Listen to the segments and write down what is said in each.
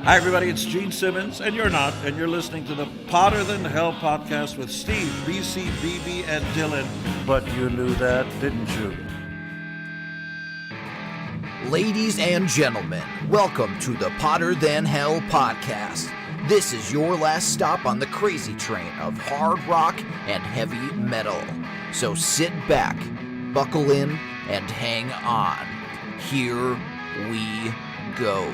Hi, everybody. It's Gene Simmons, and you're not, and you're listening to the Potter Than Hell podcast with Steve, BC, BB, and Dylan. But you knew that, didn't you? Ladies and gentlemen, welcome to the Potter Than Hell podcast. This is your last stop on the crazy train of hard rock and heavy metal. So sit back, buckle in, and hang on. Here we go.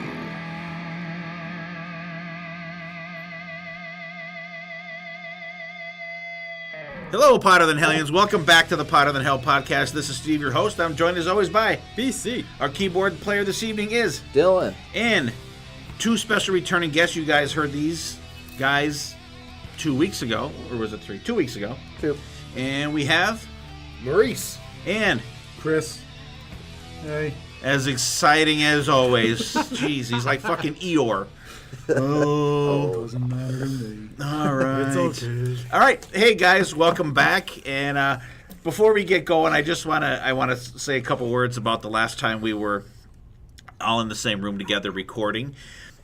Hello, Potter Than Hellions. Welcome back to the Potter Than Hell podcast. This is Steve, your host. I'm joined as always by BC. Our keyboard player this evening is Dylan. And two special returning guests. You guys heard these guys 2 weeks ago, or was it 3? 2 weeks ago. 2. And we have Maurice. And Chris. Hey. as exciting as always. Jeez, he's like fucking Eeyore. Doesn't matter to me. All right. It's okay. All right. Hey, guys. Welcome back. And before we get going, I want to say a couple words about the last time we were all in the same room together recording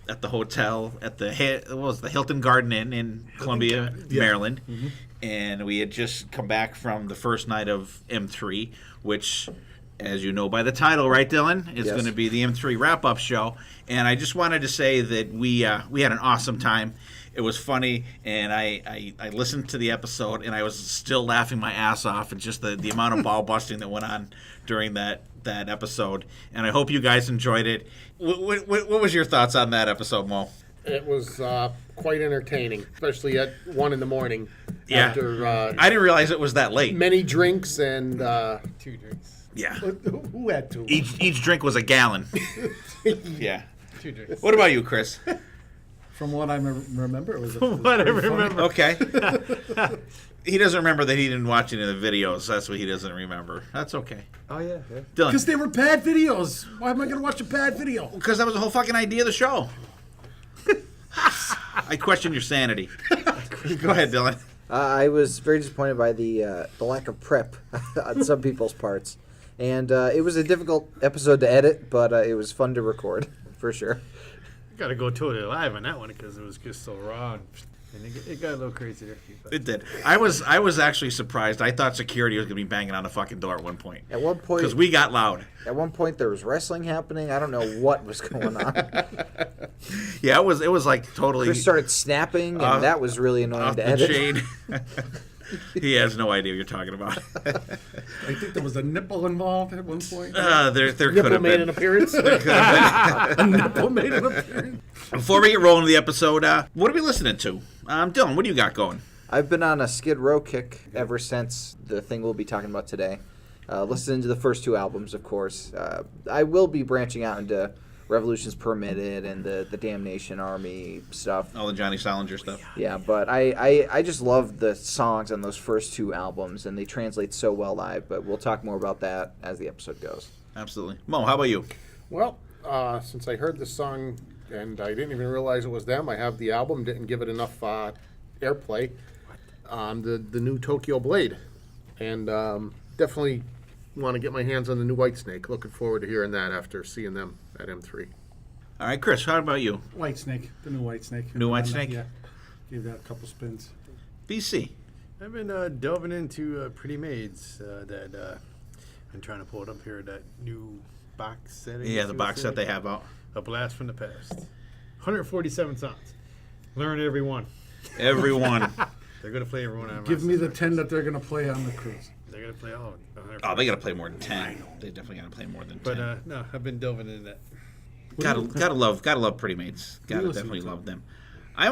at the hotel at the Hilton Garden Inn in Columbia, Maryland. Mm-hmm. And we had just come back from the first night of M3, which, as you know by the title, right, Dylan, is going to be the M3 wrap-up show. And I just wanted to say that we had an awesome time. It was funny, and I listened to the episode, and I was still laughing my ass off at just the amount of ball busting that went on during that episode. And I hope you guys enjoyed it. What was your thoughts on that episode, Mo? It was quite entertaining, especially at 1 a.m. Yeah. After I didn't realize it was that late. many drinks and 2 drinks. Yeah. who had two? Each drink was a gallon. Yeah. 2 drinks. What about you, Chris? From what I remember, it was What I remember. Okay. He doesn't remember that he didn't watch any of the videos. That's what he doesn't remember. That's okay. Oh, yeah. Dylan. Because they were bad videos. Why am I going to watch a bad video? Because that was the whole fucking idea of the show. I question your sanity. Go ahead, Dylan. I was very disappointed by the lack of prep on some people's parts. And it was a difficult episode to edit, but it was fun to record, for sure. Got to go totally live on that one because it was just so raw. And it got a little crazy there. It did. I was actually surprised. I thought security was going to be banging on the fucking door at one point. At one point, because we got loud. At one point, there was wrestling happening. I don't know what was going on. Yeah, it was like totally. Chris started snapping, and that was really annoying off to the edit. chain. He has no idea what you're talking about. I think there was a nipple involved at one point. There could Nipple have made been. an appearance. A nipple made an appearance. Before we get rolling the episode, what are we listening to? Dylan, what do you got going? I've been on a Skid Row kick ever since the thing we'll be talking about today. Listening to the first 2 albums, of course. I will be branching out into Revolution's Permitted and the Damnation Army stuff. All the Johnny Salinger stuff. Yeah, but I just love the songs on those first 2 albums, and they translate so well live, but we'll talk more about that as the episode goes. Absolutely. Mo, how about you? Well, since I heard this song and I didn't even realize it was them, I have the album, didn't give it enough airplay. The new Tokyo Blade. And definitely want to get my hands on the new Whitesnake. Looking forward to hearing that after seeing them at M3. All right, Chris, how about you? Whitesnake, the new Whitesnake. New Whitesnake? Yeah. Gave that a couple spins. BC. I've been delving into Pretty Maids that I'm trying to pull it up here, that new box set. Yeah, the box set they have out. A Blast from the Past. 147 songs. Learn every one. Every one. They're going to play every one. On Give me the 10 that they're going to play on the cruise. They're going to play all of them. Oh, they got to play more than 10. They definitely got to play more than 10. But no, I've been delving into that. Gotta love Pretty Maids. Gotta definitely love them. I've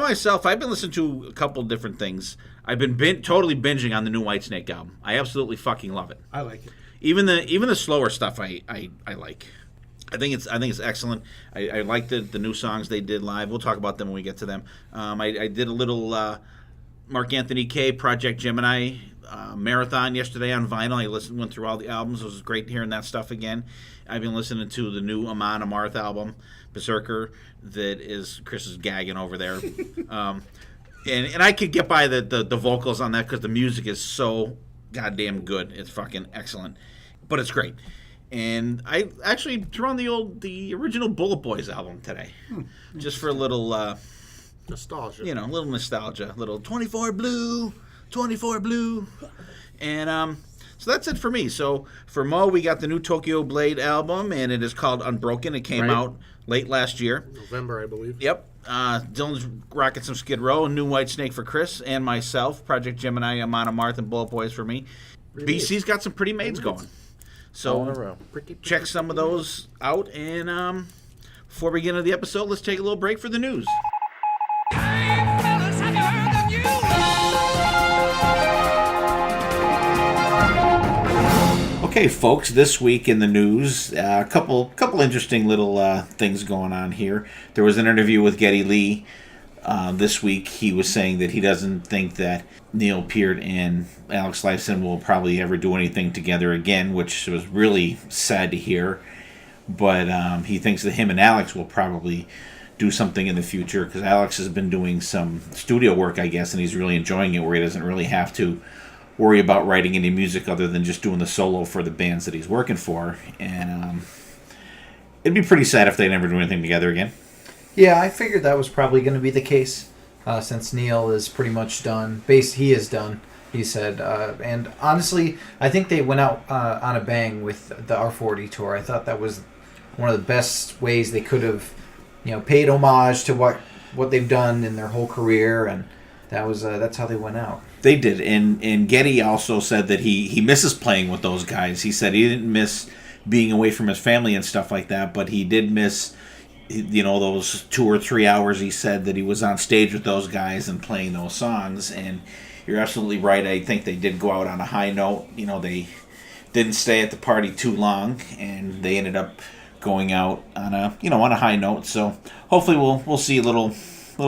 been listening to a couple different things. I've been totally binging on the new Whitesnake album. I absolutely fucking love it. I like it. Even the slower stuff I like. I think it's excellent. I like the new songs they did live. We'll talk about them when we get to them. I did a little Mark Anthony K Project Gemini marathon yesterday on vinyl. I went through all the albums. It was great hearing that stuff again. I've been listening to the new Amon Amarth album, Berserker, that is Chris is gagging over there. And I could get by the vocals on that because the music is so goddamn good. It's fucking excellent. But it's great. And I actually threw on the original Bullet Boys album today, just for a little Nostalgia. a little nostalgia, little 24 Blue, and so that's it for me. So for Mo, we got the new Tokyo Blade album, and it is called Unbroken. It came Right. out late last year. November, I believe. Yep. Dylan's rocking some Skid Row, New White Snake for Chris and myself, Project Gemini, Amon Amarth, and Bullet Boys for me. BC's got some pretty maids going. All in a So row. check some of those out. And before we get into the episode, let's take a little break for the news. Okay, folks, this week in the news, a couple interesting little things going on here. There was an interview with Geddy Lee this week. He was saying that he doesn't think that Neil Peart and Alex Lifeson will probably ever do anything together again, which was really sad to hear. But he thinks that him and Alex will probably do something in the future, because Alex has been doing some studio work, I guess, and he's really enjoying it, where he doesn't really have to worry about writing any music other than just doing the solo for the bands that he's working for. And it'd be pretty sad if they never do anything together again. Yeah, I figured that was probably going to be the case, since Neil is pretty much done. He is done, he said. And honestly, I think they went out on a bang with the R40 tour. I thought that was one of the best ways they could have, paid homage to what they've done in their whole career, and that's how they went out. They did, and Geddy also said that he misses playing with those guys. He said he didn't miss being away from his family and stuff like that, but he did miss, those 2 or 3 hours he said that he was on stage with those guys and playing those songs. And you're absolutely right. I think they did go out on a high note. They didn't stay at the party too long, and they ended up going out on a high note. So hopefully we'll see a little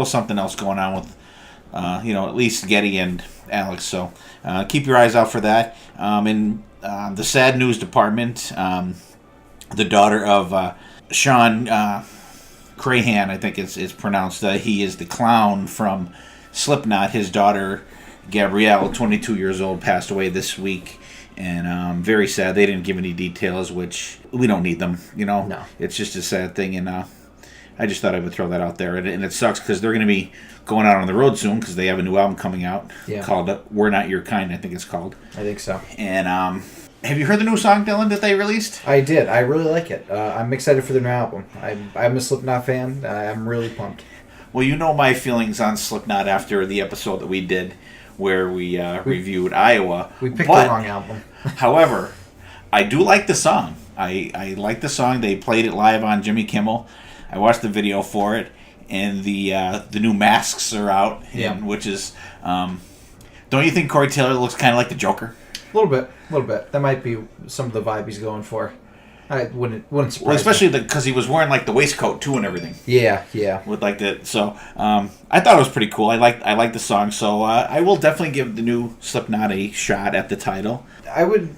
something else going on with at least Geddy and Alex. So keep your eyes out for that. In the sad news department, the daughter of Sean Crahan, I think it's pronounced, he is the clown from Slipknot. His daughter, Gabrielle, 22 years old, passed away this week. And very sad. They didn't give any details, which we don't need them. No. It's just a sad thing. And I just thought I would throw that out there. And it sucks because they're going to be going out on the road soon, because they have a new album coming out called We're Not Your Kind, I think it's called. I think so. And have you heard the new song, Dylan, that they released? I did. I really like it. I'm excited for their new album. I'm a Slipknot fan. I'm really pumped. Well, you know my feelings on Slipknot after the episode that we did where we reviewed Iowa. We picked the wrong album. However, I do like the song. I like the song. They played it live on Jimmy Kimmel. I watched the video for it, and the new masks are out, which is, don't you think Corey Taylor looks kind of like the Joker? A little bit. That might be some of the vibe he's going for. I wouldn't surprise Well, especially me. because he was wearing like the waistcoat too and everything. Yeah. With like the I thought it was pretty cool. I like the song, so I will definitely give the new Slipknot a shot at the title. I would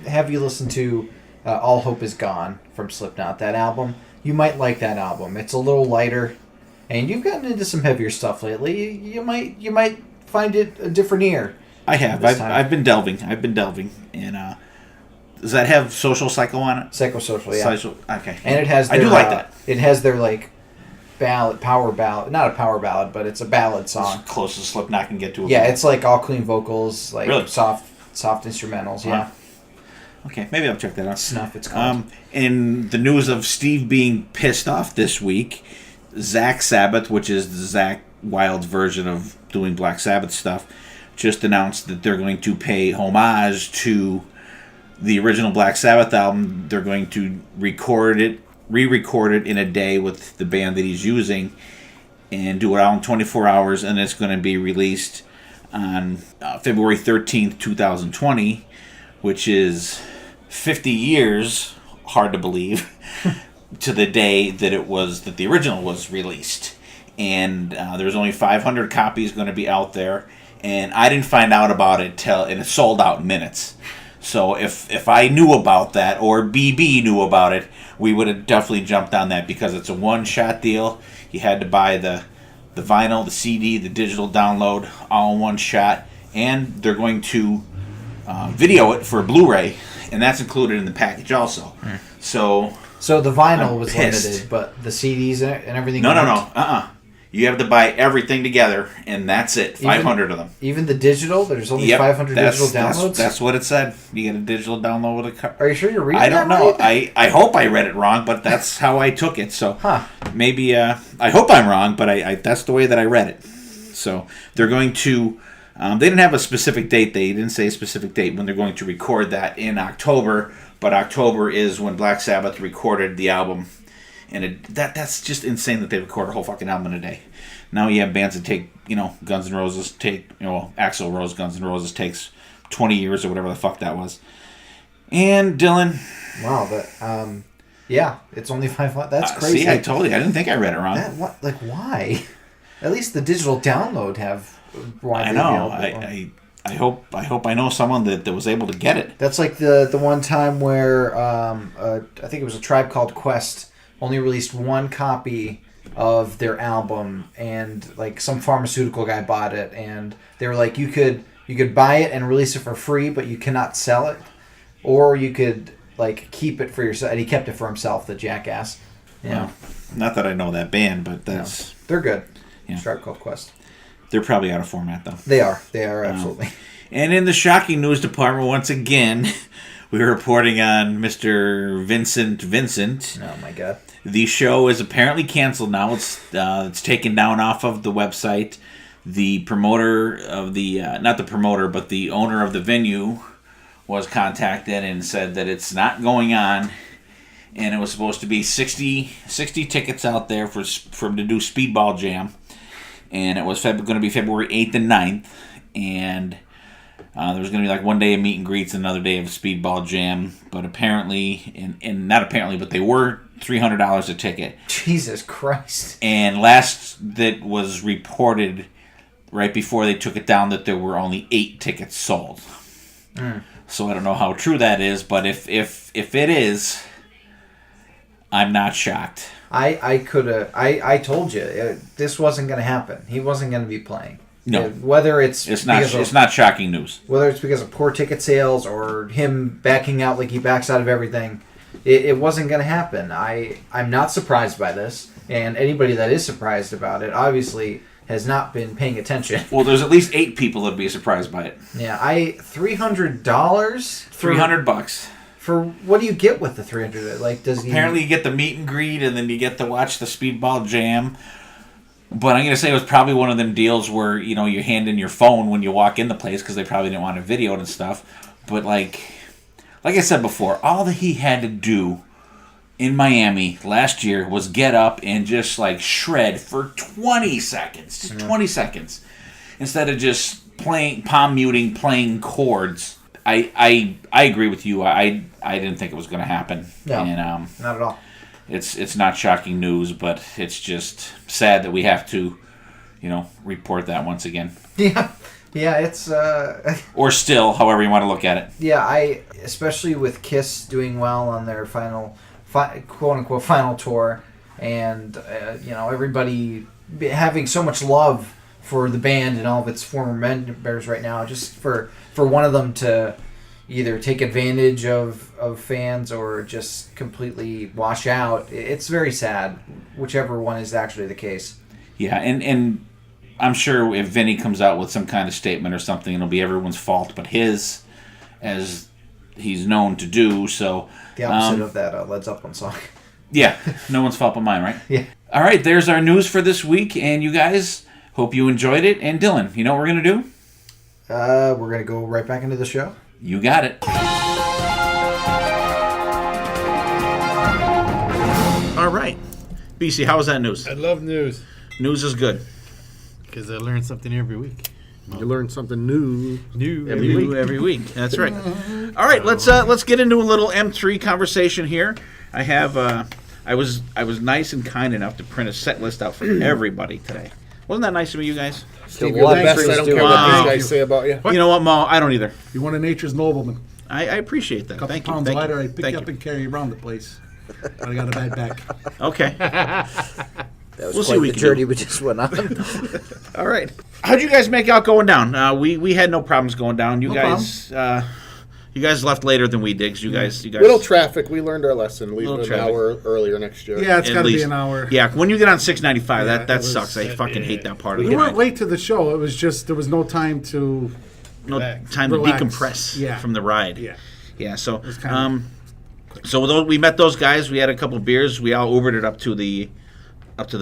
have you listen to All Hope Is Gone from Slipknot, that album. You might like that album. It's a little lighter, and you've gotten into some heavier stuff lately. You might find it a different ear. I have. I've been delving, and does that have Social Psycho on it? Psychosocial, yeah. Okay. And it has. I do like that. It has their power ballad. Not a power ballad, but it's a ballad song. It's close as Slipknot can get to. Yeah, it's like all clean vocals, like really? soft instrumentals. Yeah. Okay, maybe I'll check that out. Snuff, it's called. In the news of Steve being pissed off this week, Zach Sabbath, which is the Zach Wild's version of doing Black Sabbath stuff, just announced that they're going to pay homage to the original Black Sabbath album. They're going to re-record it in a day with the band that he's using, and do it all in 24 hours, and it's going to be released on February 13th, 2020, which is 50 years, hard to believe, to the day that the original was released. And there's only 500 copies going to be out there, and I didn't find out about it and it sold out in minutes. So if I knew about that, or BB knew about it, we would have definitely jumped on that, because it's a one-shot deal. You had to buy the vinyl, the CD, the digital download, all in one shot, and they're going to video it for Blu-ray, and that's included in the package also. So the vinyl I'm was pissed. limited, but the CDs and everything. no. weren't? You have to buy everything together, and that's it. 500 of them. Even the digital, there's only Yep, 500 digital downloads. That's what it said. You get a digital download with a card. Are you sure you're reading? I don't that know. right? I hope I read it wrong, but that's how I took it. So Huh. maybe I hope I'm wrong, but I that's the way that I read it. So they're going to. They didn't have a specific date. They didn't say a specific date when they're going to record that in October. But October is when Black Sabbath recorded the album, and that's just insane that they record a whole fucking album in a day. Now you have bands that take, Guns N' Roses take, Axl Rose, Guns N' Roses takes 20 years or whatever the fuck that was. And Dylan. Wow, but yeah, it's only 500. That's crazy. See, I told you, I didn't think I read it wrong. Why? At least the digital download have. I know. I hope I know someone that was able to get it. That's like the one time where I think it was a Tribe Called Quest only released one copy of their album, and like some pharmaceutical guy bought it, and they were like, you could buy it and release it for free, but you cannot sell it, or you could like keep it for yourself. And he kept it for himself, the jackass. Yeah, Well, not that I know that band, but that's they're good. Yeah. Tribe Called Quest. they're probably out of format though. They are absolutely. And in the shocking news department, once again, we were reporting on Mr. Vincent. Oh my god. The show is apparently canceled now. It's taken down off of the website. The promoter of the not the promoter, but the owner of the venue was contacted and said that it's not going on. And it was supposed to be 60 tickets out there for him to do Speedball Jam, and it was going to be February 8th and 9th, and there was going to be like one day of meet and greets, another day of Speedball Jam, but apparently, and not apparently, but they were $300 a ticket. Jesus Christ. And last that was reported right before they took it down that there were only 8 tickets sold. So I don't know how true that is, but if it is, I'm not shocked. I told you this wasn't going to happen. He wasn't going to be playing. No. Whether it's not shocking news. Whether it's because of poor ticket sales or him backing out like he backs out of everything, it wasn't going to happen. I'm not surprised by this, and anybody that is surprised about it obviously has not been paying attention. Well, there's at least 8 people that'd be surprised by it. Yeah, $300. $300. For what do you get with the $300? Like, Apparently, you get the meet and greet, and then you get to watch the Speedball Jam. But I'm gonna say it was probably one of them deals where you hand in your phone when you walk in the place because they probably didn't want to video it and stuff. But like I said before, all that he had to do in Miami last year was get up and just like shred for 20 seconds, just 20 seconds, instead of just palm muting, playing chords. I agree with you. I didn't think it was going to happen. No, and, not at all. It's not shocking news, but it's just sad that we have to, report that once again. Yeah, it's or still, however you want to look at it. Yeah, especially with Kiss doing well on their quote unquote final tour, and everybody having so much love for the band and all of its former members right now, just for one of them to either take advantage of fans or just completely wash out, it's very sad, whichever one is actually the case. Yeah, and I'm sure if Vinny comes out with some kind of statement or something, it'll be everyone's fault but his, as he's known to do. So the opposite of that Led Zeppelin song. Yeah, no one's fault but mine, right? Yeah. All right, there's our news for this week, and you guys, hope you enjoyed it. And Dylan, you know what we're going to do? We're going to go right back into the show. You got it. All right. BC, how was that news? I love news News is good. because I learn something every week. You learn something new. Every week. That's right. All right, let's get into a little M3 conversation here. I have I was nice and kind enough to print a set list out for everybody today. Wasn't that nice of you guys? Steve, you're the best. I don't care what these guys say about you. You know what, Mo? I don't either. You're one of nature's noblemen. I appreciate that. A couple Thank you. pounds Thank lighter, you. I pick Thank you up and carry you around the place. But I got a bad back. Okay. That was We'll see quite what we the can journey do. we just went on. All right. How'd you guys make out going down? We had no problems going down. You guys You guys left later than we did. 'Cause you guys. Little traffic. We learned our lesson. Leave Little an traffic. hour earlier next year. Yeah, it's At got to be least. an hour. Yeah, when you get on 695, Yeah, that it was- sucks. I fucking hate that part of We the weren't ride. late to the show. It was just there was no time to. No Relax. time to Relax. decompress Yeah. from the ride. Yeah. Yeah. So, kinda so we met those guys. We had a couple beers. We all Ubered it up to the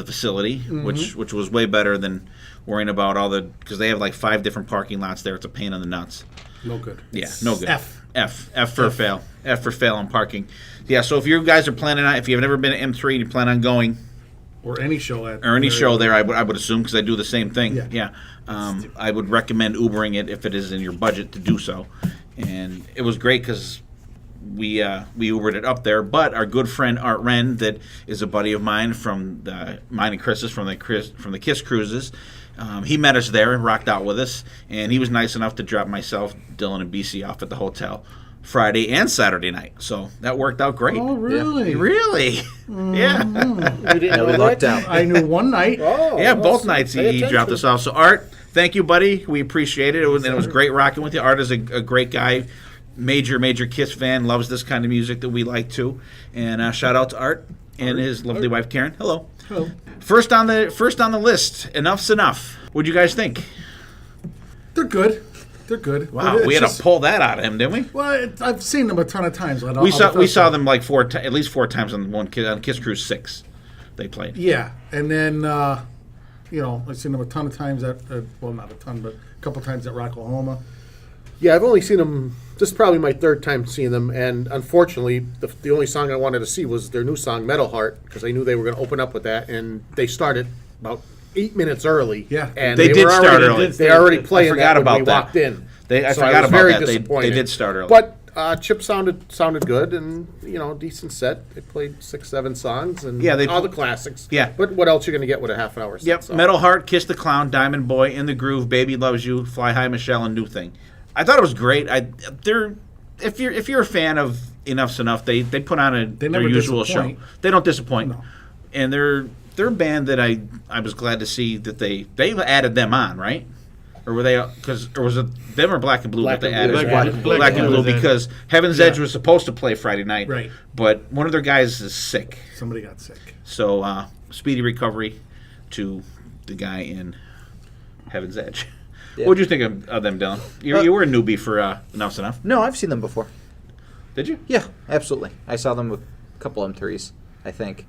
facility, Mm-hmm. which was way better than worrying about all the because they have like 5 different parking lots there. It's a pain in the nuts. No good. Yeah, no good. F. For fail. F for fail on parking. Yeah, so if you guys are planning on, if you've never been to M3 and you plan on going, Or any show at. or any show there, I would assume, because I do the same thing. Yeah. I would recommend Ubering it if it is in your budget to do so. And it was great because we Ubered it up there. But our good friend Art Wren, that is a buddy of mine from mine and Chris's from the Kiss Cruises, he met us there and rocked out with us. And he was nice enough to drop myself, Dylan, and BC off at the hotel Friday and Saturday night. So that worked out great. Oh, really? Really? Yeah. You didn't Yeah, we know lucked that? out. I knew one night. Oh, Yeah, both awesome. nights Pay he dropped attention. us off. So Art, thank you, buddy. We appreciate it. It was great rocking with you. Art is a great guy, major Kiss fan. Loves this kind of music that we like too. And shout out to Art and his lovely wife Karen. Hello. Hello. First on the list. Enough's enough. What'd you guys think? They're good. They're good. Wow, But it's we had just- to pull that out of him, didn't we? Well, I've seen them a ton of times. We saw them like at least four times on Kiss Cruise 6. They played. Yeah, and then I've seen them a ton of times at well, not a ton, but a couple times at Rocklahoma. Yeah, I've only seen them. This is probably my 3rd time seeing them, and unfortunately, the only song I wanted to see was their new song, Metal Heart, because I knew they were going to open up with that, and they started about 8 minutes early. Yeah. and They did were start already, early. They already playing forgot that about when we that. walked in. I So forgot was about very that. They disappointed. did start early. But Chip sounded good, and decent set. They played 6-7 songs, and Yeah, they all pl- the classics. Yeah. But what else you going to get with a half-hour set? Yep, So. Metal Heart, Kiss the Clown, Diamond Boy, In the Groove, Baby Loves You, Fly High Michelle, and New Thing. I thought it was great. If you're a fan of Enough's Enough, they put on their never usual show. disappoint. They don't disappoint, No. and they're a band that I was glad to see that they added them on, right? Or were they? Or was it them or Black and Blue Black that they and Blue. added? Black and and Blue Blue. because Heaven's Edge was supposed to play Friday night, Right. But one of their guys is sick. Somebody got sick. So speedy recovery to the guy in Heaven's Edge. Yeah. What did you think of them, Dylan? You were a newbie for Enough's Enough. No, I've seen them before. Did you? Yeah, absolutely. I saw them with a couple M3s, I think.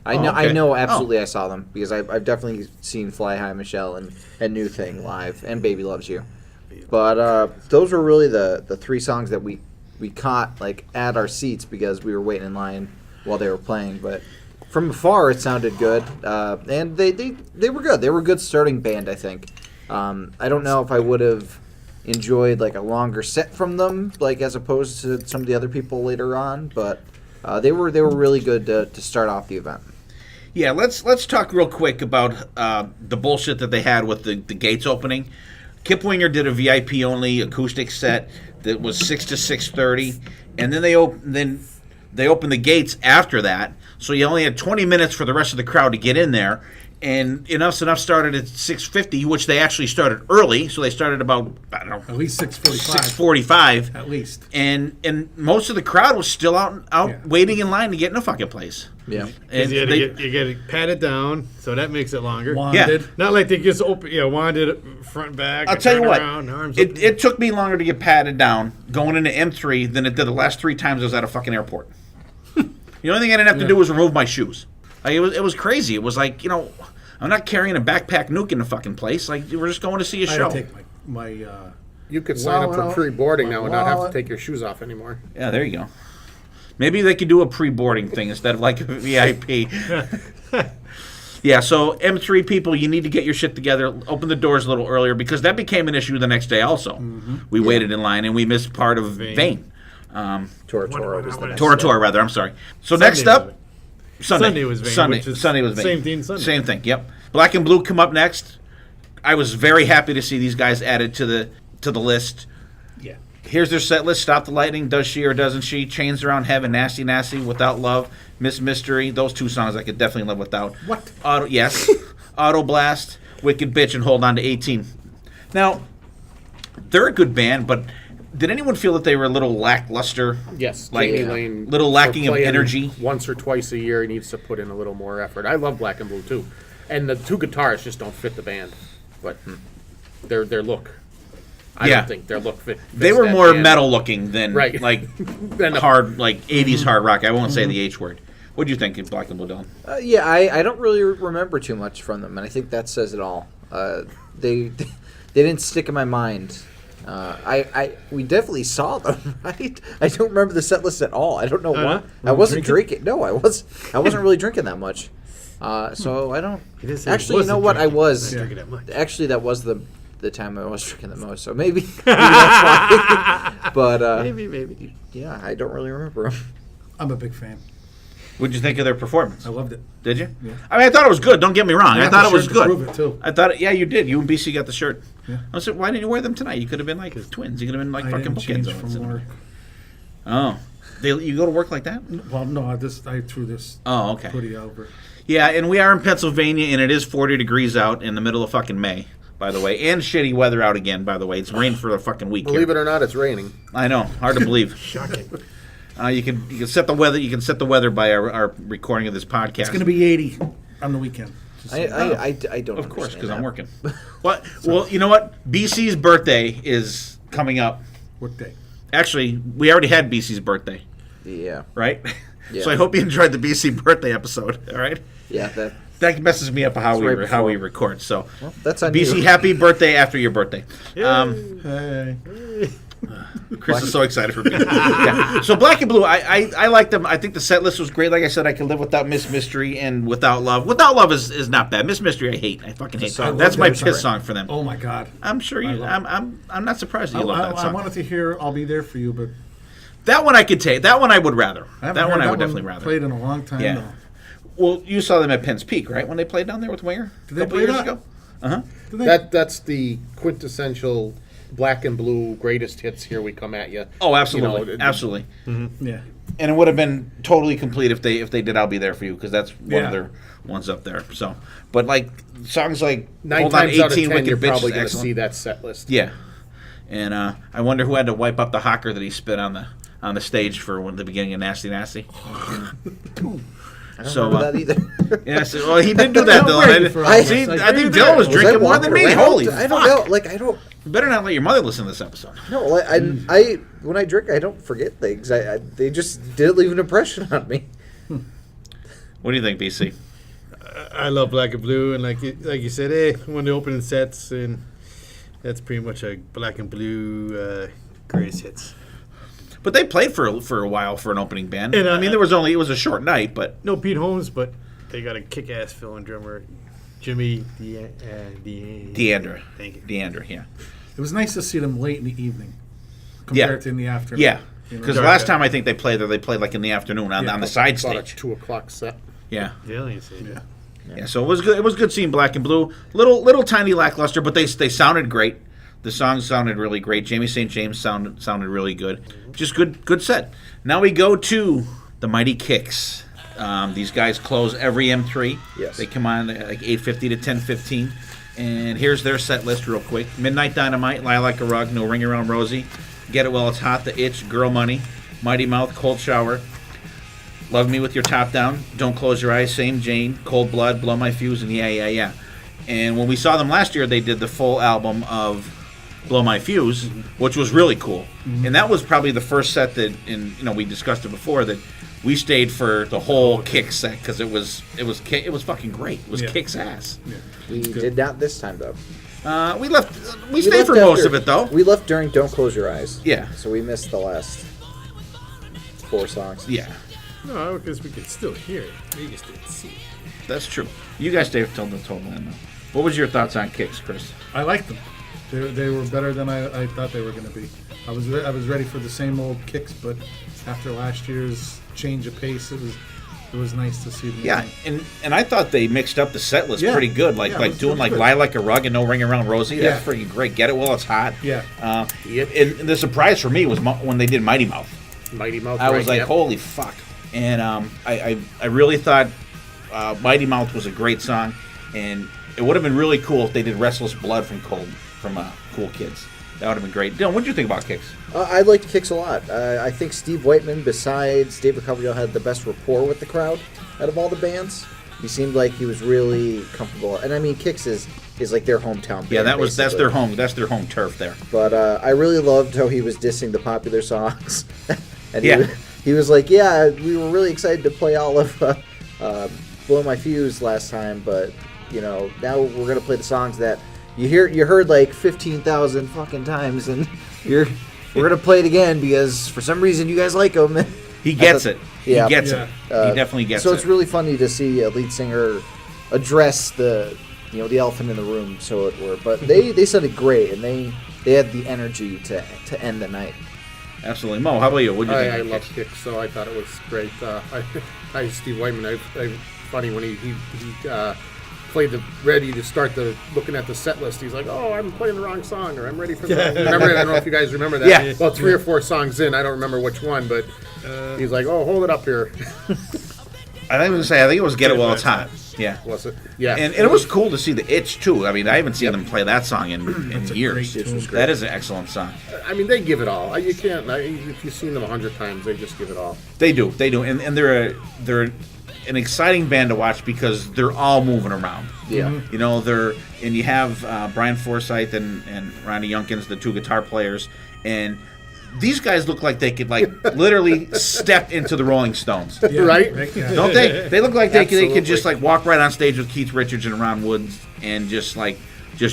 I Oh, know. okay. I know. Absolutely, I saw them because I've definitely seen Fly High Michelle and New Thing live and Baby Loves You. But those were really the 3 songs that we caught like at our seats because we were waiting in line while they were playing. But from afar, it sounded good, and they were good. They were a good starting band, I think. I don't know if I would have enjoyed like a longer set from them, like as opposed to some of the other people later on, but they were really good to start off the event. Yeah, let's talk real quick about the bullshit that they had with the gates opening. Kip Winger did a VIP only acoustic set that was 6 to 6:30, and then they opened the gates after that, so you only had 20 minutes for the rest of the crowd to get in there. And Enough's Enough started at 6:50, which they actually started early, so they started about At least 6:45. 6:45. At least. And most of the crowd was still out Yeah. waiting in line to get in a fucking place. Yeah. And You they- got to pat it down, so that makes it longer. Wanded. Not like they just open, wanded front back. I'll and tell you turn what, around, arms it, up. it took me longer to get patted down going into M3 than it did the last 3 times I was at a fucking airport. The only thing I didn't have to do was remove my shoes. Like, it was crazy. It was like, I'm not carrying a backpack nuke in the fucking place. Like, we're just going to see a I show. had to take my You could sign up for Wallet. pre-boarding now and not have to Wallet. take your shoes off anymore. Yeah, there you go. Maybe they could do a pre-boarding thing instead of like a VIP. Yeah, so M3 people, you need to get your shit together. Open the doors a little earlier because that became an issue the next day also. We waited in line and we missed part of Vane. Tortora was the next. Tortora, rather. I'm sorry. So Sunday next up, was Sunday was Vane, Sunday, which is Sunday was Vane. same thing Sunday. Same thing. Yep. Black and Blue come up next. I was very happy to see these guys added to the list. Yeah. Here's their set list: Stop the Lightning, Does She or Doesn't She, Chains Around Heaven, Nasty Nasty, Without Love, Miss Mystery. Those 2 songs I could definitely live without. What? Yes. Auto Blast, Wicked Bitch, and Hold On to 18. Now, they're a good band, but Did anyone feel that they were a little lackluster? Yes, Like, Jamie Lane, little for lacking of playing energy? Once or twice a year, he needs to put in a little more effort. I love Black and Blue too, and the two guitarists just don't fit the band, but their look. I Yeah. don't think their look fits They were that more band. metal looking than Right. like Then the- hard, like 80s hard rock. I won't say the H word. What do you think of Black and Blue, Dylan? Yeah, I don't really remember too much from them, and I think that says it all. They didn't stick in my mind. We definitely saw them, right? I don't remember the set list at all. I don't know why. I wasn't drinking. No, I wasn't really drinking that much. So I don't. He didn't say he Actually, you know wasn't what? I drinking. was. Drinking that much. Actually, that was the time I was drinking the most. So maybe that's why. But Maybe. yeah, I don't really remember them. I'm a big fan. What'd you think of their performance? I loved it. Did you? Yeah. I mean, I thought it was good. Don't get me wrong. I got thought the it was shirt to good. prove it, too. I thought, yeah, you did. You and BC got the shirt. Yeah. I said, why didn't you wear them tonight? You could have been like twins. You could have been like I fucking didn't change bookends. from work. Oh, you go to work like that? Well, no, I threw this Oh, okay. hoodie over. Yeah, and we are in Pennsylvania, and it is 40 degrees out in the middle of fucking May, by the way, and shitty weather out again, by the way. It's rained for a fucking week Believe here. it or not, it's raining. I know, hard to believe. Shocking. You can set the weather. You can set the weather by our recording of this podcast. It's going to be 80 on the weekend. Just so- I don't. Of course, because I'm understand working. What? Well, you know what? BC's birthday is coming up. What day? Actually, we already had BC's birthday, that. Yeah. right? Yeah. So I hope you enjoyed the BC birthday episode. All right. Yeah. That messes me up how It's right how we before. record. So, Well, that's on BC, you. happy birthday after your birthday. Hey. Chris is so excited for me. Yeah. So Black and Blue, I like them. I think the set list was great. Like I said, I can live without Miss Mystery and Without Love. Without Love is not bad. Miss Mystery I hate. I fucking hate. song. That's I my love that piss song. song for them. Oh my God. I'm sure you. I'm not surprised that you love that I song. wanted to hear "I'll Be There for You," but That one I could take. That one I would rather. I haven't That heard one I that would definitely rather. Played in a long time. Yeah. though. Well, you saw them at Penn's Peak, right? When they played down there with Winger. Did they a couple play years that? ago. Uh huh. Did they- That's the quintessential Black and Blue greatest hits. Here we come at you. Oh, absolutely, You know, absolutely. yeah. And it would have been totally complete if they did "I'll Be There for You" because that's one Yeah. of their ones up there. So, but like songs like Nine "Hold On times out of 18" 10, you're Wicked Bitch probably is going to excellent. see that set list. Yeah, and I wonder who had to wipe up the hawker that he spit on the stage for the beginning of Nasty Nasty. I don't So, remember that either. Yeah, so, well, he did do that, Dylan. waiting for I- us. See, Like, I think you're Dylan was Was I drinking more walking than me. around? Holy I don't fuck. know. Like I don't. You better not let your mother listen to this episode. No, like, I when I drink, I don't forget things. They just didn't leave an impression on me. What do you think, BC? I love Black and Blue, and like you said, one of the opening sets, and that's pretty much a Black and Blue greatest hits. But they played for a while for an opening band. And, I mean, it was a short night, but No Pete Holmes, but they got a kick-ass fill-in drummer, Jimmy Deandra. Thank you. Deandra, yeah. It was nice to see them late in the evening compared Yeah. to in the afternoon. Yeah. You know? Because last time I think they played there, they played like in the afternoon on the side About a stage. 2 o'clock set. Yeah. Yeah, you see. Yeah. Yeah, so it was good. It was good seeing Black and Blue. Little tiny lackluster, but they sounded great. The songs sounded really great. Jamie St. James sounded really good. Just good set. Now we go to the Mighty Kicks. These guys close every M3. Yes. They come on at like 8:50 to 10:15. And here's their set list real quick. Midnight Dynamite, Lie Like a Rug, No Ring Around Rosie, Get It While It's Hot, The Itch, Girl Money, Mighty Mouth, Cold Shower, Love Me With Your Top Down, Don't Close Your Eyes, Same Jane, Cold Blood, Blow My Fuse, and Yeah. And when we saw them last year, they did the full album of Blow My Fuse, which was really cool. And that was probably the first set that, we discussed it before, that we stayed for the whole Kick set because it was fucking great. It was Yeah. Kick's ass. We did not this time though. We stayed for most of it though. We left during "Don't Close Your Eyes." Yeah. So we missed the last 4 songs. Yeah, No, because we could still hear it. We just didn't see it. that's true. You guys stayed till the total end though. What was your thoughts on Kicks, Chris? I liked them. They were better than I thought they were going to be. I was ready for the same old Kicks, but after last year's change of pace, it was nice to see them. Yeah, and I thought they mixed up the set list Yeah. pretty good. Like Yeah, it was doing like good. Lie Like a Rug and No Ring Around Rosie. That's Yeah. freaking great. Get It While It's Hot. Yeah. And the surprise for me was when they did Mighty Mouth. Mighty Mouth. I was right, like, yep. holy fuck. And I really thought Mighty Mouth was a great song, and it would have been really cool if they did Restless Blood from Cool Kids. That would have been great. Dylan, what did you think about Kix? I liked Kix a lot. I think Steve Whiteman, besides David Coverdale, had the best rapport with the crowd out of all the bands. He seemed like he was really comfortable. And I mean, Kix is like their hometown band. Yeah, that's their basically. home turf there. But I really loved how he was dissing the popular songs. And Yeah. he was like, yeah, we were really excited to play all of Blow My Fuse last time, but now we're gonna play the songs that you heard like 15,000 fucking times, and we're gonna play it again because for some reason you guys like them. He gets it. Yeah. He gets it. He definitely gets it. So it's really funny to see a lead singer address the elephant in the room, so it were. But they sounded great, and they had the energy to end the night. Absolutely. Mo, how about you? What did you think? I love Kix, so I thought it was great. Steve Whiteman. Funny when he played ready to start looking at the set list. He's like, "Oh, I'm playing the wrong song," or "I'm ready for the." Remember? I don't know if you guys remember that. Yeah. Well, 3 or 4 songs in, I don't remember which one, but he's like, "Oh, hold it up here." I think it was Get It While It's Hot. Yeah. Was it? Yeah. And it was cool to see the Itch too. I mean, I haven't seen them play that song in years. That is an excellent song. I mean, they give it all. You can't. If you've seen them 100 times, they just give it all. They do, and they're an exciting band to watch because they're all moving around. Yeah. And you have Brian Forsyth and Ronnie Youngkins, the 2 guitar players, and these guys look like they could literally step into the Rolling Stones, Right? don't they? They look like they could just Absolutely. walk right on stage with Keith Richards and Ron Woods and just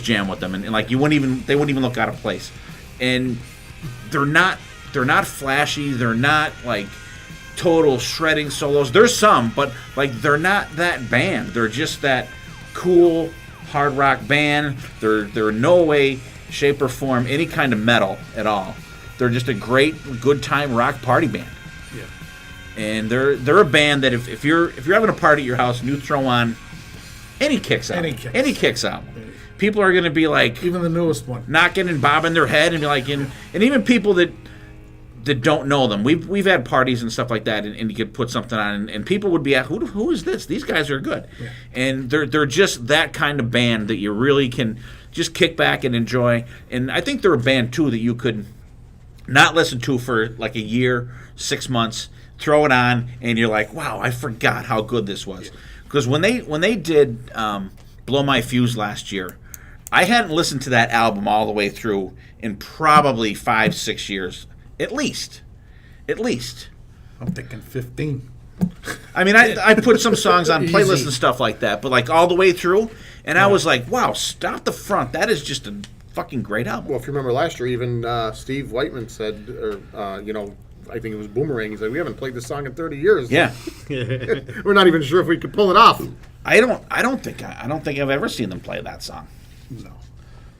jam with them, and they wouldn't even look out of place. And they're not flashy. They're not like total shredding solos. There's some, but they're not that band. They're just that cool hard rock band. They're in no way, shape, or form any kind of metal at all. They're just a great good time rock party band. Yeah. And they're a band that if you're having a party at your house and you throw on any Kix album, people are going to be like, Even the newest one. knocking and bobbing their head and be like, and even people that don't know them. We've had parties and stuff like that, and you could put something on, and people would be at, who is this? These guys are good, and they're just that kind of band that you really can just kick back and enjoy. And I think they're a band too that you could not listen to for like a year, 6 months, throw it on, and you're like, wow, I forgot how good this was. Because when they did Blow My Fuse last year, I hadn't listened to that album all the way through in probably 5-6 years. At least. I'm thinking 15. I mean, I put some songs on playlists and stuff like that, but all the way through, and I was like, wow, stop the front. That is just a fucking great album. Well, if you remember last year, even Steve Whiteman said, I think it was Boomerang. He said, "We haven't played this song in 30 years. Yeah. We're not even sure if we could pull it off." I don't think I've ever seen them play that song. No.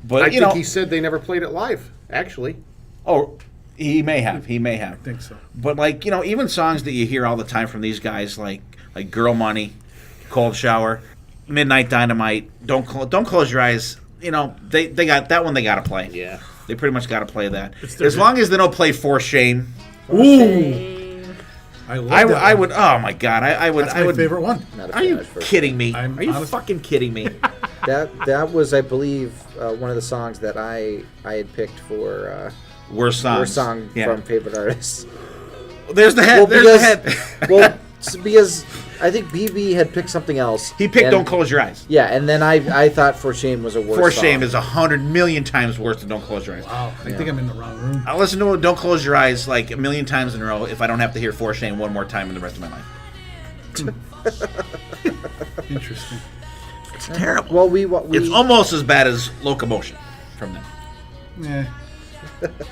But I think he said they never played it live. Actually, oh, he may have. I think so. But even songs that you hear all the time from these guys, like "Girl Money," "Cold Shower," "Midnight Dynamite," "Don't Close Your Eyes." They got that one. They got to play. Yeah. They pretty much got to play that. their As long as they don't play "For Shame." Ooh. I love that I one. would. Oh my God! I would. That's I my would. favorite one. Not a Are you fan for- kidding me? I'm Are you honest- fucking kidding me? That was, I believe, one of the songs that I had picked for Worst song. worst song from favorite artists. There's the head. There's the head. Well, because I think BB had picked something else. He picked and- "Don't Close Your Eyes." Yeah, and then I thought "For Shame" was a worse "For song. Shame" is 100 million times worse than "Don't Close Your Eyes." Wow. I think I'm in the wrong room. I'll listen to "Don't Close Your Eyes" like a million times in a row if I don't have to hear "For Shame" one more time in the rest of my life. Interesting. It's terrible. Well, we It's almost as bad as "Locomotion" from them. Yeah.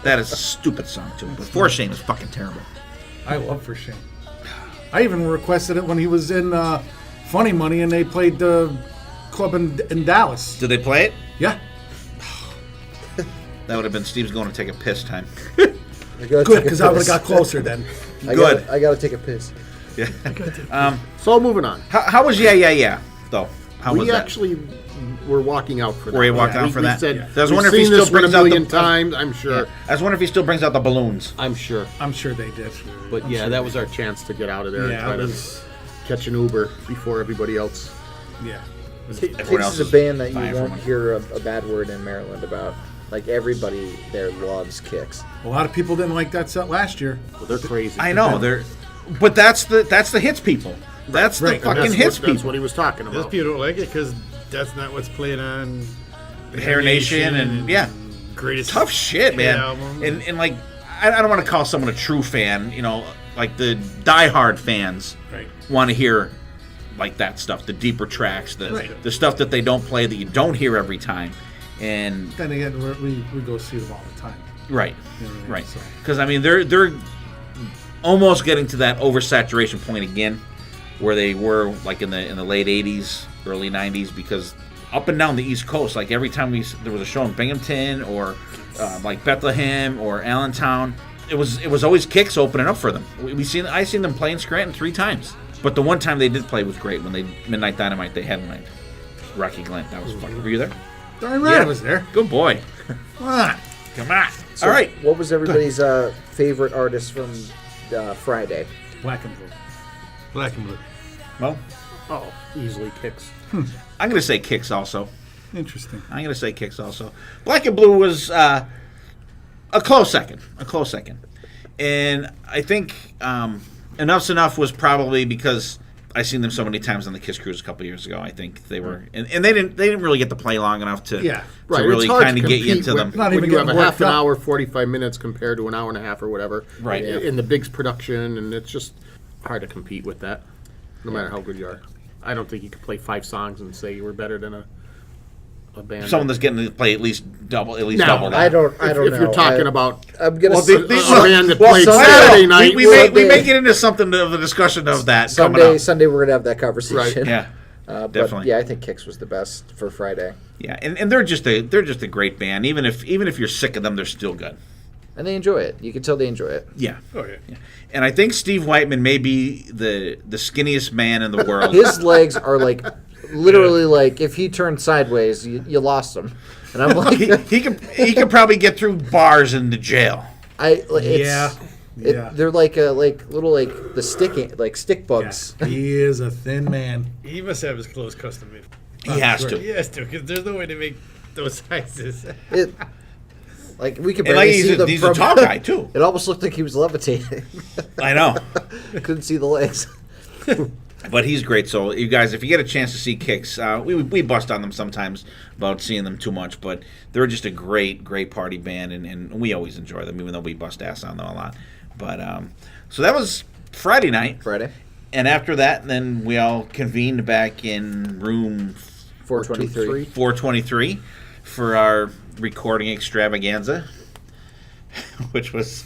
That is a stupid song too. But "For Shame" is fucking terrible. I love For Shame. I even requested it when he was in Funny Money and they played the club in Dallas. Did they play it? Yeah. That would have been Steve's going to take a piss time. Good, because I would have got closer then. Good. I gotta take a piss. so moving on. How was Yeah though? How was We that? actually were walking out for that. Were you walking out We- for we that? Said, Yeah. I was we've wondering if he seen still this one brings a out the- million times. I'm sure. I was wondering if he still brings out the balloons. I'm sure. I'm sure they did. But yeah, that was our chance to get out of there Yeah, and try it to was. catch an Uber before everybody else. Yeah. Everyone else This is is a band that fine you for won't one. hear a bad word in Maryland about. Like everybody there loves Kicks. A lot of people didn't like that set last year. Well, they're crazy. I know but that's the hits people. That's Right, the and fucking hits people. That's what he was talking Those about. people don't like it because that's not what's playing on Hair Nation and yeah, greatest tough shit, man. album. And like, I don't want to call someone a true fan. You know, like the diehard fans Right. want to hear like that stuff, the deeper tracks, the stuff that they don't play that you don't hear every time. And Then again, we go see them all the time. right, You know what I mean? right, So- because I mean they're almost getting to that oversaturation point again, where they were like in the late '80s, early '90s, because up and down the East Coast, like every time there was a show in Binghamton or like Bethlehem or Allentown, it was always Kicks opening up for them. I seen them play in Scranton 3 times, but the one time they did play was great when they Midnight Dynamite they headlined Rocky Glen. That was fun. Were you there? Darn right I was there. Good boy. Come on. Come on. So All right. What was everybody's favorite artist from Friday? Black and blue. Black and blue. Well, Oh, easily Kicks. I'm gonna say Kicks also. Interesting. I'm going to say Kicks also. Black and Blue was a close second. And I think Enough's Enough was probably because I seen them so many times on the Kiss Cruise a couple years ago. I think they were, and they didn't really get to play long enough to, Yeah. to Right, really it's hard kind to of get you compete into with- them. Not when even you have getting a half worked an up. hour, 45 minutes compared to an hour and a half or whatever. Right. In the Big's production, and it's just hard to compete with that, no matter how good you are. I don't think you could play 5 songs and say you were better than a band. Someone that's getting to play at least double No, that. I don't If know. you're talking about I'm gonna Well, say the- a band that well, played Sunday- Saturday night. we may get into something of the discussion of that coming up. Sunday we're gonna have that conversation. Yeah, But definitely. yeah, I think Kicks was the best for Friday, yeah, and they're just a great band. Even if you're sick of them, they're still good. and they enjoy it. You can tell they enjoy it. Yeah. Oh yeah. And I think Steve Whiteman may be the skinniest man in the world. His legs are like literally like if he turned sideways, you lost him. And I'm like, he could probably get through bars into jail. They're like little the stick bugs. Yeah. He is a thin man. He must have his clothes custom made. He has sure. to. He has to, because there's no way to make those sizes. It like we could And barely like see them he's from a tall guy too. It almost looked like he was levitating. I know, Couldn't see the legs. but he's great. So you guys, if you get a chance to see Kicks, we bust on them sometimes about seeing them too much, but they're just a great party band, and we always enjoy them, even though we bust ass on them a lot. But so that was Friday night. Friday, And after that, then we all convened back in room 423. 423 for our recording extravaganza, which was,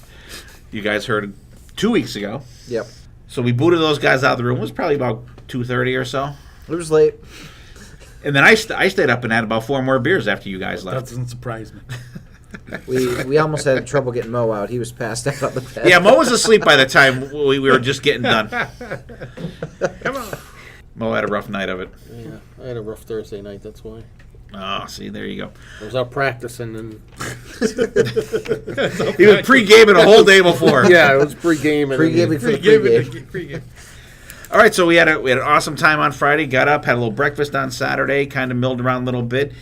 you guys heard 2 weeks ago. Yep, So we booted those guys out of the room. It was probably about 2:30 or so. it was late. And then I stayed up and had about 4 more beers after you guys That left. doesn't surprise me. We almost had trouble getting Mo out. He was passed out on the bed. Yeah, Mo was asleep by the time we were just getting done. Come on. Mo had a rough night of it. Yeah, I had a rough Thursday night, that's why. Oh, see, there you go. I was out practicing, and He was pre-gaming a whole day before. yeah, it was pre-game. And Pre-gaming for the Pre-game. pre-game. All right, so we had an awesome time on Friday. Got up, had a little breakfast on Saturday, kind of milled around a little bit.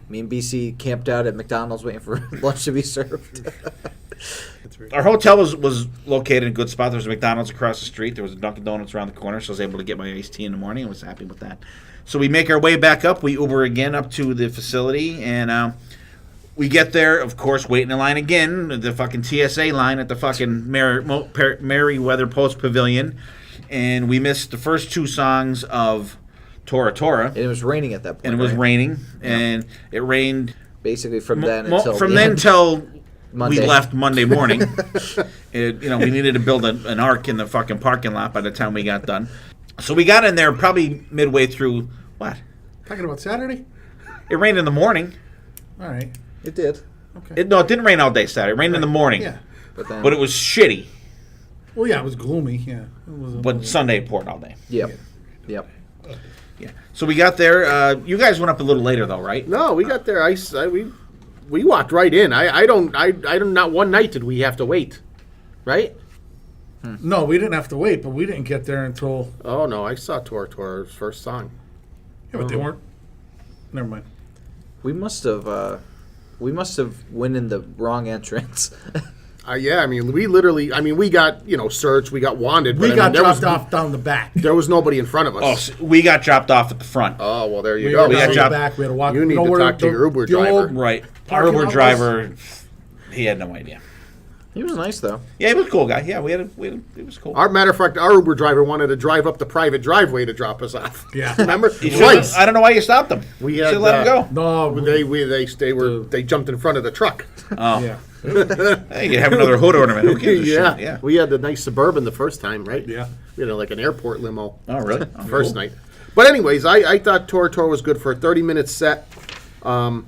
Me and BC camped out at McDonald's waiting for lunch to be served. Our hotel was located in a good spot. There was a McDonald's across the street. There was a Dunkin' Donuts around the corner, so I was able to get my iced tea in the morning. I was happy with that. So we make our way back up. We Uber again up to the facility, and we get there, of course, waiting in line again, the fucking TSA line at the fucking Merriweather Post Pavilion, and we missed the first 2 songs of Tortora, And it was raining at that point. and it was right? raining, and it rained Basically from then until from the then end. till Monday. we left Monday morning. We needed to build an arc in the fucking parking lot by the time we got done. So we got in there probably midway through. What? Talking about Saturday? It rained in the morning. All right. It did. Okay. It didn't rain all day Saturday. It rained in the morning. Yeah. But it was shitty. Well, yeah, it was gloomy. Yeah. It was But Sunday it poured all day. Yep. Yep. Yeah. So we got there. You guys went up a little later though, right? no, we got there. We walked right in. I don't. Not one night did we have to wait, right? No, we didn't have to wait, but we didn't get there until. Oh no, I saw Tortora's first song. Yeah, but they weren't. Never mind. We must have We must have went in the wrong entrance. Yeah, I mean, we got, searched, we got wanted. We but, got there dropped was, off down the back. There was nobody in front of Oh, us. so we got dropped off at the front. Oh, well, there you We go. were We got down the dropped- back. We had to walk. You need to where talk to your Uber driver. Right. Our Parking Uber lot was- driver, he had no idea. He was nice though. Yeah, he was a cool guy. Yeah, it was cool. Matter of fact, our Uber driver wanted to drive up the private driveway to drop us off. Yeah. Remember? You Twice. should've- I don't know why you stopped him. We You had, should let him go. No, They jumped in front of the truck. yeah. Hey, you have another hood ornament. Who gives a Yeah. shit? Yeah. We had the nice Suburban the first time, right? Yeah. We had like an airport limo. Oh, really? Oh, First cool. night. But anyways, I thought Tortora was good for a 30-minute set. I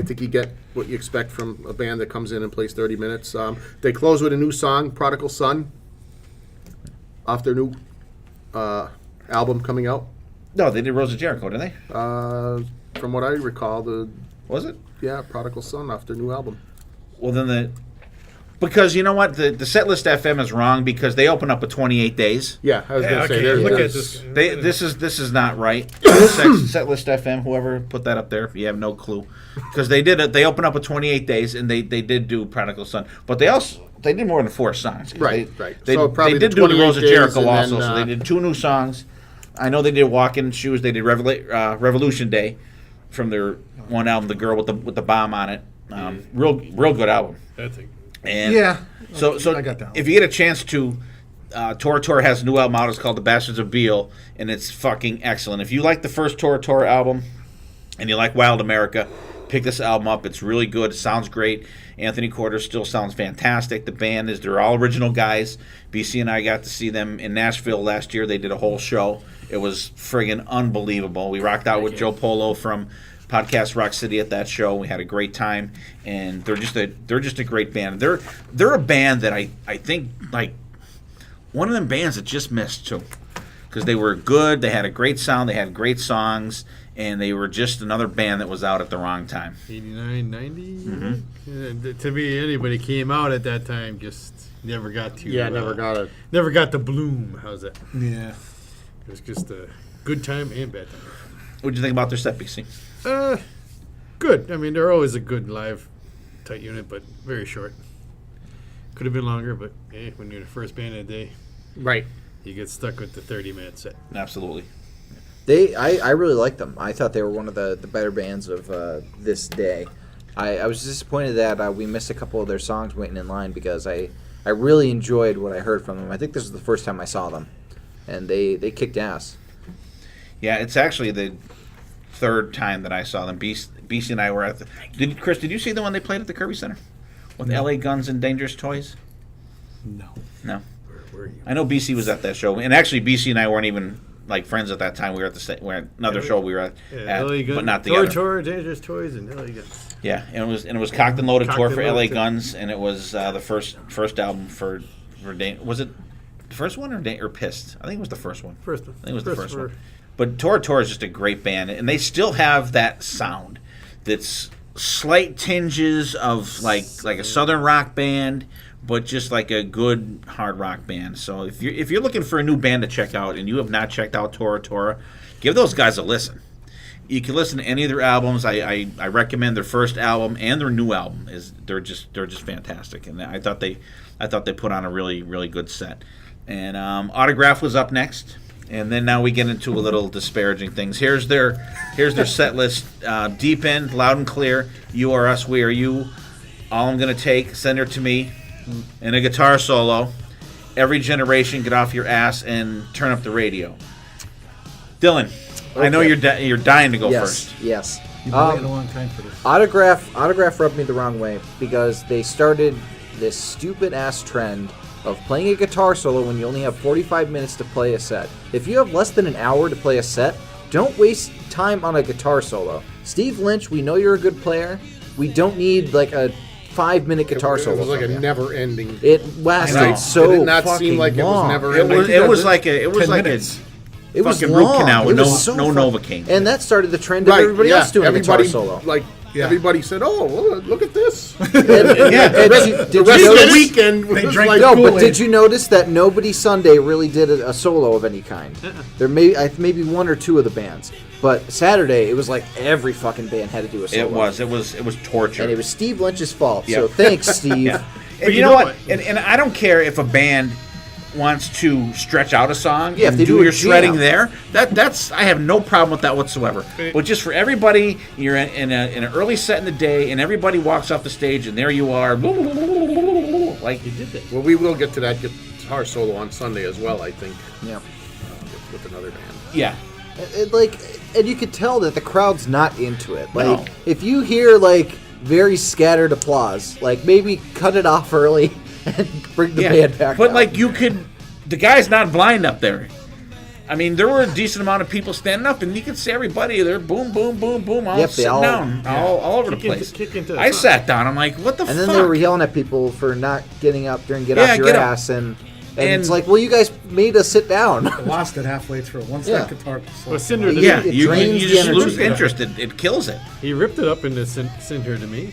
think you get what you expect from a band that comes in and plays 30 minutes. They close with a new song, Prodigal Son, off their new album coming out. No, they did Rose of Jericho, didn't they? From what I recall, Was it? Prodigal Son off their new album. Well, then because you know what? The Set List FM is wrong because they open up with 28 days. Yeah, I was going to say, okay, look at there's- this. This is not right. Set List FM, whoever put that up there, you have no clue, because they did it. They opened up with 28 days, and they did do Prodigal Son, but they did more than 4 songs. Right. They, So probably they the did do the 28 Rose of days Jericho and also, then, so they did 2 new songs. I know they did Walking Shoes. They did Revolution Day from their one album, The Girl with the Bomb on it. Real good album. That's a, And yeah. So I got that one. if you get a chance to, Tortora has a new album out. It's called The Bastards of Beale, and it's fucking excellent. If you like the first Tortora album and you like Wild America, pick this album up. It's really good. It sounds great. Anthony Corder still sounds fantastic. The band they're all original guys. BC and I got to see them in Nashville last year. They did a whole show. It was friggin' unbelievable. We rocked out with Joe Polo from Podcast Rock City at that show. We had a great time, and they're just a great band. They're a band that I think like one of them bands that just missed too, because they were good. They had a great sound. They had great songs, and they were just another band that was out at the wrong time. 89, 90? Yeah, to me, anybody came out at that time just never got to. never got it. Never got the bloom. How's that? Yeah. It was just a good time and bad time. What do you think about their set, BC? Good. I mean, they're always a good live tight unit, but very short. Could have been longer, but hey, when you're the first band of the day, Right. you get stuck with the 30-minute set. Absolutely. I really liked them. I thought they were one of the better bands of this day. I was disappointed that we missed a couple of their songs waiting in line because I really enjoyed what I heard from them. I think this was the first time I saw them, and they kicked ass. Yeah, it's actually the third time that I saw them. BC and I were at the. Chris, did you see the one they played at the Kirby Center with LA Guns and Dangerous Toys? No. No. Where were you? I know BC was at that show, and actually BC and I weren't even like friends at that time. We were at we're at another show we were at, LA Guns, but not together. Tortora, Dangerous Toys, and LA Guns. Yeah, and it was Cocked and Loaded Cocked tour and for LA Loaded. Guns, and it was the first album for was it the first one or Pissed? I think it was the first one. First one. I think it was the first for- one. But Tortora is just a great band, and they still have that sound that's slight tinges of like a southern rock band, but just like a good hard rock band. So if you're looking for a new band to check out and you have not checked out Tortora, give those guys a listen. You can listen to any of their albums. I recommend their first album and their new album. They're just fantastic, and I thought they put on a really really good set. And Autograph was up next. And then now we get into a little disparaging things. Here's their set list. Deep End, Loud and Clear, You Are Us, We Are You. All I'm Gonna Take, Send Her to Me, and a guitar solo. Every Generation, Get Off Your Ass, and Turn Up the Radio. Dylan, I know Okay. you're dying to go Yes, first. yes. You've been waiting a long time for this. Autograph rubbed me the wrong way because they started this stupid ass trend of playing a guitar solo when you only have 45 minutes to play a set. If you have less than an hour to play a set, don't waste time on a guitar solo. Steve Lynch, we know you're a good player. We don't need like a 5-minute guitar It solo. was like from a you. never-ending. It I know. lasted so It did not fucking seem like it was long. never It ending. was like a 10 minutes. It was fucking root long. canal with It was so no fun. Novocaine. And that started the trend of everybody else doing a guitar everybody, solo. Like everybody said, "Oh, well, look at this." The rest of the weekend was drank like, No, but Kool-Aid. did you notice that nobody Sunday really did a solo of any kind? There maybe one or two of the bands, but Saturday it was like every fucking band had to do a solo. It was torture. and it was Steve Lynch's fault. So Yep. thanks, Steve. And you know what? And I don't care if a band wants to stretch out a song Yeah, if and they do your a jam. shredding there. That's I have no problem with that whatsoever. But just for everybody, you're in an early set in the day, and everybody walks off the stage, and there you are, like you did that. well, we will get to that guitar solo on Sunday as well, I think, Yeah. with another band. Yeah. And you could tell that the crowd's not into it. Like, No. if you hear like very scattered applause, like maybe cut it off early and bring the band back. But out. like the guy's not blind up there. I mean, there were a decent amount of people standing up, and you could see everybody there, boom, boom, boom, boom, all Yep, they sitting all- down, all over the Kick into- place. kick into the I song. sat down. I'm like, what the and fuck? then they were yelling at people for not getting up during Get Yeah, Off Your get up. Ass, and And- it's like, well, you guys made us sit down. Lost it halfway through. Once Yeah. that guitar Well, solo. Cinder to Yeah, me, It you drains the just energy. lose interest. It kills it. he ripped it up into Cinder to me.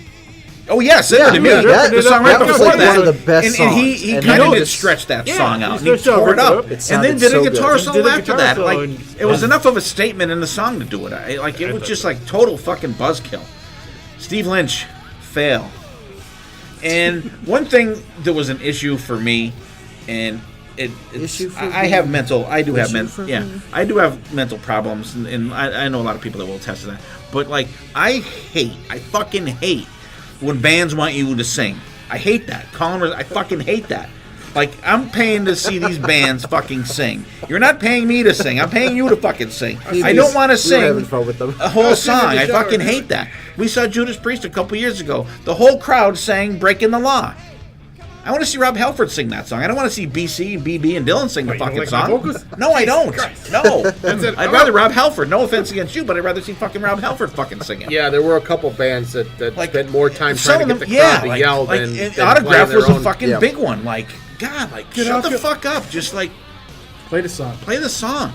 Oh yeah, Cinder Yeah, to me. that- The song right that was before like that. one of the best and he songs. And kind of you did know, stretch that yeah, song he out. And he stretched out, tore it ripped it up, up. It and sounded then did so a good. guitar Did solo a after guitar that. solo Like and- it was enough of a statement in the song to do it. It was just like total fucking buzzkill. Steve Lynch, fail. And one thing that was an issue for me, and it's, Issue for I me. have mental. I do have Issue mental. for Yeah, me. I do have mental problems, and I know a lot of people that will attest to that. But like, I fucking hate when bands want you to sing. I hate that. I fucking hate that. Like, I'm paying to see these bands fucking sing. You're not paying me to sing. I'm paying you to fucking sing. I don't want to We were having sing fun with them. a whole song. the I shower. fucking hate that. We saw Judas Priest a couple years ago. The whole crowd sang "Breaking the Law." I want to see Rob Halford sing that song. I don't want to see BC, BB, and Dylan sing the What, you don't fucking like my song. vocals? No, I don't. No. it. I'd rather Rob Halford. No offense against you, but I'd rather see fucking Rob Halford fucking sing it. Yeah, there were a couple bands that Like, spent more time Some trying to of get them, the crowd yeah, to like, yell like, than, and than Autograph playing was their a own. fucking Yeah. big one. Like, God, like, shut off the your- fuck up. Just like Play the song. play the song.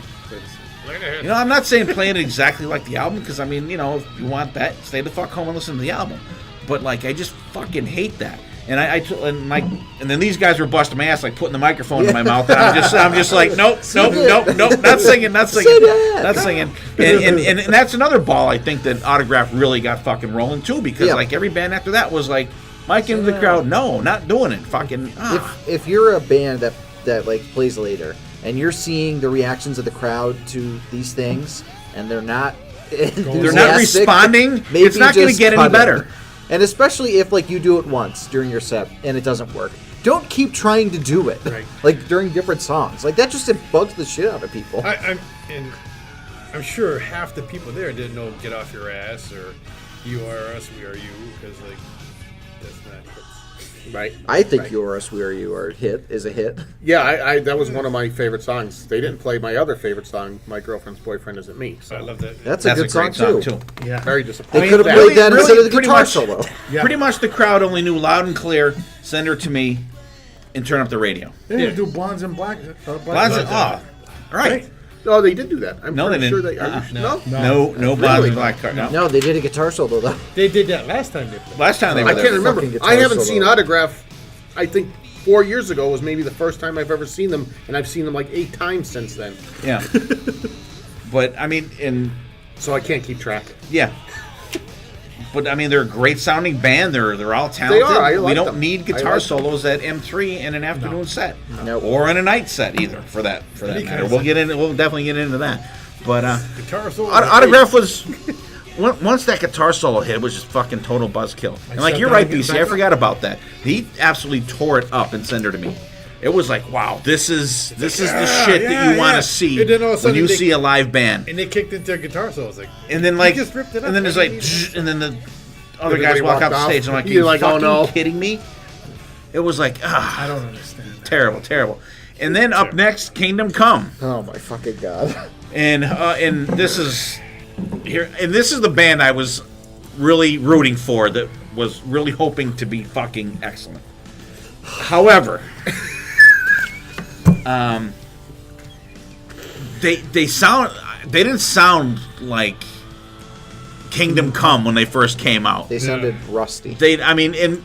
You know, I'm not saying play it exactly like the album, because I mean, you know, if you want that, stay the fuck home and listen to the album. But like, I just fucking hate that. And and then these guys were busting my ass, like putting the microphone in my mouth, and I'm just like, nope, not singing, not singing. And that's another ball I think that Autograph really got fucking rolling too, because Yeah. like every band after that was like, Mike into the crowd, no, not doing it, fucking. If you're a band that like plays later and you're seeing the reactions of the crowd to these things and they're not responding, maybe it's not going to just get any cut it. better. And especially if like you do it once during your set and it doesn't work, don't keep trying to do it. Right. Like during different songs, like that just bugs the shit out of people. I'm sure half the people there didn't know "Get Off Your Ass" or "You Are Us, We Are You" because like that's not hits. Right. I think "You Are Us, We Are You" is a hit. Yeah, I that was one of my favorite songs. They didn't play my other favorite song, "My Girlfriend's Boyfriend Isn't Me." So I So love that. That's That's a good song, great too. Yeah. very They disappointing. could have That- played that really, instead of the pretty guitar much- solo. Yeah. Pretty much the crowd only knew loud and clear, send her to me, and turn up the radio. They didn't do Blondes and Black. Blondes and, all right. No, they did do that. I'm No, they pretty sure didn't. they. Are you Uh-uh. sure? No. No blondes and black card. No. No, they did a guitar solo though. They did that last time they played. Last time they were I there. can't remember. fucking guitar I haven't solo. seen Autograph. I think 4 years ago was maybe the first time I've ever seen them, and I've seen them like 8 times since then. Yeah. But I mean, So I can't keep track. yeah. But I mean, they're a great sounding band. They're all talented. I we like don't them. need I guitar like solos at M3 in an afternoon set, Nope. or in a night set either. For that matter, we'll definitely get into that. But Guitar solo. Autograph was once that guitar solo hit, it was just fucking total buzzkill. And like sat you're down right, and get BC, back I up. forgot about that. He absolutely tore it up and sent her to me. It was like, wow, this is the shit that you want to see And then all of a when sudden you they- see a live band. And they kicked into a guitar solo. It's like, And then like, just ripped it up. and then there's I like, didn't and then the other guys Everybody walk walked off the off. stage. And I'm like, are You're you like, oh, fucking no. kidding me? It was like, I don't understand that. terrible. And then up next, Kingdom Come. Oh my fucking god. And this is here, and this is the band I was really rooting for, that was really hoping to be fucking excellent. However, they didn't sound like Kingdom Come when they first came out. They sounded rusty. And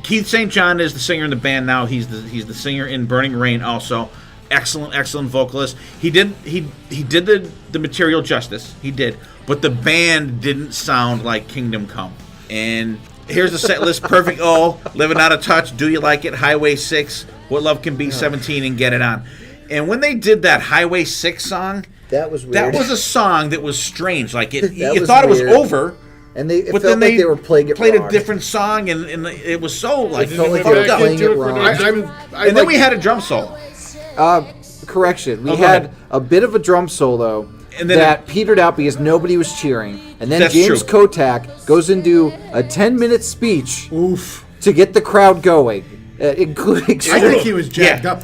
Keith St. John is the singer in the band now. He's the singer in Burning Rain also. Excellent vocalist. He did the material justice. He did, but the band didn't sound like Kingdom Come. And here's the set list: Perfect O, Living Out of Touch, Do You Like It, Highway 6, What Love Can Be, 17, and Get It On. And when they did that Highway 6 song, that was weird. That was a song that was strange. Like you was thought weird. it was over. And it felt like they were playing it played wrong. a different song, and it was so like It felt like they were playing it wrong. And then we had a drum solo. Correction. We go had ahead. a bit of a drum solo And then that petered out because nobody was cheering. And then That's James true. Kotak goes into a 10-minute speech Oof. to get the crowd going, including... I think he was jacked Yeah. up.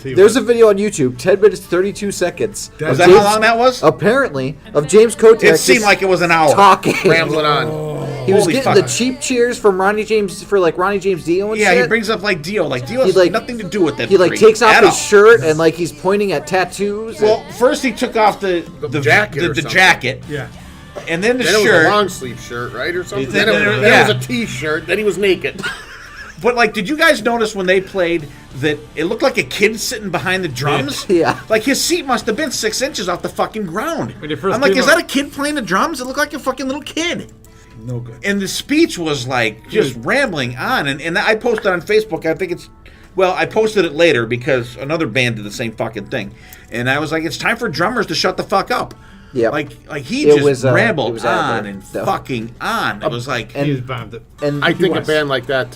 There's a video on YouTube, 10 minutes, 32 seconds. Was that how long that was? Apparently, of James Kotak It seemed just like it was an hour. talking. Rambling on. He was Holy getting fuck. the cheap cheers from Ronnie James for Ronnie James Dio and Yeah, shit. he brings up like Dio. Like Dio He, has like- nothing to do with that. He takes off at his all. shirt and he's pointing at tattoos. Well, first he took off the jacket or the something. jacket, Yeah. and then the Then it was a shirt. long sleeve shirt, right, or something. Then Then, it- it yeah. was a T-shirt. Then he was naked. But like, did you guys notice when they played that it looked like a kid sitting behind the drums? Yeah. Like his seat must have been 6 inches off the fucking ground. When you first I'm like, came is up- that a kid playing the drums? It looked like a fucking little kid. No good. And the speech was like just rambling on, and I posted on Facebook. I think I posted it later because another band did the same fucking thing, and I was like, it's time for drummers to shut the fuck up. Yeah. Like he It just was, it rambled was out on there, and though. fucking on. It was like He was bombed it. And I think a was. band like that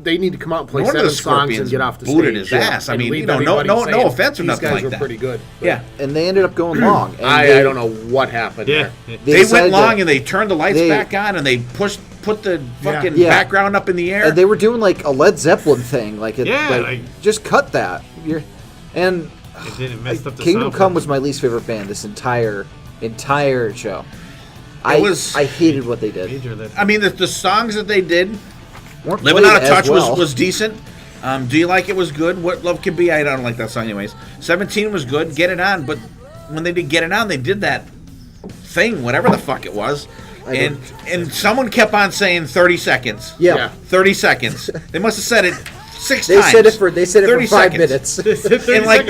they need to come out and play no wonder 7 the songs and Scorpions get off the booted stage. his ass. I and mean, leave no everybody saying, offense or these nothing guys like were that. pretty good. But yeah. and they ended up going long. And I don't know what happened Yeah. there. They went decided long to- and they turned the lights they- back on and they put the fucking Yeah. background up in the air. And they were doing a Led Zeppelin thing, Yeah, just cut that. And It didn't mess up the Kingdom sound Come for was my least favorite band this entire show. was- I hated what they did. major that. I mean, the songs that they did, Weren't Living played Out of as Touch well. was decent. Do You Like It was good. What Love Can Be, I don't like that song anyways. 17 was good. Get It On, but when they did Get It On, they did that thing, whatever the fuck it was. And someone kept on saying 30 seconds. Yeah. Yeah. 30 seconds. They must have said it 6 They times. said it for 30 5 seconds. minutes. And like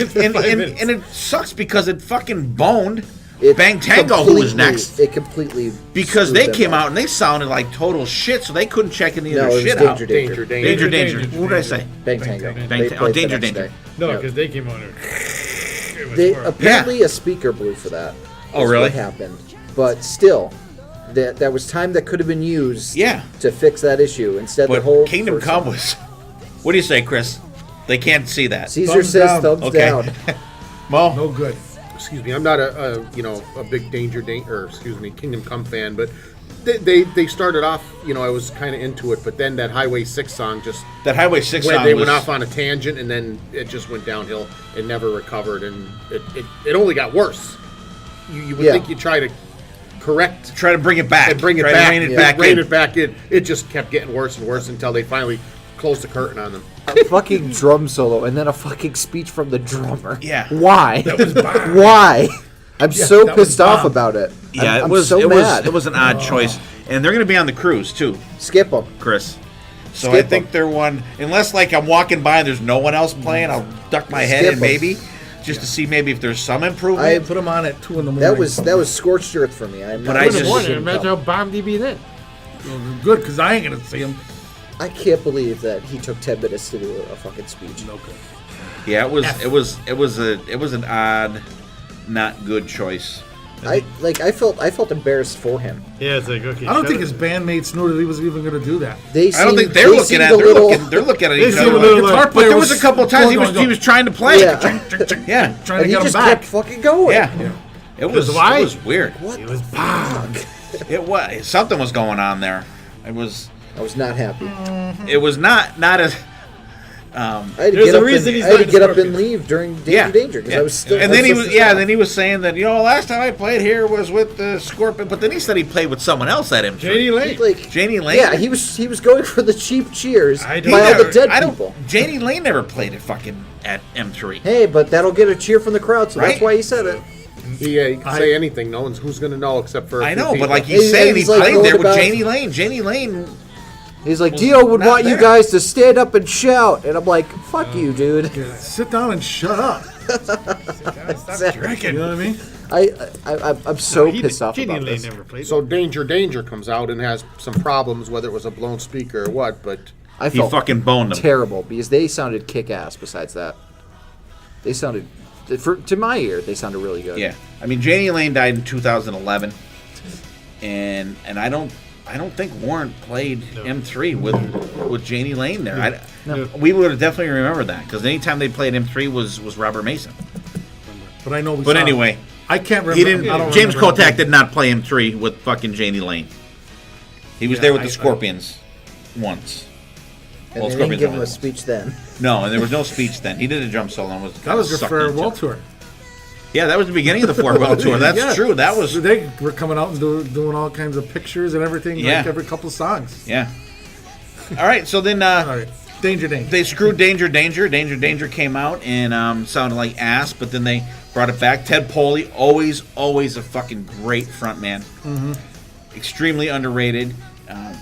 and it sucks because it fucking boned It Bang Tango, who was completely- next. It completely Because screwed they them came up. out and they sounded like total shit, so they couldn't check any of No, their it was shit Danger, out. Danger. Danger. Danger. What did I say? Bang Tango. Bang They Tango. played the Danger, next Danger. day. No, Yeah. because they came on. It was They horrible. apparently a speaker blew for that. Oh, is really? What happened? But still, that was time that could have been used. Yeah. To fix that issue. Instead, the But whole Kingdom first Come song. was. What do you say, Chris? They can't see that. Caesar Thumbs says down. thumbs Okay. down. Mo? No good. Excuse me, I'm not a big Kingdom Come fan, but they started off, I was kind of into it, but then that Highway 6 song just That Highway 6 when song they was, went off on a tangent, and then it just went downhill and never recovered, and it only got worse. You would Yeah. think you'd try to correct try to bring it back. and bring it Try back, to rein it back rein in. it back in. It just kept getting worse and worse until they finally closed the curtain on them. A fucking drum solo and then a fucking speech from the drummer. Yeah. Why? Why? I'm so that was pissed off bomb. about it. Yeah, I'm it was so mad. it was an odd choice. And they're going to be on the cruise too, Skip them. Chris. So Skip I think 'em. they're one, unless like I'm walking by and there's no one else playing, I'll duck my head Skip in 'em. maybe just to see maybe if there's some improvement. I put them on at 2 in the morning. That was scorched earth for me. I'm But not I In the just- morning, Kingdom imagine how Come. bombed he'd be then. good because I ain't gonna see them. I can't believe that he took 10 minutes to do a fucking speech. No good. Yeah, it was an odd, not good choice. I felt embarrassed for him. Yeah, it's like, okay. I don't shut think it. his bandmates knew that he was even gonna do that. They I don't seemed- think they're they looking seemed at a they're little- looking at They each seem other. a little Like, like- but there was a couple of times he going. was trying to play. Yeah. Yeah. Trying to And he get him just back. kept fucking going. Yeah. It was why? it was weird. What It the was bombed. fuck? It was something was going on there. It was I was not happy. not as I had to There's get a up reason and, he's I had to not get up and Scorpion. leave during Danger yeah. Danger because yeah. I was still. And I then was he so was pissed off. then he was saying that last time I played here was with the Scorpion, but then he said he played with someone else at him. Janie Lane. Like, Janie Lane. yeah, he was going for the cheap cheers I by don't- all the dead I don't. people. Janie Lane never played at fucking at M3. Hey, but that'll get a cheer from the crowd, so Right? that's why he said it. He can say anything. No one's who's gonna know except for. I a few know, but people. like he's saying, he he's like played going there with about- Janie Lane. Janie Lane. He's like, Dio would not want you there. guys to stand up and shout. And I'm like, fuck you, dude. Yeah, sit down and shut up. Stop drinking. You know what I mean? I'm so pissed off Genie about Lane this. never played. So Danger comes out and has some problems, whether it was a blown speaker or what. But I He felt fucking boned him. terrible because they sounded kick-ass besides that. They sounded, to my ear, they sounded really good. Yeah, I mean Janie Lane died in 2011, and I don't think Warren played M3 with Janie Lane there. We would have definitely remembered that because anytime they played M3 was Robert Mason. But I know we But saw- anyway, I can't remember. he didn't. I don't James remember Kotak did not play M3 with fucking Janie Lane. He was there with the Scorpions once. And Well, they didn't Scorpions give him only a speech then. No, and there was no speech then. He did a drum solo and was That was their sucking each farewell other. tour. Yeah, that was the beginning of the farewell tour. That's Yeah. true. That was They were coming out and doing all kinds of pictures and everything, Yeah. like every couple of songs. yeah. All right, so then All right, Danger. they screwed Danger. Danger came out and sounded like ass, but then they brought it back. Ted Poley, always a fucking great front man. Mm-hmm. Extremely underrated.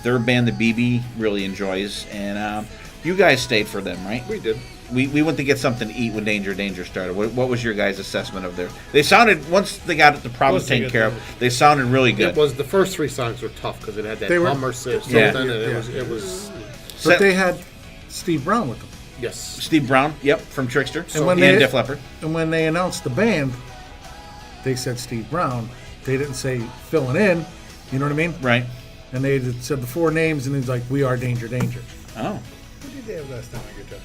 They're a band that BB really enjoys, and you guys stayed for them, right? we did. We went to get something to eat when Danger started. What was your guys' assessment of their? They sounded, once they got the problems Once they taken got care of, them. they sounded really good. It was the first 3 songs were tough because it had that They were- hum or something, Yeah. and it was But they had Steve Brown with them. yes. Steve Brown, yep, from Trickster, And when and they- Def Leppard. And when they announced the band, they said Steve Brown. They didn't say filling in. You know what I mean? Right. And they had said the 4 names, and he's like, "We are Danger." Oh, Who did they have last time on guitar?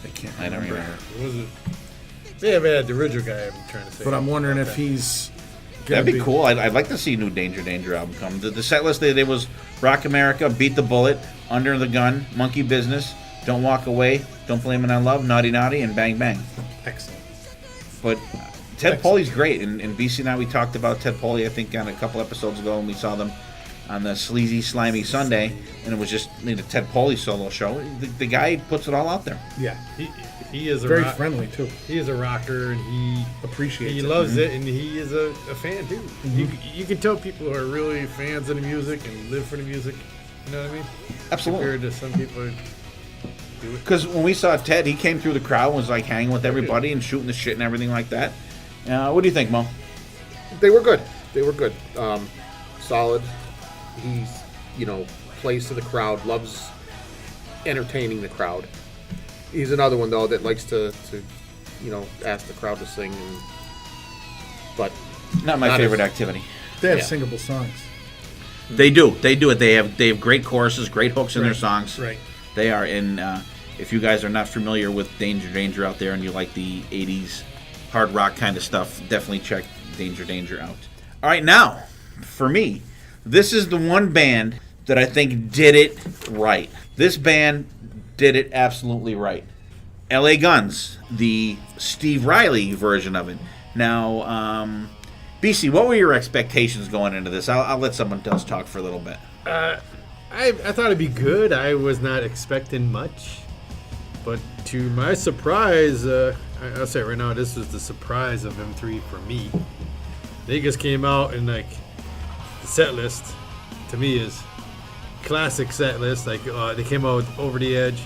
I can't I don't remember. remember. Was it? They have had the original guy. I'm trying to say. But I'm wondering if he's. gonna That'd be cool. I'd like to see a new Danger album come. The set list they did was Rock America, Beat the Bullet, Under the Gun, Monkey Business, Don't Walk Away, Don't Blame It on Love, Naughty Naughty, and Bang Bang. Excellent. But Ted Poley's great, and BC and I, we talked about Ted Poley, I think, on a couple episodes ago, and we saw them on the Sleazy Slimy Sunday, and it was just the Ted Poley solo show. The guy puts it all out there. Yeah. he is a Very rock, friendly too. He is a rocker, and he Appreciates he it. loves it, and he is a fan too. You can tell people who are really fans of the music and live for the music. You know what I mean? Absolutely. Compared to some people who do it. Because when we saw Ted, he came through the crowd and was like hanging with everybody and shooting the shit and everything like that. What do you think, Mo? They were good. Solid. He's, plays to the crowd, loves entertaining the crowd. He's another one though that likes to ask the crowd to sing. But Not my Not favorite as- activity. They have Yeah. singable songs. They do it. They have great choruses, great hooks in their songs. Right. They are. And if you guys are not familiar with Danger out there and you like the 80s hard rock kind of stuff, definitely check Danger out. All right, now, for me, this is the one band that I think did it right. This band did it absolutely right. LA Guns, the Steve Riley version of it. Now, BC, what were your expectations going into this? I'll let someone else talk for a little bit. I thought it'd be good. I was not expecting much, but to my surprise, I'll say it right now, this was the surprise of M3 for me. They just came out and the set list to me is classic set list. They came out with Over the Edge,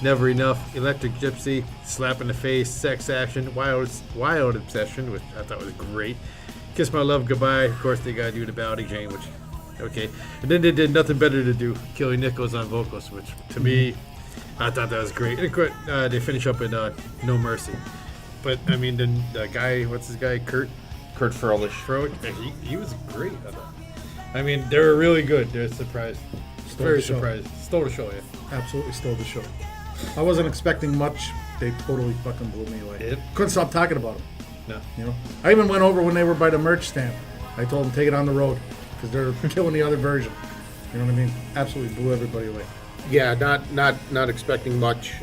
Never Enough, Electric Gypsy, Slap in the Face, Sex Action, Wild Obsession, which I thought was great. Kiss My Love Goodbye. Of course, they got to do the Bounty Jane, which, okay. And then they did Nothing Better to Do, Kelly Nichols on vocals, which to me, I thought that was great. And of course, they finish up in No Mercy. But, I mean, the guy, what's his guy, Kurt Furlish. Froh, he was great. I thought. I mean, they were really good. They're surprised. Very the show. surprised. Stole the show, yeah. Absolutely stole the show. I wasn't expecting much. They totally fucking blew me away. Yep. Couldn't stop talking about them. No. You know, I even went over when they were by the merch stand. I told them take it on the road because they're killing the other version. You know what I mean? Absolutely blew everybody away. yeah, not expecting much.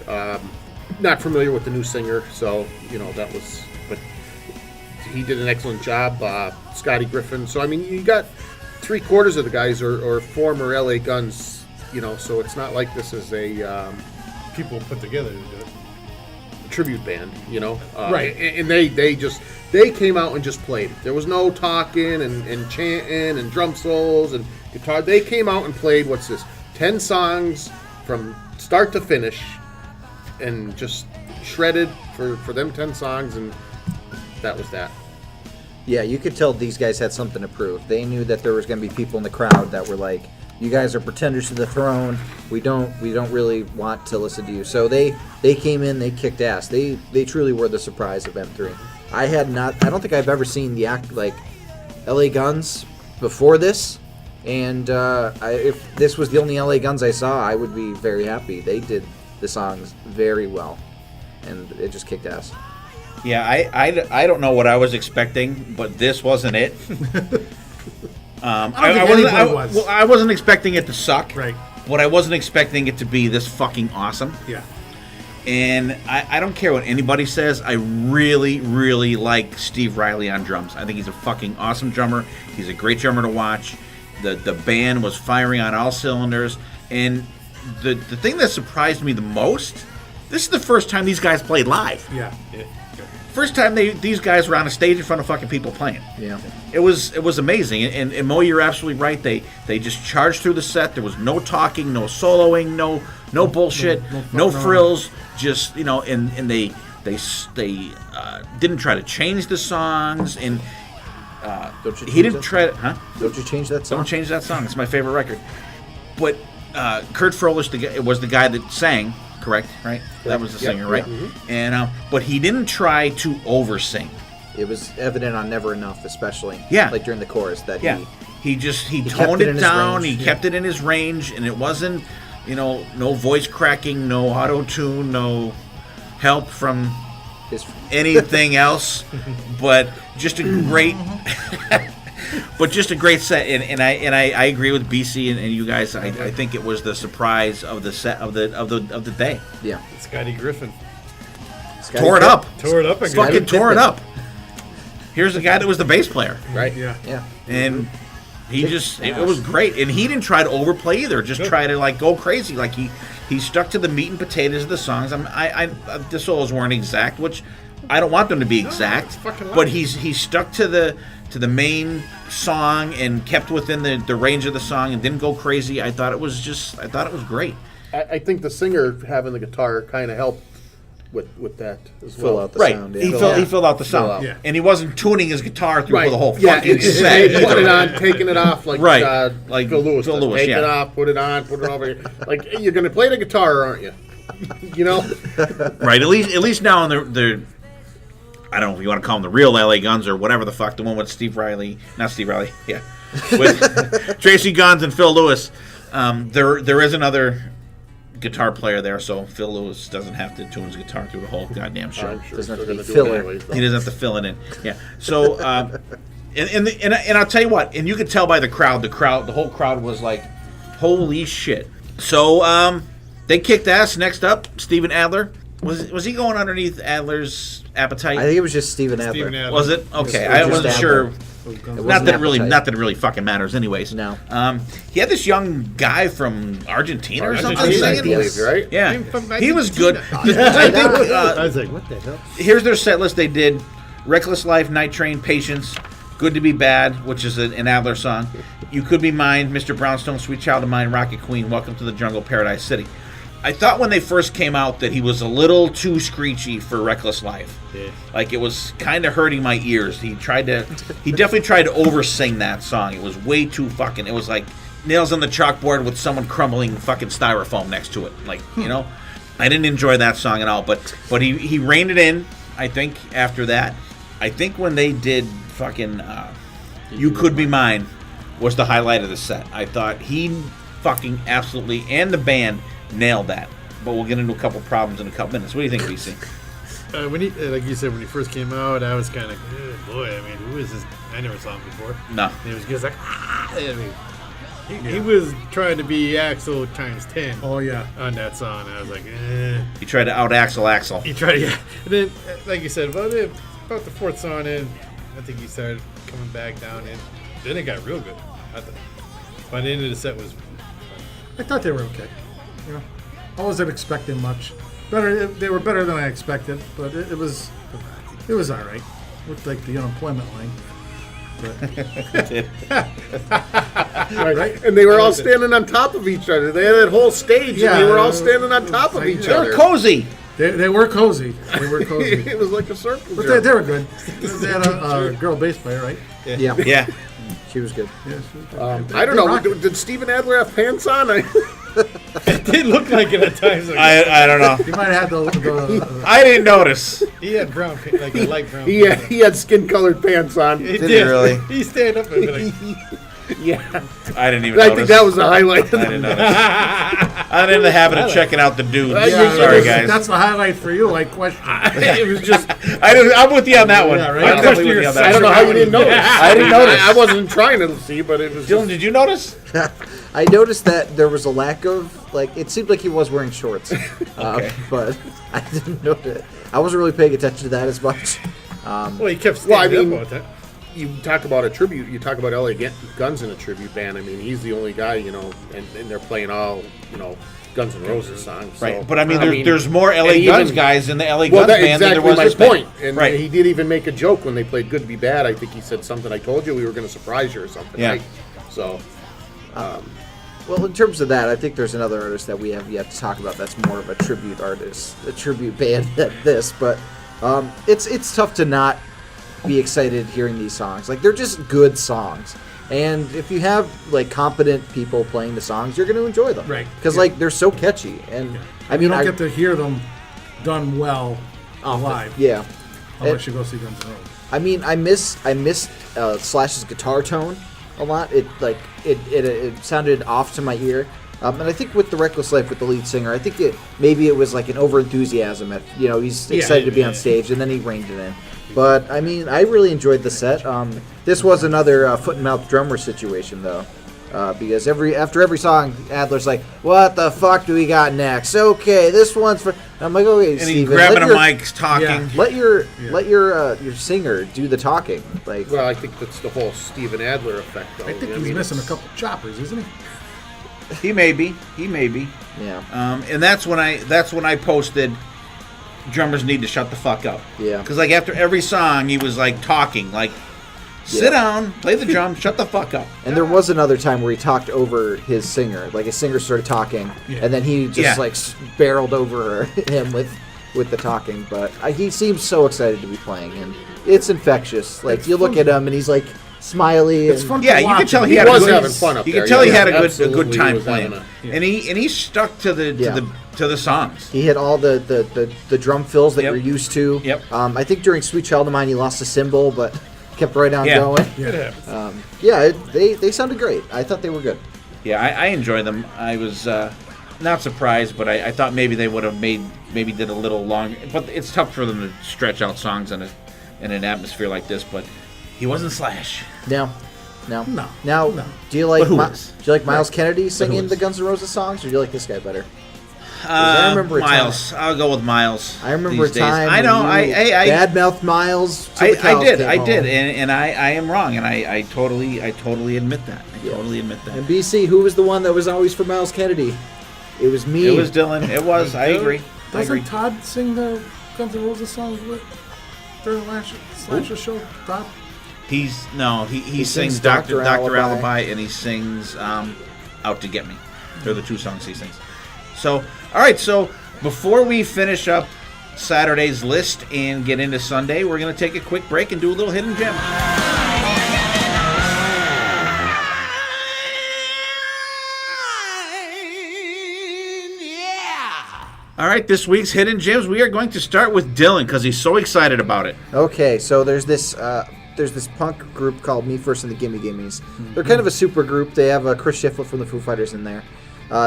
Not familiar with the new singer, so that was. But he did an excellent job. Scotty Griffin. So I mean, you got 3/4 of the guys are former LA Guns. So it's not like this is a. People put together to do it. tribute band, Right. And they came out and just played. There was no talking and chanting and drum solos and guitar. They came out and played, 10 songs from start to finish, and just shredded for them 10 songs, and that was that. Yeah, you could tell these guys had something to prove. They knew that there was going to be people in the crowd that were like, "You guys are pretenders to the throne. We don't really want to listen to you." So they came in, they kicked ass. They truly were the surprise of M3. I don't think I've ever seen the act like LA Guns before this, and if this was the only LA Guns I saw, I would be very happy. They did the songs very well, and it just kicked ass. Yeah, I don't know what I was expecting, but this wasn't it. I wasn't expecting it to suck. Right. But I wasn't expecting it to be this fucking awesome. Yeah. And I don't care what anybody says. I really, really like Steve Riley on drums. I think he's a fucking awesome drummer. He's a great drummer to watch. The band was firing on all cylinders. And the thing that surprised me the most, this is the first time these guys played live. Yeah. First time these guys were on a stage in front of fucking people playing. Yeah. It was amazing. And Mo, you're absolutely right. They just charged through the set. There was no talking, no soloing, no bullshit, no frills. Just, and they didn't try to change the songs, and he didn't try to, huh? Don't you change that song? Don't change that song. It's my favorite record. But Kurt Froelich was the guy that sang. Correct, right? That was the singer, right? Mm-hmm. And but he didn't try to oversing. It was evident on Never Enough, especially. Yeah. Like during the chorus that he toned it down. He kept it in his range, and it wasn't, no voice cracking, no auto tune, no help from anything else, but just a great. But just a great set, and I agree with BC and you guys. I think it was the surprise of the set of the day. Yeah, Scotty Griffin Tore it up. Again. Tore it up. Here's the guy that was the bass player, Right? Yeah. and he it was great, and he didn't try to overplay either. Just try to go crazy. Like he stuck to the meat and potatoes of the songs. The solos weren't exact, which I don't want them to be exact, but he stuck to the main song and kept within the range of the song and didn't go crazy. I thought it was great. I think the singer having the guitar kind of helped with that as well. Fill out the Right. sound. He Yeah. filled out the Fill sound. out. Yeah. And he wasn't tuning his guitar through for the whole yeah, fucking and set. put it on, taking it off, like Right. Like Phil Lewis. Phil does. Lewis, Take yeah. it off, put it on, put it over. Like, hey, you're gonna play the guitar, aren't you? Right. At least now in the I don't know if you want to call them the real LA Guns or whatever the fuck, the one with Steve Riley, not Steve Riley, yeah, with Tracy Guns and Phil Lewis. There is another guitar player there, so Phil Lewis doesn't have to tune his guitar through the whole goddamn show. I'm sure Doesn't have they're to be gonna do it filler. anyways, though. He doesn't have to fill it in. Yeah. So, and I'll tell you what, and you could tell by the whole crowd was like, holy shit. So, they kicked ass. Next up, Steven Adler. Was he going underneath Adler's Appetite? I think it was just Steven Adler. Steven Adler. Was it? Okay, Just I wasn't Adler. sure. It Not wasn't that it really Appetite. fucking matters, anyways. No. He had this young guy from Argentina or something Argentina, I singing. believe, right? Yeah, Came from he was good. Argentina. I think I was like, what the hell? here's their set list. They did "Reckless Life," "Night Train," "Patience," "Good to Be Bad," which is an Adler song. "You Could Be Mine," "Mr. Brownstone," "Sweet Child of Mine," "Rocket Queen," "Welcome to the Jungle," "Paradise City." I thought when they first came out that he was a little too screechy for "Reckless Life." Yeah. Like, it was kind of hurting my ears. He definitely tried to oversing that song. It was way too fucking. It was like nails on the chalkboard with someone crumbling fucking styrofoam next to it. Like, I didn't enjoy that song at all. But he reined it in. I think after that, I think when they did fucking "You Could Be Mine" was the highlight of the set. I thought he fucking absolutely, and the band, nailed that. But we'll get into a couple problems in a couple minutes. What do you think, BC? When he, like you said, when he first came out, I was kind of, boy, I mean, who is this? I never saw him before. No. And he was like, I mean, he was trying to be Axel times 10 Oh yeah. on that song. I was like, He tried to out Axel. He tried, yeah. And then, like you said, about the fourth song in, I think he started coming back down, and then it got real good. I thought. By the end of the set was, I thought they were okay. I wasn't expecting much. better. They were better than I expected, but it was all right. Looked like the unemployment line. Right? And they were all standing on top of each other. They had that whole stage, Yeah, and they were all standing on top of each They're other. cozy. They were cozy. They were cozy. It was like a circle But jerk. they were good. They had a girl bass player, right? Yeah, Yeah. she was good. Yeah, she was good. I don't know. Did Steven Adler have pants on? It did look like it at times. Like I don't know. You might have had the I didn't notice. he had brown, like a light brown. he had skin-colored pants on. He Did he really? He stand up and be like, Yeah. I didn't even I notice. think that was the highlight. I didn't notice. I'm in the habit of checking out the dudes. Yeah, Sorry, guys. That's the highlight for you. I question. It was just... I'm with you on that one. Yeah, right. I'm definitely with you on that I don't know one. how you didn't notice. I didn't notice. I wasn't trying to see, but it was Dylan, did you notice? I noticed that there was a lack of it seemed like he was wearing shorts, but I didn't notice. I wasn't really paying attention to that as much. well, he kept Well, I standing mean, up about that. You talk about a tribute. You talk about LA Guns in a tribute band. I mean, he's the only guy, and they're playing all, Guns N' Roses songs. So, Right, but I mean, there's more LA and Guns even- guys in the LA Well, Guns that's band than there exactly was my this point. band. And Right. he did even make a joke when they played Good to Be Bad. I think he said something. I told you we were going to surprise you or something. Yeah. Right? So, Well, in terms of that, I think there's another artist that we have yet to talk about that's more of a tribute artist, a tribute band than this. But it's tough to not be excited hearing these songs. Like, they're just good songs. And if you have, competent people playing the songs, you're going to enjoy them. Right. Because, Yeah. they're so catchy. And, I You mean, don't get to hear them done well often. live Yeah. unless you go see Guns N' Roses. I mean, I miss Slash's guitar tone a lot. It sounded off to my ear, and I think with the Reckless Life with the lead singer, I think maybe it was like an over enthusiasm. He's excited to be on stage, and then he reined it in. But I mean, I really enjoyed the set. This was another foot and mouth drummer situation though. Because after every song, Adler's like, "What the fuck do we got next? Okay, this one's for." I'm like, "Okay, And he's Steven, grabbing a mic, talking. Yeah. let your singer do the talking." Like, well, I think that's the whole Steven Adler effect, though. I think he's missing a couple choppers, isn't he? He may be. yeah, And that's when I posted, drummers need to shut the fuck up. Yeah. Because after every song, he was talking, sit down, play the drum, shut the fuck up. and there was another time where he talked over his singer. Like, his singer started talking, and then he just barreled over him with the talking. But he seems so excited to be playing, and it's infectious. Like, you look at him, and he's smiley. It's and, fun. Yeah, to you watch could tell him. he He had a was good, having fun up you there. could tell he Yeah, had a good absolutely, time he was playing, having and he stuck to the songs. He had all the drum fills that Yep. you're used to. Yep. I think during Sweet Child of Mine he lost a cymbal, but kept right on Yeah. going. Yeah. They sounded great. I thought they were good. Yeah, I enjoyed them. I was not surprised, but I thought maybe they would have did a little longer. But it's tough for them to stretch out songs in an atmosphere like this. But he wasn't Slash. No. No. Now, No. do you like But who is? Miles Kennedy singing is? the Guns N' Roses songs, or do you like this guy better? I remember a time- Miles. I'll go with Miles. I remember a these days. time. I know. when you badmouthed Miles. till the cows came I did, home. and I am wrong, and I totally admit that. I totally admit that. And BC, who was the one that was always for Miles Kennedy? It was me. It was Dylan. It was. I agree. I agree. Doesn't Todd sing the Guns N' Roses songs during the Slasher show? Todd? He He sings sings Dr. Dr. Alibi, and he sings Out to Get Me. They're the two songs he sings. So, all right. So before we finish up Saturday's list and get into Sunday, we're going to take a quick break and do a little hidden gem. All right, this week's hidden gems. We are going to start with Dylan because he's so excited about it. Okay, so there's this punk group called Me First and the Gimme Gimmes. They're kind of a super group. They have Chris Shiflett from the Foo Fighters in there.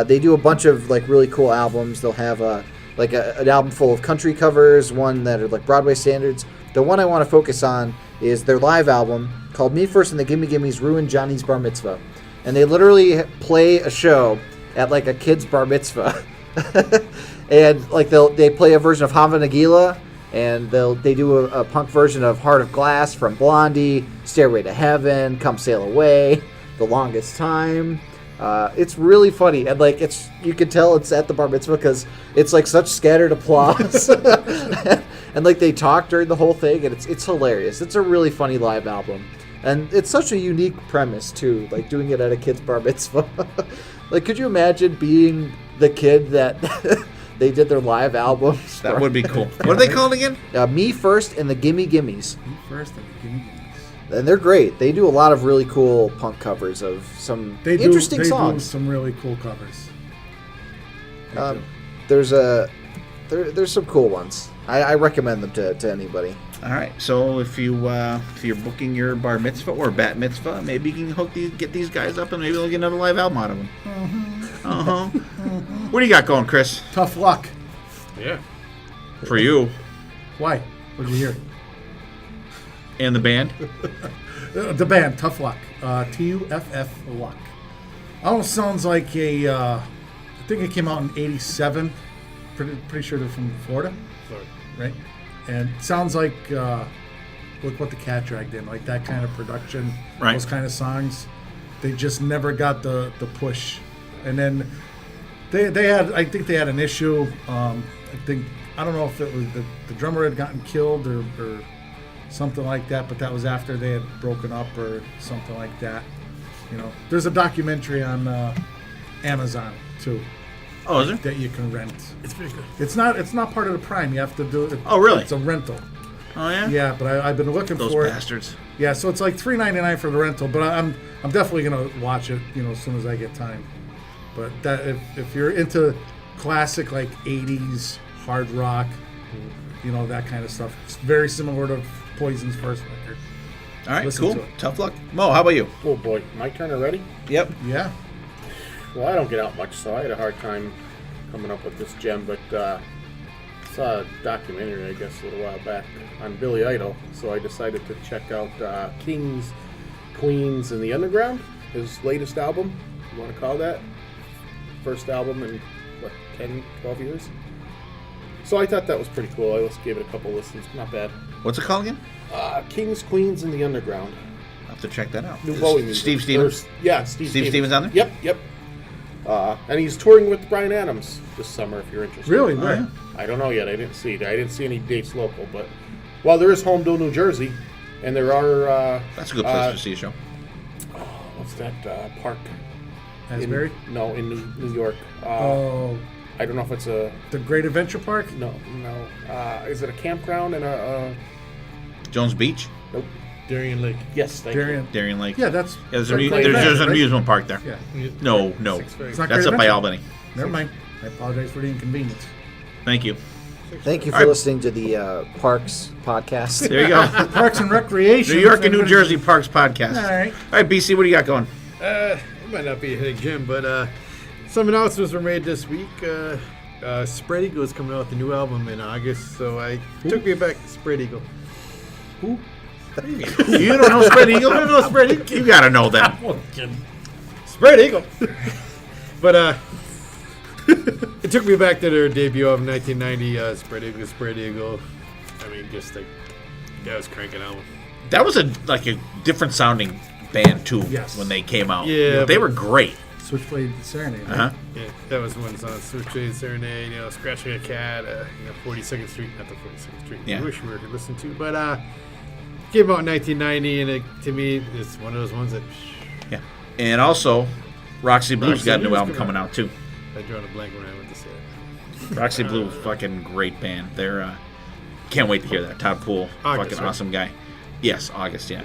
They do a bunch of really cool albums. They'll have an album full of country covers, one that are Broadway standards. The one I want to focus on is their live album called Me First and the Gimme Gimmes Ruined Johnny's Bar Mitzvah. And they literally play a show at a kid's bar mitzvah. And they play a version of Hava Nagila, and they do a punk version of Heart of Glass from Blondie, Stairway to Heaven, Come Sail Away, The Longest Time. It's really funny, and like you can tell it's at the bar mitzvah because it's like such scattered applause, and like they talk during the whole thing, and it's hilarious. It's a really funny live album, and it's such a unique premise too, like doing it at a kid's bar mitzvah. Like, could you imagine being the kid that they did their live albums? That would be cool. What are they called again? Me First and the Gimme Gimmes. Me First and the Gimme Gimmes. And they're great. They do a lot of really cool punk covers of some interesting songs. Do some really cool covers. There's some cool ones. I recommend them to anybody. All right. So if you're booking your bar mitzvah or bat mitzvah, maybe you can get these guys up, and maybe they'll get another live album out of them. What do you got going, Chris? Tough luck. Yeah. For you Why? What'd you hear? and the band. The band, Tough Luck. Tuff Luck. Almost sounds like I think it came out in '87. Pretty sure they're from Florida, right? And it sounds like look what the Cat dragged in, like that kind of production, Right. those kind of songs. They just never got the push. And then they had, I think they had an issue. I don't know if it was the drummer had gotten killed or something like that, but that was after they had broken up or something like that. You know, there's a documentary on Amazon too Oh, is there? that you can rent. It's pretty good. It's not part of the Prime. You have to do it. Oh, really? It's a rental. Oh, yeah? Yeah, but I've been looking Those for bastards. it. Yeah, so it's like $3.99 for the rental, but I'm definitely gonna watch it. You know, as soon as I get time. But that if you're into classic like '80s hard rock, you know, that kind of stuff, it's very similar to Poison's first record. All right, Listen cool. to it. Tough luck. Mo, how about you? Oh boy, my turn already? Yep. Yeah. Well, I don't get out much, so I had a hard time coming up with this gem, but saw a documentary, I guess, a little while back on Billy Idol, so I decided to check out Kings, Queens, and the Underground, his latest album, you want to call that? First album in, 10, 12 years? So I thought that was pretty cool. I just gave it a couple listens. Not bad. What's it called again? Kings, Queens, and the Underground. I'll have to check that out. New Is Bowie music. Steve Stevens? Yeah, Steve Stevens on there? Yep. And he's touring with Bryan Adams this summer, if you're interested. Really? Where? I don't know yet. I didn't see any dates local, but there is Homedale, New Jersey, and there are. That's a good place to see a show. What's that park? Asbury? In New York. Oh, I don't know if it's a. the Great Adventure Park? No. Is it a campground and a? Jones Beach? Nope. Darien Lake. Yes, thank you. Darien. Darien Lake? Yeah, that's. Yeah, there's Great an Adventure, right? amusement park there. Yeah. No. Six Flags. It's not That's Great up by Adventure. Albany. Never mind. I apologize for the inconvenience. Thank you. Thank you for All right. listening to the Parks podcast. There you go. Parks and Recreation. New York and New Jersey Parks Podcast. All right. All right, BC, what do you got going? It might not be a hitting gym, but some announcements were made this week. Spread Eagle is coming out with a new album in August, so I took me back to Spread Eagle. Who? You don't know Spread Eagle? I don't know Spread Eagle. You got to know them. Spread Eagle. But it took me back to their debut of 1990, Spread Eagle. I mean, just like that was cranking out. That was a different sounding band too. Yes. When they came out. Yeah, they but- were great. Switchblade Serenade. Right? Uh-huh. Yeah, that was one song, Switchblade Serenade, Scratching a Cat, 42nd Street, not the 42nd Street. Yeah. I wish we were listening to, but came out in 1990, and to me, it's one of those ones that Yeah. And also, Roxy Blue's Roxy got a new Blue's album coming coming out too. I drew on a blank when I went to say it. Roxy Blue, fucking great band. They're can't wait to hear that. Todd Poole, August, fucking right? awesome guy. Yes, August, yeah.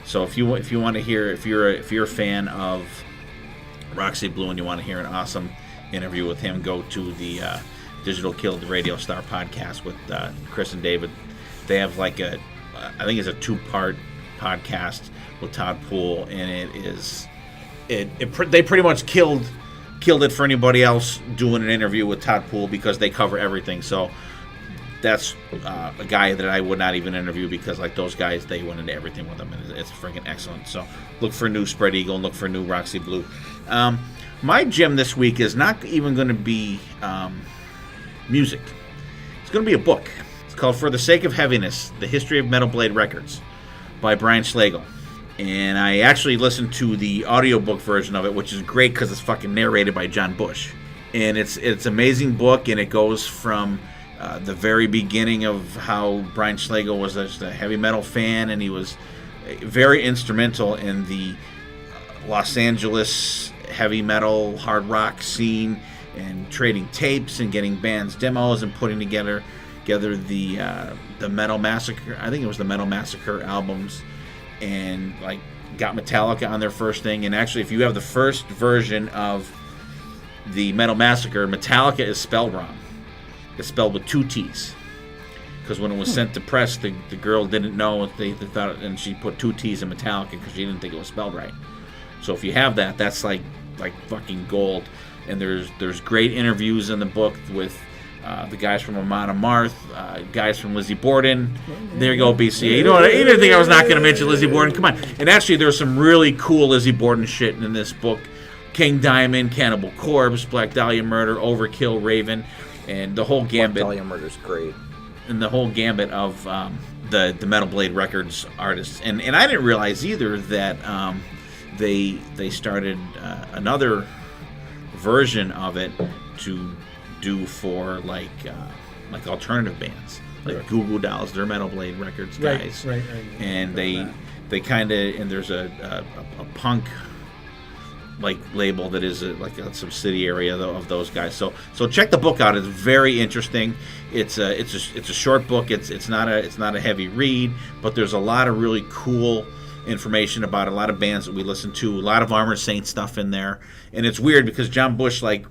So if you want to hear, if you're a fan of Roxy Blue and you want to hear an awesome interview with him, go to the Digital Killed Radio Star podcast with Chris and David. They have I think it's a 2-part podcast with Todd Poole, and it is they pretty much killed it for anybody else doing an interview with Todd Poole because they cover everything. So that's a guy that I would not even interview because those guys, they went into everything with him, and it's freaking excellent. So look for new Spread Eagle and look for new Roxy Blue. My gem this week is not even going to be music. It's going to be a book. It's called For the Sake of Heaviness, The History of Metal Blade Records by Brian Schlegel. And I actually listened to the audiobook version of it, which is great because it's fucking narrated by John Bush. And it's an amazing book, and it goes from the very beginning of how Brian Schlegel was just a heavy metal fan, and he was very instrumental in the Los Angeles heavy metal, hard rock scene, and trading tapes and getting bands demos and putting together the Metal Massacre. I think it was the Metal Massacre albums, and like got Metallica on their first thing. And actually, if you have the first version of the Metal Massacre, Metallica is spelled wrong. It's spelled with 2 T's. Because when it was sent to press, the girl didn't know. They thought, and she put 2 T's in Metallica because she didn't think it was spelled right. So if you have that, that's like fucking gold. And there's great interviews in the book with the guys from Amon Amarth, guys from Lizzie Borden. There you go, BC. You know what? You didn't think I was not going to mention Lizzie Borden. Come on. And actually, there's some really cool Lizzie Borden shit in this book. King Diamond, Cannibal Corpse, Black Dahlia Murder, Overkill, Raven, and the whole gambit. Black Dahlia Murder's great. And the whole gambit of the Metal Blade Records artists. And I didn't realize either that they started another version of it to do for like alternative bands, like Goo Goo Dolls. They're Metal Blade Records guys, Right. And they kind of, and there's a punk like label that is like a subsidiary of those guys. So check the book out. It's very interesting. It's a short book. It's not a heavy read, but there's a lot of really cool information about a lot of bands that we listen to. A lot of Armored Saint stuff in there. And it's weird because John Bush like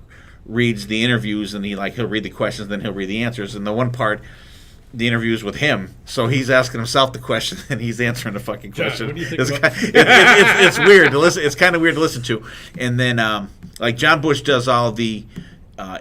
reads the interviews, and he'll read the questions, then he'll read the answers. And the one part, the interviews with him, so he's asking himself the question and he's answering the fucking question. What do you think it's weird to listen. It's kind of weird to listen to. And then like John Bush does all the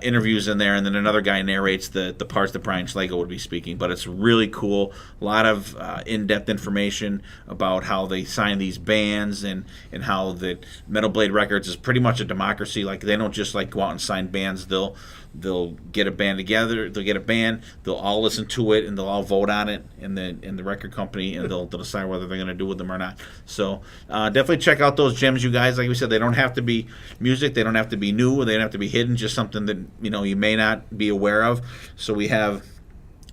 interviews in there, and then another guy narrates the parts that Brian Schlegel would be speaking. But it's really cool. A lot of in-depth information about how they sign these bands, and how the Metal Blade Records is pretty much a democracy. Like, they don't just like go out and sign bands. They'll get a band together. They'll get a band. They'll all listen to it, and they'll all vote on it in the record company, and they'll decide whether they're going to do with them or not. So definitely check out those gems, you guys. Like we said, they don't have to be music. They don't have to be new. They don't have to be hidden. Just something that you may not be aware of. So we have,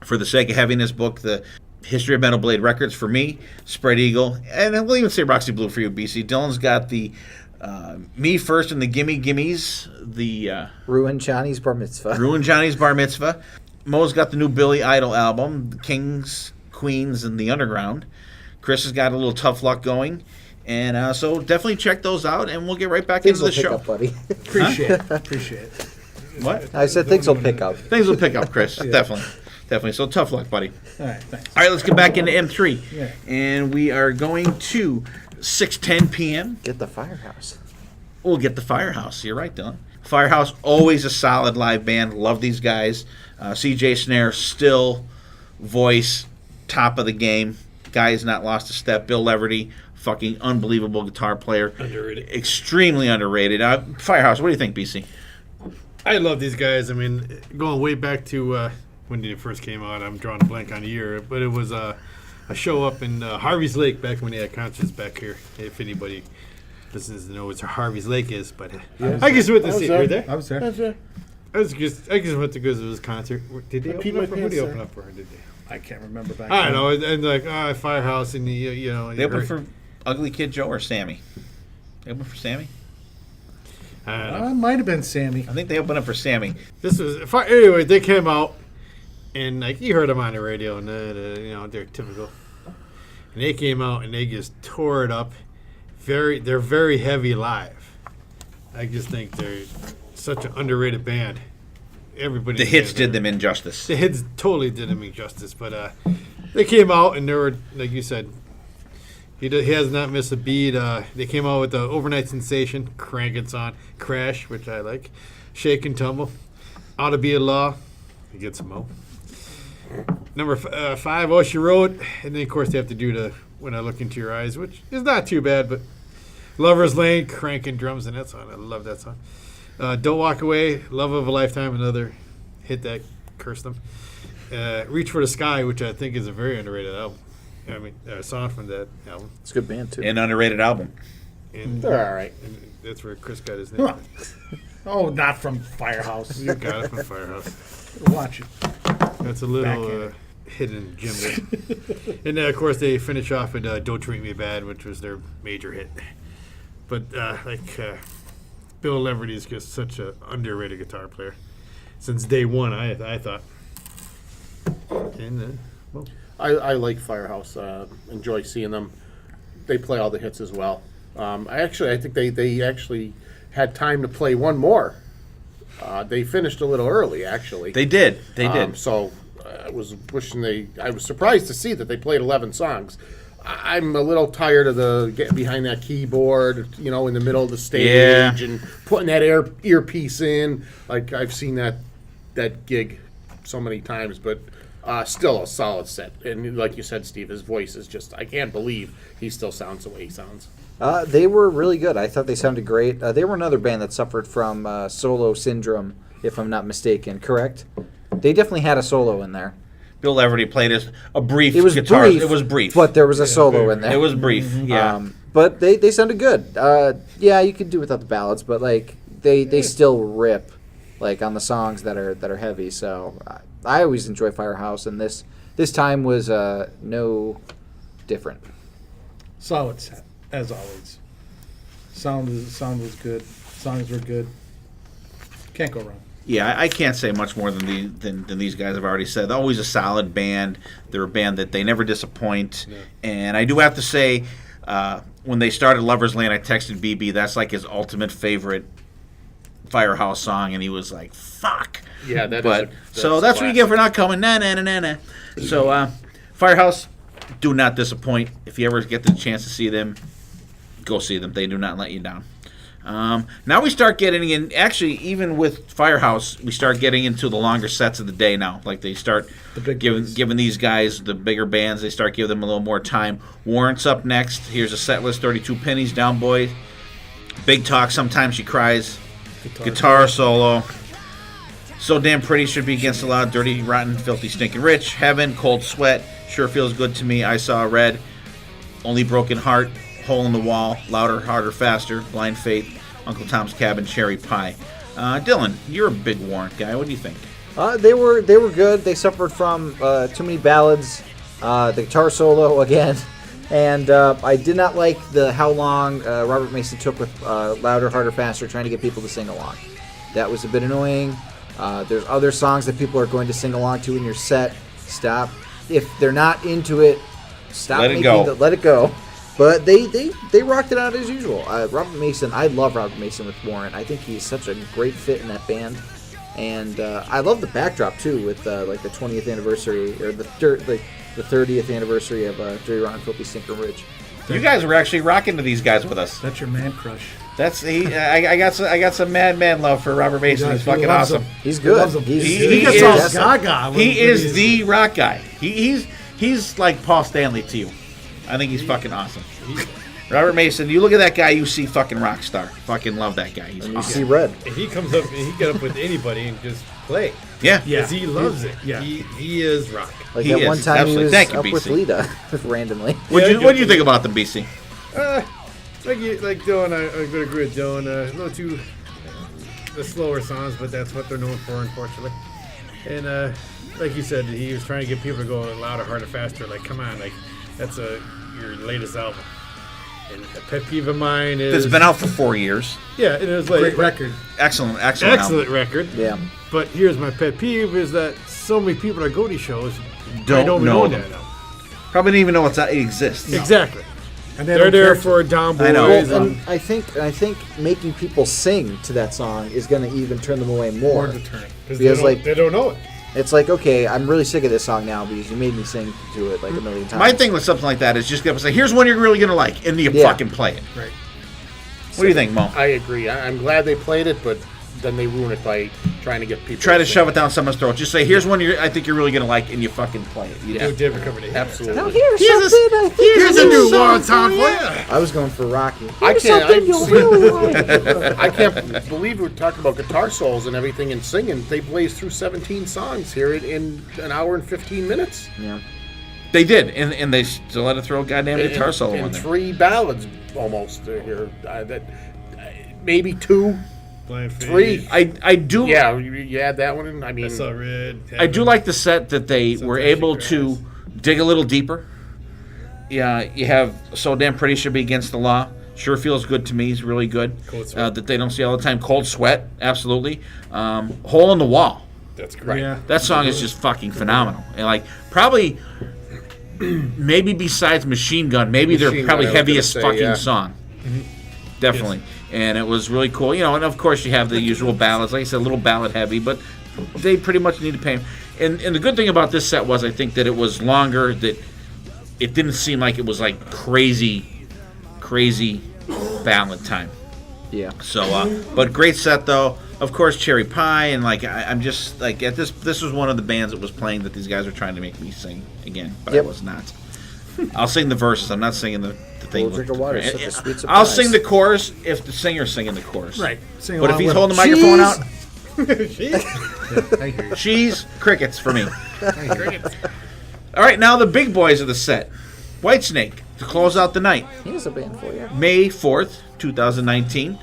for the sake of having this book, the History of Metal Blade Records for me, Spread Eagle, and we'll even say Roxy Blue for you, BC. Dylan's got the Me First and the Gimme Gimmes, the Ruin Johnny's Bar Mitzvah. Ruin Johnny's Bar Mitzvah. Mo's got the new Billy Idol album, The Kings, Queens, and the Underground. Chris has got a little Tough Luck going. And so definitely check those out, and we'll get right back Things into the will pick show. up, buddy. Appreciate it. What? I said things will pick up. Things will pick up, Chris. Definitely. So tough luck, buddy. All right, thanks. All right, let's get back into M3. Yeah. And we are going to 6:10 p.m. Get the Firehouse. We'll get the Firehouse. You're right, Dylan. Firehouse, always a solid live band. Love these guys. CJ Snare, still voice, top of the game. Guy has not lost a step. Bill Leverty, fucking unbelievable guitar player. Underrated. Extremely underrated. Firehouse, what do you think, BC? I love these guys. I mean, going way back to when it first came out, I'm drawing a blank on the year, but it was a show up in Harvey's Lake back when they had concerts back here. If anybody listens to know what Harvey's Lake is, but I guess went to see. You were there? I was there. I just went to go to this concert. Did they open up for? Who did they open up for? Did they? I can't remember back I then. don't know. And like Firehouse and the They opened for Ugly Kid Joe or Sammy? They opened for Sammy? I don't know. It might have been Sammy. I think they opened up for Sammy. This was anyway. They came out, and like you heard them on the radio, and they're typical. And they came out and they just tore it up. They're very heavy live. I just think they're such an underrated band. Everybody. The hits did them injustice. The hits totally did them injustice, but they came out and they were, like you said, he has not missed a beat. They came out with the Overnight Sensation, Crank It's On, Crash, which I like, Shake and Tumble, Ought to Be a Law, he gets some more. Number 5, Oh She Wrote, and then of course they have to do the When I Look Into Your Eyes, which is not too bad, but Lover's Lane, cranking drums in that song. I love that song. Don't Walk Away, Love of a Lifetime, another hit that cursed them. Reach for the Sky, which I think is a very underrated album. song from that album. It's a good band too. An underrated album. And, They're all right. and that's where Chris got his name. Oh, not from Firehouse. You got it from Firehouse. Watch it. That's a little Backhanded. hidden gem there. And of course, they finish off with "Don't Treat Me Bad," which was their major hit. But Bill Leverty is just such an underrated guitar player. Since day one, I thought. And well, I like Firehouse. Enjoy seeing them. They play all the hits as well. I think they actually had time to play one more. They finished a little early, actually. They did. They did. So I was wishing I was surprised to see that they played 11 songs. I'm a little tired of the getting behind that keyboard, in the middle of the stage and putting that earpiece in. Like I've seen that gig so many times, but still a solid set. And like you said, Steve, his voice is just, I can't believe he still sounds the way he sounds. They were really good. I thought they sounded great. They were another band that suffered from solo syndrome, if I'm not mistaken. Correct? They definitely had a solo in there. Bill Leverty played a brief It was guitar. brief. It was brief. But there was a solo in there. It was brief. Yeah. But they sounded good. Yeah, you could do without the ballads, but they still rip on the songs that are heavy. So I always enjoy Firehouse, and this time was no different. Solid set, as always. Sound was good. Songs were good. Can't go wrong. Yeah, I can't say much more than these guys have already said. They're always a solid band. They're a band that they never disappoint. Yeah. And I do have to say, when they started Lover's Lane, I texted BB, that's like his ultimate favorite Firehouse song, and he was like, fuck. Yeah, that's what you get for not coming. Nah, nah, nah, nah, nah. So, Firehouse, do not disappoint. If you ever get the chance to see them, go see them. They do not let you down. Now we start getting in, actually, even with Firehouse, we start getting into the longer sets of the day now. Like they start giving these guys, the bigger bands, they start giving them a little more time. Warrant's up next. Here's a set list, 32 pennies, Down Boy, Big Talk, Sometimes She Cries, Guitar Solo, So Damn Pretty Should Be Against the Law, Dirty, Rotten, Filthy, Stinking Rich, Heaven, Cold Sweat, Sure Feels Good to Me, I Saw Red, Only Broken Heart, Hole in the Wall, Louder, Harder, Faster, Blind Faith, Uncle Tom's Cabin, Cherry Pie. Dylan, you're a big Warrant guy. What do you think? They were good. They suffered from too many ballads, the guitar solo again, and I did not like how long Robert Mason took with Louder, Harder, Faster, trying to get people to sing along. That was a bit annoying. There's other songs that people are going to sing along to in your set. Stop. If they're not into it, stop. Let it go. Let it go. But they rocked it out as usual. Robert Mason, I love Robert Mason with Warrant. I think he's such a great fit in that band. And I love the backdrop, too, with the 20th anniversary, or the 30th anniversary of Dirty Rotten Filthy Stinker Ridge. You guys were actually rocking to these guys with us. That's your man crush. I got some man love for Robert Mason. He's fucking awesome. He's good. He gets all gaga. He is the rock guy. He's like Paul Stanley to you. I think he's fucking awesome. Robert Mason, you look at that guy, you see fucking rock star. Fucking love that guy. He's and awesome. You see red. And he comes up and he get up with anybody and just play. Yeah. Because he loves it. Yeah. He is rock. Like He that is. one time Absolutely. he was Thank you, up with BC. Lita randomly. What do you think about them, BC? Like Dylan, I would agree with Dylan. A little too the slower songs, but that's what they're known for, unfortunately. And like you said, he was trying to get people to go louder, harder, faster. Like, come on, like that's your latest album. And a pet peeve of mine is It's been out for 4 years. yeah, and it was like Great record. Excellent excellent album. record. Yeah. But here's my pet peeve: is that so many people that go to shows Don't don't know know them. that album. Probably didn't even know it exists. Exactly. And They're there for Down Boys. I know. Well, and I think making people sing to that song is going to even turn them away more. Because Because, they don't know it. It's like, okay, I'm really sick of this song now because you made me sing to it like a million times. My thing with something like that is just get up and say, here's one you're really going to like, and you Yeah. fucking play it. Right. What do you think, Mo? I agree. I'm glad they played it, but then they ruin it by trying to get people. Try to sing. shove it down someone's throat. Just say, here's one I think you're really going to like, and you fucking play it. You Yeah. just- David covered it. Absolutely. Now here's Here's something I think Here's a you'll new song one song for you. I was going for Rocky. I Here's can't- something you'll really like. I can't believe we're talking about guitar solos and everything and singing. They blazed through 17 songs here in an hour and 15 minutes. Yeah. They did, and they still had to throw a goddamn guitar solo in and there. 3 ballads almost here. Maybe 2, Blind 3. Faith. I do. Yeah, you add that one in. I mean, I saw Red. I do like the set that they were able to dig a little deeper. Yeah, you have So Damn Pretty Should Be Against the Law. Sure feels good to me. It's really good. Cold Sweat. That they don't see all the time. Cold Sweat, absolutely. Hole in the Wall. That's great. Yeah. That song is just fucking phenomenal. And like probably, maybe besides Machine Gun, maybe their Machine probably Gun, I was gonna heaviest say, fucking yeah. song. Definitely. And it was really cool. And of course you have the usual ballads. Like I said, a little ballad heavy, but they pretty much need to pay him. And the good thing about this set was I think that it was longer, that it didn't seem like it was like crazy ballad time. Yeah. So, but great set though. Of course, Cherry Pie, and like I'm just like at this. This was one of the bands that was playing that these guys were trying to make me sing again, but Yep. I was not. I'll sing the verses. I'm not singing the thing. Little drink of water, such a sweet I'll surprise. sing the chorus if the singer's singing the chorus. Right. Sing But if along he's with holding the it. microphone out, I hear you. she's crickets for me. All right, now the big boys of the set. Whitesnake to close out the night. Here's a band for you. May 4th, 2019.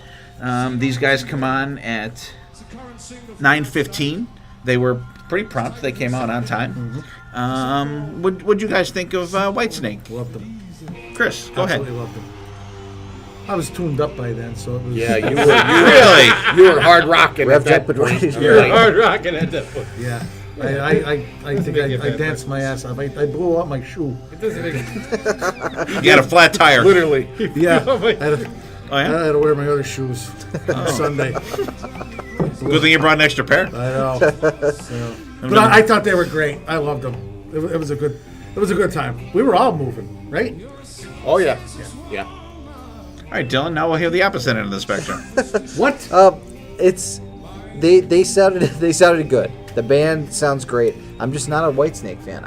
These guys come on at 9:15. They were pretty prompt. They came out on time. What'd you guys think of Whitesnake? Loved them. Chris, go ahead. Absolutely loved them. I was tuned up by then, so it was. yeah, you Really? were hard rocking. Rev at that Jack point. Bedouin. You're hard rocking at that point. Yeah. I think I danced my ass off. I blew out my shoe. It doesn't make You got a flat tire. Literally. Yeah. Oh, my- I had to, Oh, I yeah? had to wear my other shoes on Sunday. Good thing you brought an extra pair. I know. Yeah. But I thought they were great. I loved them. It was a good time. We were all moving, right? Oh yeah. Yeah. All right, Dylan, now we'll hear the opposite end of the spectrum. What? It's they sounded good. The band sounds great. I'm just not a Whitesnake fan.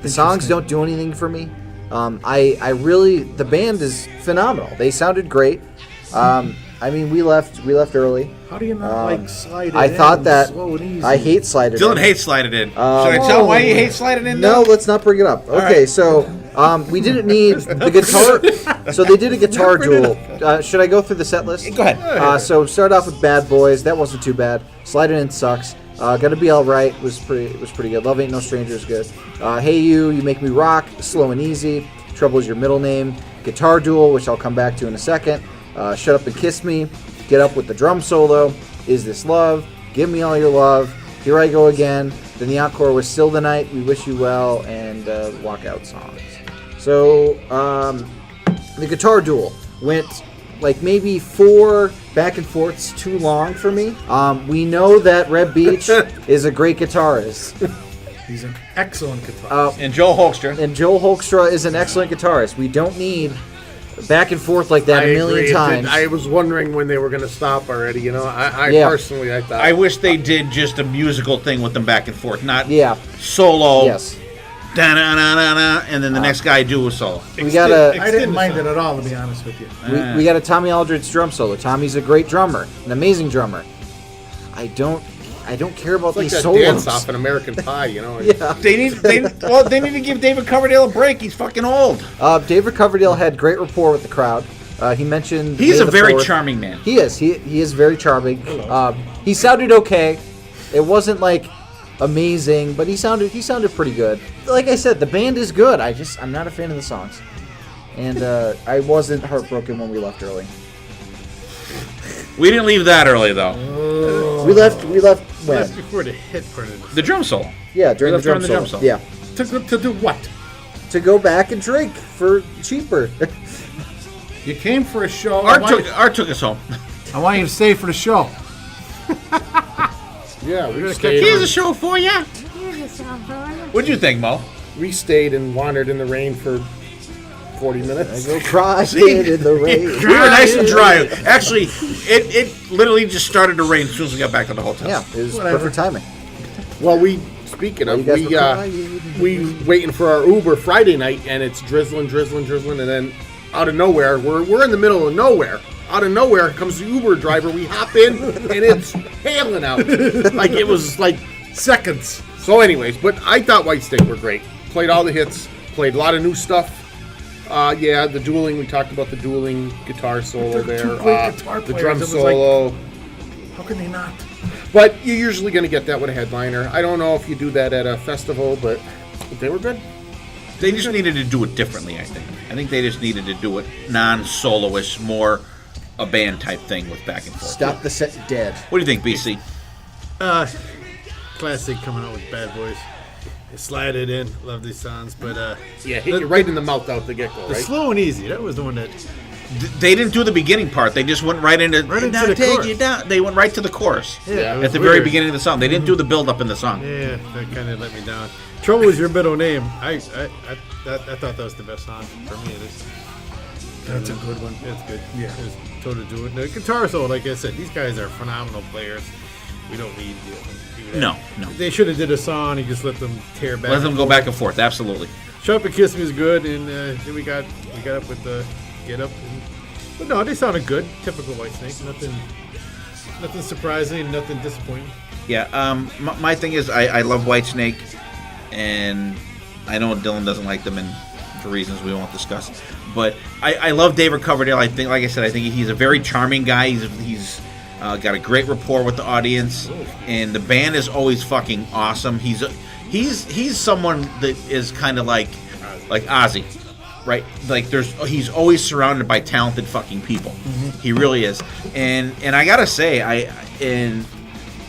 The songs don't do anything for me. I really, the band is phenomenal. They sounded great. I mean, we left early. How do you not like slide it I in thought that slow and easy? I hate slide it Dylan in. hates slide it in. Should I tell him why you hate slide it in? No, Dylan? let's not bring it up. Okay, right. so we didn't need the guitar. So they did a guitar duel. Should I go through the set list? Go ahead. So start off with Bad Boys. That wasn't too bad. Slide It In sucks. Gotta Be All Right was pretty good. Love Ain't No Stranger is good. Hey You Make Me Rock, Slow and Easy. Trouble Is Your Middle Name. Guitar Duel, which I'll come back to in a second. Shut Up and Kiss Me. Get Up with the Drum Solo. Is This Love? Give Me All Your Love. Here I Go Again. Then the encore was Still the Night, We Wish You Well, and walkout songs. So the guitar duel went like maybe 4 back and forths too long for me. We know that Reb Beach is a great guitarist. He's an excellent guitarist. And Joel Hoekstra. And Joel Hoekstra is an excellent guitarist. We don't need back and forth like that I a million agree. times. I was wondering when they were going to stop already. You know, I Yeah. personally, I thought. I wish they did just a musical thing with them back and forth, not Yeah. solo. Yes. Da-na-na-na-na, and then the next guy do a solo. We got a I didn't mind it at all, to be honest with you. we got a Tommy Aldridge drum solo. Tommy's a great drummer, an amazing drummer. I don't care about It's like these that solos. dance off in American Pie. You know. Yeah. They need to give David Coverdale a break. He's fucking old. David Coverdale had great rapport with the crowd. He mentioned He's May a the very 4th. charming man. He is. He is very charming. He sounded okay. It wasn't like amazing, but he sounded pretty good. Like I said, the band is good. I'm not a fan of the songs, and I wasn't heartbroken when we left early. We didn't leave that early though. We left when? That's before the hit part of The drum solo. Yeah, during the left drum during the solo. drum Yeah, To do what? to go back and drink for cheaper. You came for a show. Art took us home. I want you to stay for the show. Yeah, Here's a show for ya. What'd you think, Mo? we stayed and wandered in the rain for 40 minutes. Go cry in the rain. We were nice and dry. Actually, it literally just started to rain as soon as we got back to the hotel. Yeah, it was Whatever. perfect timing. Well, speaking of, you guys were crying. we waiting for our Uber Friday night, and it's drizzling, and then out of nowhere, we're in the middle of nowhere. Out of nowhere comes the Uber driver. We hop in, and it's hailing out. Like it was like Seconds. so. Anyways, but I thought Whitesnake were great. played all the hits, played a lot of new stuff. Yeah, the dueling, we talked about the dueling guitar solo They're there. two great guitar the players. drum It was solo. How can they not? But you're usually going to get that with a headliner. I don't know if you do that at a festival, but they were good. They just needed to do it differently, I think. I think they just needed to do it non-soloish, more a band type thing with back and forth. Stop the set dead. What do you think, BC? Classic coming out with Bad Boys. They slide it in. Love these songs, but Yeah, hit you right in the mouth out the get-go, the right? slow and easy. That was the one that. They didn't do the beginning part. They just went right into into the take chorus. you down. They went right to the chorus Yeah. it was at the very weird. beginning of the song. They didn't do the build up in the song. Yeah, that kind of let me down. Trouble is your middle name. I thought that was the best song for me. It is. That's a good one. It's good. Yeah. It's totally do it. The guitar solo, like I said, these guys are phenomenal players. We don't need to do that. No. They should have did a song and just let them tear back. Let them go back and forth. Absolutely. Shut Up and Kiss Me is good, and then we got up with the Get Up. But no, they sounded good. Typical Whitesnake. Nothing surprising. Nothing disappointing. Yeah. My thing is, I love Whitesnake, and I know Dylan doesn't like them, and for reasons we won't discuss. But I love David Coverdale. I think, like I said, I think he's a very charming guy. He's got a great rapport with the audience, and the band is always fucking awesome. He's someone that is kind of like Ozzy, right? Like he's always surrounded by talented fucking people. He really is. And I gotta say, in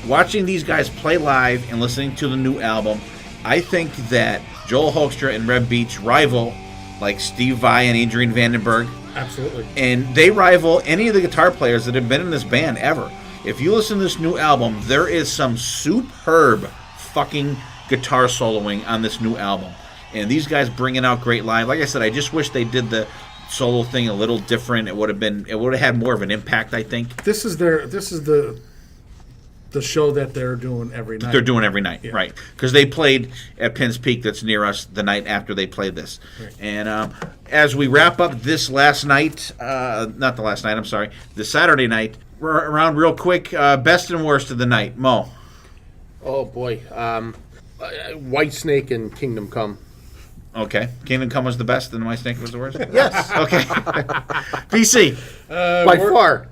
watching these guys play live and listening to the new album, I think that Joel Hoekstra and Reb Beach rival like Steve Vai and Adrian Vandenberg. Absolutely. And they rival any of the guitar players that have been in this band ever. If you listen to this new album, there is some superb fucking guitar soloing on this new album. And these guys bringing out great live. Like I said, I just wish they did the solo thing a little different. It would have had more of an impact, I think. This is the show that they're doing every night. They're doing every night, right? Because they played at Penn's Peak, that's near us, the night after they played this. Right. And as we wrap up this last night, not the last night, I'm sorry, the Saturday night, we're around real quick. Best and worst of the night, Mo. Oh, boy. Whitesnake and Kingdom Come. Okay, Kingdom Come was the best, and Whitesnake was the worst. Yes. Okay, PC. By far.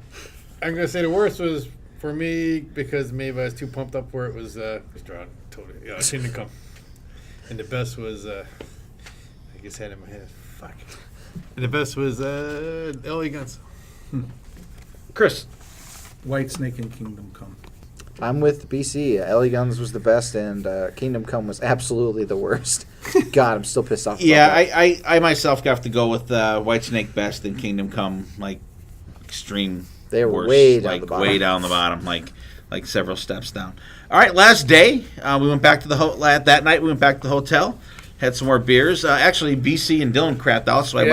I'm gonna say the worst was for me because maybe I was too pumped up for it. Was drawn totally. Yeah, Kingdom Come. And the best was I guess had it in my head. Fuck. And the best was LA Guns. Chris. Whitesnake and Kingdom Come. I'm with BC. LA Guns was the best, and Kingdom Come was absolutely the worst. God, I'm still pissed off about Yeah, that. I myself have to go with Whitesnake best and Kingdom Come like extreme. They were worst, way down like the bottom. way down the bottom, like several steps down. All right, last day we went back to the that night. We went back to the hotel, had some more beers. Actually, BC and Dylan crapped out, so I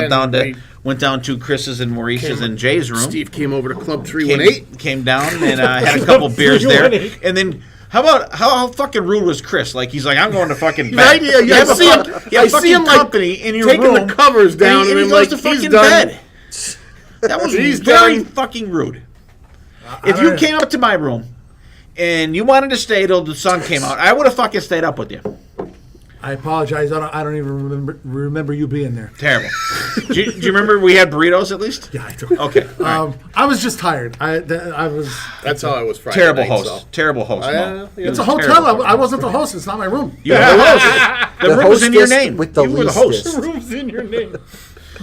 went down to Chris's and Maurice's and Jay's room. Steve came over to Club 318. Came down and had a couple beers there, and then. How fucking rude was Chris? Like he's like, I'm going to fucking bed. Right? Yeah, You have I see him. You have I see him fucking like company in your taking room, the covers down, and he I'm goes like, to he's fucking done. bed. That was He's very done. fucking rude. If you came up to my room and you wanted to stay till the sun came out, I would have fucking stayed up with you. I apologize. I don't even remember you being there. Terrible. do you remember we had burritos at least? Yeah, I do. Okay. All right. I was just tired. I was. That's how I was Friday Terrible night, host. so. Terrible host. Mo. Yeah. It's a hotel. Terrible. I wasn't the host. It's not my room. You were the host. The room was in your hostess name. with the You were the host. leastest. Room's in your name.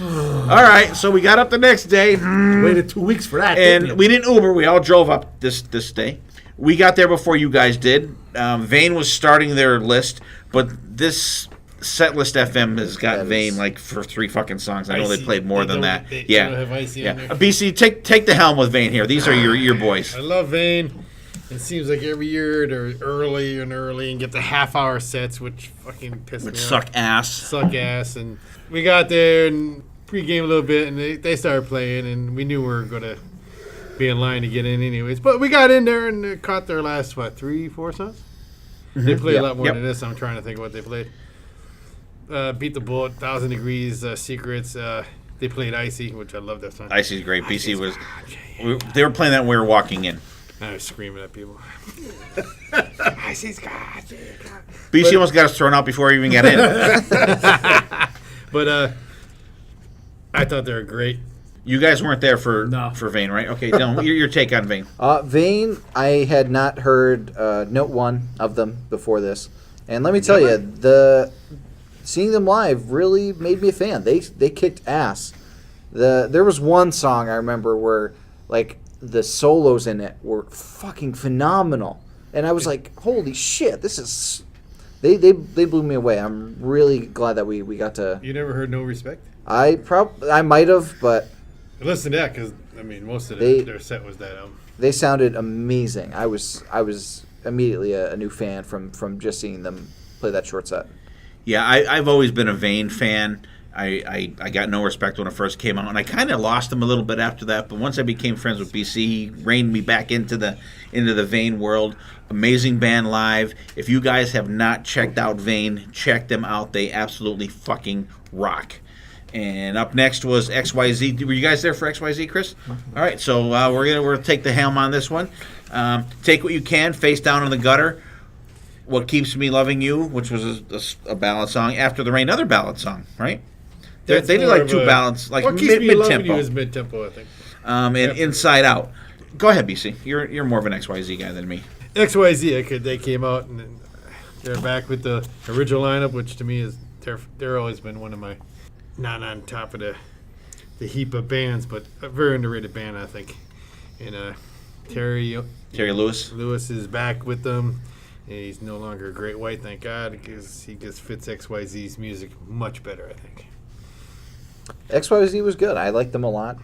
All right. So we got up the next day. Waited 2 weeks for that. And we didn't Uber. We all drove up this day. We got there before you guys did. Vane was starting their list, but this Setlist FM has got That Vane is- like for 3 fucking songs. I know Icy. they played more than that. They Yeah. don't have Icy Yeah. on there. BC, take the helm with Vane here. These are your boys. I love Vane. It seems like every year they're early and get the half-hour sets, which fucking piss me Which off. suck ass. Suck ass. And we got there and pregame a little bit, and they started playing, and we knew we were going to be in line to get in anyways. But we got in there and caught their last, 3, 4 songs? They played a lot more Yep. than this. I'm trying to think of what they played. Beat the Bullet, 1,000 Degrees, Secrets. They played Icy, which I love that song. Icy's great. BC was. They were playing that when we were walking in. I was screaming at people. I see God. BC almost got us thrown out before we even got in. But I thought they were great. You guys weren't there for No. Vane, right? Okay, Dylan, your take on Vane. Vane, I had not heard note one of them before this, and let me tell you, seeing them live really made me a fan. They kicked ass. There was one song I remember where like the solos in it were fucking phenomenal, and I was like, holy shit, this is. They blew me away. I'm really glad that we got to. You never heard No Respect? I might have, but. Listen to that, because I mean, most of their set was that album. They sounded amazing. I was immediately a new fan from just seeing them play that short set. Yeah, I've always been a Vane fan. I got No Respect when it first came out, and I kind of lost him a little bit after that. But once I became friends with BC, he reined me back into the Vane world. Amazing band live. If you guys have not checked out Vane, check them out. They absolutely fucking rock. And up next was XYZ. Were you guys there for XYZ, Chris? All right, so we're gonna take the helm on this one. Take What You Can, Face Down in the Gutter. What Keeps Me Loving You, which was a ballad song. After the Rain, another ballad song, right? They did like two ballads, like What Keeps Me Loving You mid-tempo. is mid-tempo, I think. And Inside Out. Go ahead, BC. You're more of an XYZ guy than me. XYZ, they came out and they're back with the original lineup, which to me is they're always been one of my not on top of the heap of bands, but a very underrated band, I think. And Terry Lewis. Lewis is back with them. And he's no longer a Great White, thank God, because he just fits XYZ's music much better, I think. XYZ was good. I liked them a lot.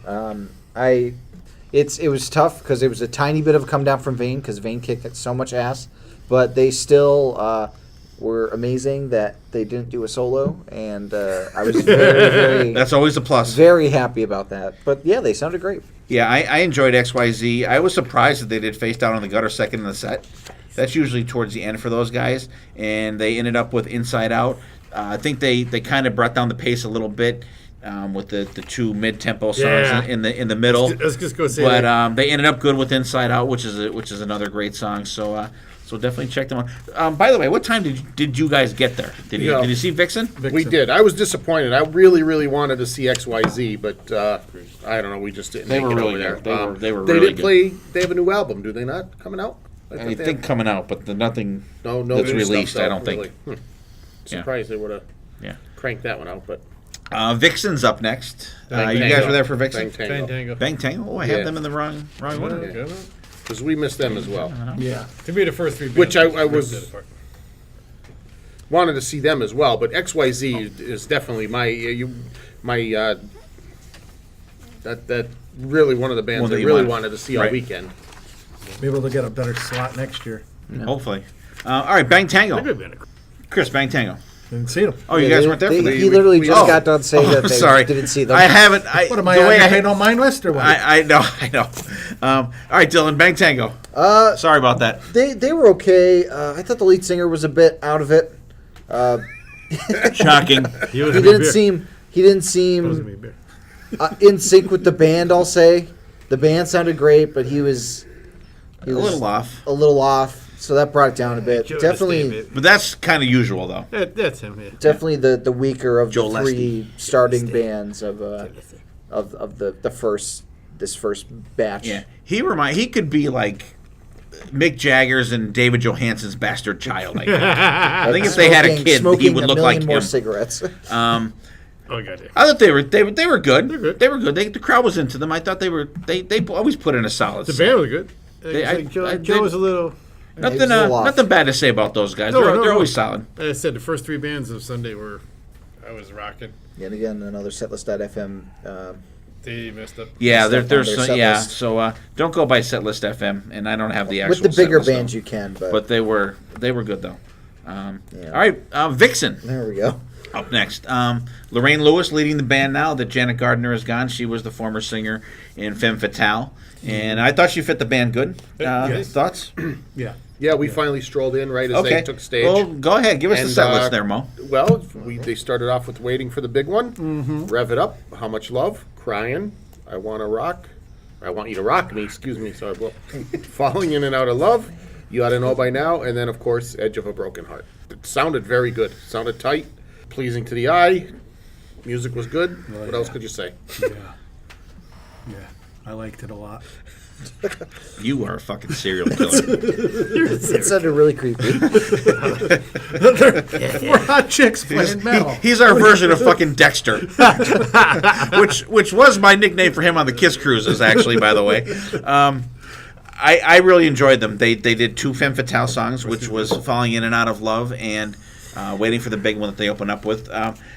It was tough because it was a tiny bit of a come down from Vane because Vane kicked so much ass, but they still were amazing that they didn't do a solo, and I was very, very That's always a plus. very happy about that. But yeah, they sounded great. Yeah, I enjoyed XYZ. I was surprised that they did Face Down in the Gutter second in the set. That's usually towards the end for those guys, and they ended up with Inside Out. I think they kind of brought down the pace a little bit with the two mid-tempo songs in the middle. I was just going to say But that. they ended up good with Inside Out, which is another great song. So definitely check them out. By the way, what time did you guys get there? Did you see Vixen? We did. I was disappointed. I really, really wanted to see XYZ, but I don't know. We just didn't. They make were it really over good. there. They were They really did good. play. They have a new album, do they not? Coming out? I think coming out, but nothing no that's new released. stuff, I don't think. really. Surprised they would have Yeah. cranked that one out, but Vixen's up next. Bang You Tango. guys were there for Vixen? Bang Bang Tango. Tango. Bang Tango? Oh, I have Yeah. them in the wrong one. Because we missed them as well. Yeah. To me, the first three bands Which I ripped was- it apart. Wanted to see them as well, but XYZ is definitely that really one of the bands One that I you really wanted. wanted to see all Right. weekend. Maybe they'll get a better slot next year. Hopefully. All right, Bang Tango. They could have been Chris, Bang Tango. Didn't see them. Oh, you guys weren't there for He the... literally just oh. got done saying Oh, that they sorry. didn't see them. I haven't... What am I the on? way I no mine list or what? I know. All right, Dylan, Bang Tango. Sorry about that. They were okay. I thought the lead singer was a bit out of it. Shocking. He was He didn't seem in sync with the band. I'll say the band sounded great, but he was A little off. a little off. So that brought it down a bit. Definitely, But that's kind of usual, though. That's him, yeah. definitely the weaker of Joe the three starting bands of the first batch. Yeah. He could be like Mick Jagger's and David Johansen's bastard child. I think if they had a kid, he Smoking would a look million like more him. cigarettes. Um, Oh, goddamn. I thought they were good. They're good. They were good. The crowd was into them. I thought they always put in a solid. The set. band was good. They- Joe was a little... Nothing, He was a little off. nothing bad to say about those guys. No, they're no, they're no. always solid. Like I said, the first three bands of Sunday I was rocking. Yet again, another setlist.fm. They messed up. Yeah, Stuff on there's their some, set yeah. list. So don't go by Setlist FM, and I don't have the actual. With the bigger set list, bands, though. you can, but, But they were good though. Yeah. All right, Vixen there we go. up next. Lorraine Lewis leading the band now that Janet Gardner is gone. She was the former singer in Femme Fatale, and I thought she fit the band good. Yes. Thoughts? Yeah. Yeah, we finally strolled in right as Okay. they took stage. Well, go ahead. Give us the And, set list there, Mo. Well, they started off with Waiting for the Big One, Rev It Up, How Much Love, Crying, I Wanna Rock, I Want You to Rock Me, excuse me, sorry, Falling In and Out of Love, You Ought to Know by Now, and then, of course, Edge of a Broken Heart. It sounded very good. Sounded tight, pleasing to the eye. Music was good. What else could you say? Yeah, I liked it a lot. You are a fucking serial killer. It sounded really creepy. We're hot chicks playing metal. He's our version of fucking Dexter, which was my nickname for him on the Kiss Cruises, actually, by the way. I really enjoyed them. They did 2 Femme Fatale songs, which was Falling In and Out of Love and Waiting for the Big One that they open up with.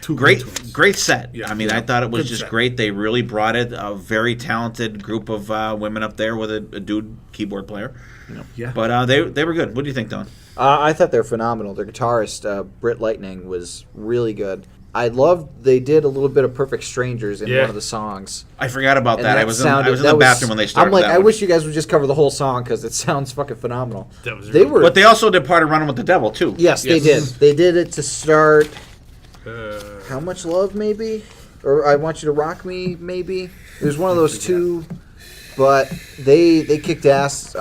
Great set. Yeah, I mean, I thought it was Good just set. great. They really brought it. A very talented group of women up there with a dude keyboard player. Yeah. But they were good. What do you think, Don? I thought they were phenomenal. Their guitarist, Britt Lightning, was really good. I loved they did a little bit of Perfect Strangers in one of the songs. I forgot about And that. I was in the bathroom when they started. I'm like, that I one. wish you guys would just cover the whole song because it sounds fucking phenomenal. That was They really were, But they also did part of Running with the Devil too. yes, they did. They did it to start. Uh, How Much Love, maybe, or I Want You to Rock Me, maybe. It was one of those two, but they kicked ass.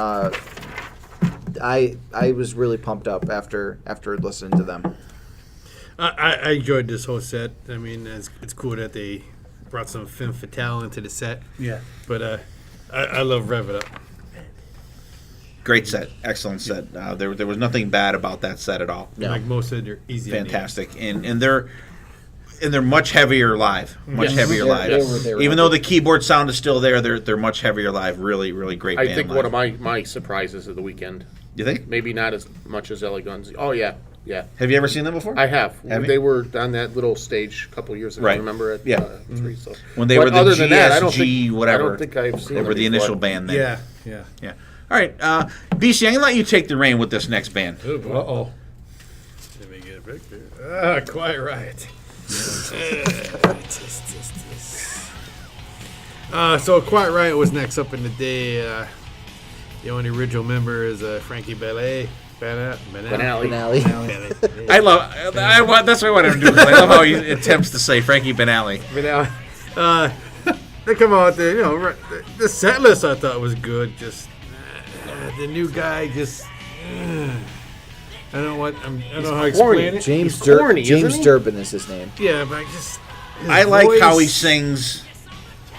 I was really pumped up after listening to them. I enjoyed this whole set. I mean, it's cool that they brought some Femme Fatale into the set. Yeah. But I love Rev It Up. Great set, excellent set. There was nothing bad about that set at all. No. Like most of them, they're easy. Fantastic, and they're much heavier live, heavier live. they were Even though the keyboard sound is still there, they're much heavier live. Really, really great. I band think live. one of my surprises of the weekend. You think? Maybe not as much as Ellie Guns. Oh, yeah. Have you ever seen them before? I have. Have you? They were on that little stage a couple years ago. Right. Remember at Yeah. 3. So When they But were the other than that, I don't GSG think, whatever. I don't think I've seen They them were the before. initial band then. Yeah. Yeah. All right, BC, I'm gonna let you take the reign with this next band. Oh, boy. Uh-oh. Let me get a picture. Quite right. So Quite Right was next up in the day. The only original member is Frankie Banali. Banali. I want. That's what I wanted to do. 'Cause I love how he attempts to say Frankie Banali. They come out there, the set list I thought was good. Just the new guy, just I don't know what I don't know how to explain it. James He's corny, James isn't he? Durbin is his name. Yeah, but his I like how he voice- sings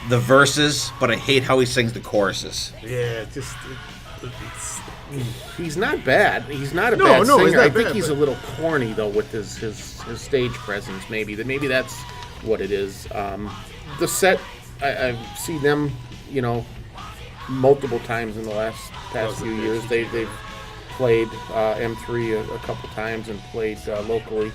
the verses, but I hate how he sings the choruses. Yeah, just He's not bad. He's not a No, bad no, singer. he's not I think bad, he's but- a little corny though with his stage presence. Maybe that's what it is. The set I've seen them, multiple times in the past few years. They've played M3 a couple times and played locally.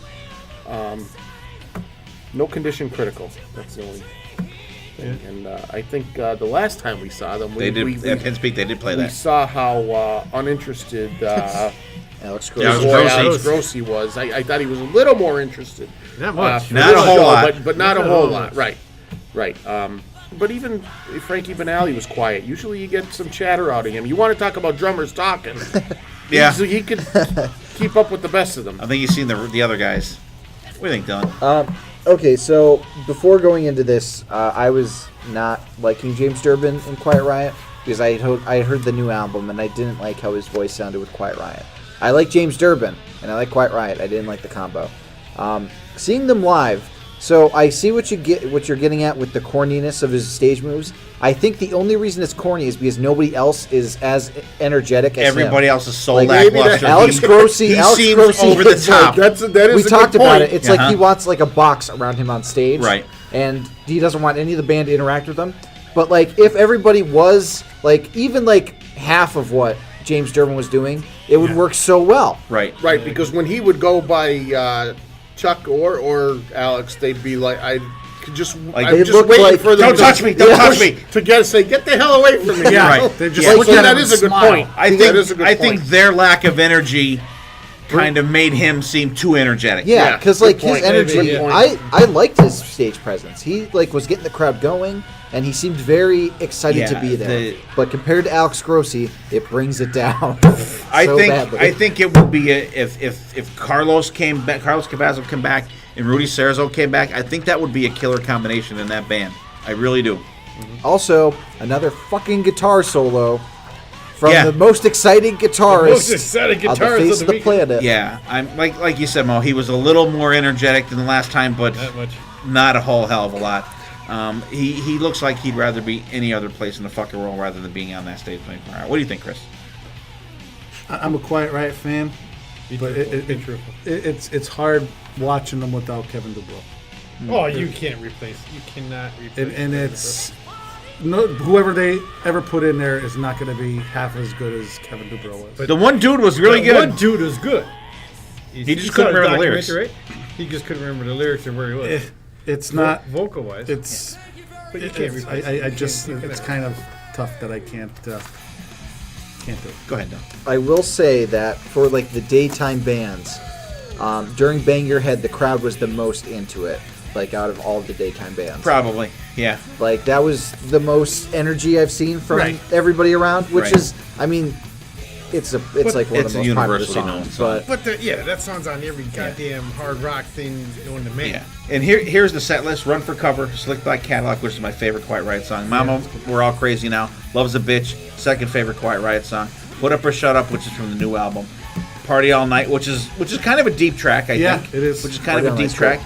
No Condition Critical. That's the only thing. And I think the last time we saw them, They did at Penn Peak. They did play we that. saw how uninterested Alex Yeah, Gross. it was boy Grossi. Alex Grossi was. I thought he was a little more interested. not much. For Not this a whole show, lot. but not a Not whole a lot. lot. Right. But even Frankie Banali was quiet. Usually you get some chatter out of him. You want to talk about drummers talking. Yeah. So he could keep up with the best of them. I think you've seen the other guys. What do you think, Dylan? Okay, so before going into this, I was not liking James Durbin in Quiet Riot because I heard the new album and I didn't like how his voice sounded with Quiet Riot. I like James Durbin and I like Quiet Riot. I didn't like the combo. Seeing them live, so I see what you're getting at with the corniness of his stage moves. I think the only reason it's corny is because nobody else is as energetic as Everybody him. else is so Like, lackluster. Alex Grossi. He Alex seems Grossi over the is like- top. That is we a good talked about point. it. It's like he Uh-huh. wants like a box around him on stage, Right. And he doesn't want any of the band to interact with him. But like, if everybody was like even like half of what James Durbin was doing, it would work so well. Right. Right, because when he would go by Chuck or Alex, they'd be like, I'm they just look waiting like- for them Don't to touch me! Don't Yeah. touch me! to get the hell away from me. Yeah, Right. they just Yeah. look So at that him is and a good smile. point. I That is a good think point. their lack of energy kind of made him seem too energetic. Yeah, Yeah, because good like his point. energy, Good point. I liked his stage presence. He like was getting the crowd going, and he seemed very excited to Yeah, be there. But compared to Alex Grossi, it brings it down. I so think badly. I think it would be if Carlos came back, Carlos Cavazo came back, and Rudy Serzo came back. I think that would be a killer combination in that band. I really do. Also, another fucking guitar solo from Yeah. the most exciting guitarist most exciting on the guitarist face of of the the planet. Yeah, I'm like you said, Mo. He was a little more energetic than the last time, but That much. not a whole hell of a lot. He looks like he'd rather be any other place in the fucking world rather than being on that stage playing Quiet Riot. What do you think, Chris? I'm a Quiet Riot fan, but it's hard watching them without Kevin DuBrow. Oh, you can't replace. You cannot replace. And it's whoever they ever put in there is not going to be half as good as Kevin DuBrow was. The one dude was really That good. One dude was good. He just couldn't saw his remember the lyrics. documentary, right? He just couldn't remember the lyrics and where he was. It's not. Vocal wise. It's. But you can't replace it. I You just. can't- you It's can't- kind of tough that I can't do it. Go ahead, Don. I will say that for like the daytime bands, during Bang Your Head, the crowd was the most into it. Like out of all the daytime bands, Probably, yeah. like that was the most energy I've seen from Right. everybody around. Which Right. is, I mean, it's like one it's of a the most popular universally known songs. song. But But that song's on every goddamn hard rock thing known to man. Yeah. And here's the set list: Run for Cover, Slick Black Cadillac, which is my favorite Quiet Riot song. Mama, We're All Crazy Now, Love's a Bitch, second favorite Quiet Riot song. Put Up or Shut Up, which is from the new album. Party All Night, which is kind of a deep track, I Yeah, think. it is. Which is kind Party of All a deep Night's track.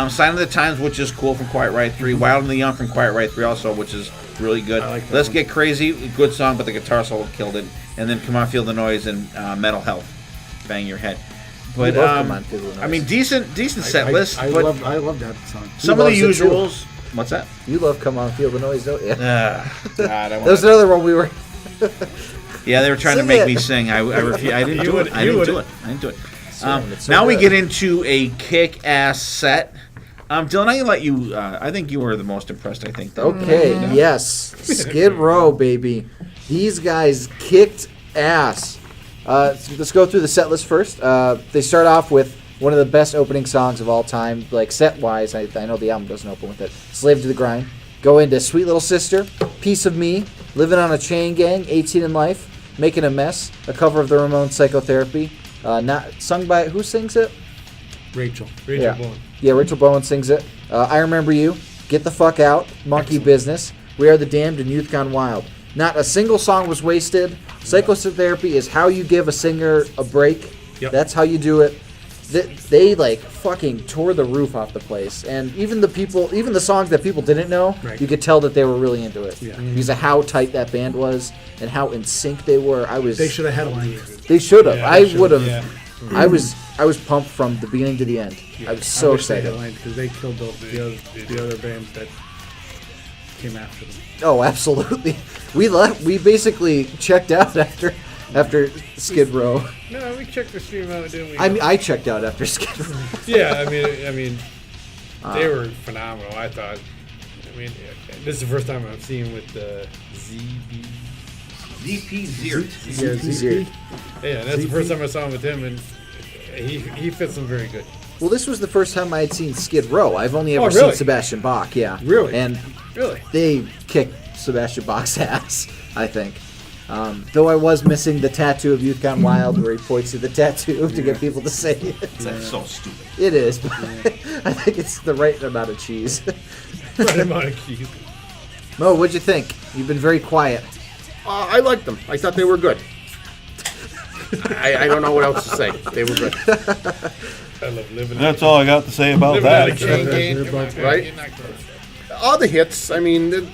Sign of the Times, which is cool from Quiet Riot 3. Wild and the Young from Quiet Riot 3 also, which is really good. I like that Let's one. Get Crazy, good song, but the guitar solo killed it. And then Come On Feel the Noise and Mental Health, Bang Your Head. But love Come On, Feel the Noise. I mean, decent set list. I but love that song. some of the loves it too. usuals. What's that? you love "Come On, Feel the Noise," don't you? God, I That want was another one we were. Yeah, they were trying to Sing make it. me sing. I refused. I didn't do it. I didn't do it. It's so Now we good. get into a kick-ass set. Dylan, I let you. I think you were the most impressed. I think. Though. Okay, yes. Skid Row, baby. These guys kicked ass. Let's go through the set list first. They start off with one of the best opening songs of all time, like set-wise. I know the album doesn't open with it. Slave to the Grind. Go into Sweet Little Sister, Piece of Me, Living on a Chain Gang, 18 in Life, Making a Mess, a cover of the Ramones' Psychotherapy. Not sung by, who sings it? Rachel. Rachel Yeah. Bowen. Yeah, Rachel Bowen sings it. I Remember You, Get the Fuck Out, Monkey Business, We Are the Damned, and Youth Gone Wild. Not a single song was wasted. Psychotherapy is how you give a singer a break. Yep. That's how you do it. They like fucking tore the roof off the place, and even the songs that people didn't know, Right. you could tell that they were really into it Yeah. because of how tight that band was and how in sync they were. They should have headlined. They should have. Yeah, I they should would have. have, I was pumped from the beginning to the end. I was so excited. because they killed the other bands that came after them. Oh, absolutely. We left. We basically checked out after Skid Row. No, we checked the stream out, didn't we? I mean, I checked out after Skid Row. Yeah, I mean, they were phenomenal. I thought. I mean, this is the first time I've seen with the ZB. DP Ziert. Yeah, ZP. Yeah, that's the first time I saw him with him, and he fits them very good. Well, this was the first time I had seen Skid Row. I've only ever really? seen Sebastian Bach. Yeah. Really? And Really? they kicked Sebastian Bach's ass, I think. Though I was missing the tattoo of Youth Gone Wild, where he points to the tattoo to get people to say it. That's so stupid. It is, but I think it's the right amount of cheese. Right amount of keys. Mo, what'd you think? You've been very quiet. I liked them. I thought they were good. I don't know what else to say. They were good. I love living. That's all I got to say about Living out that. of chain gang, come on, man, Right? you're not close. All the hits. I mean,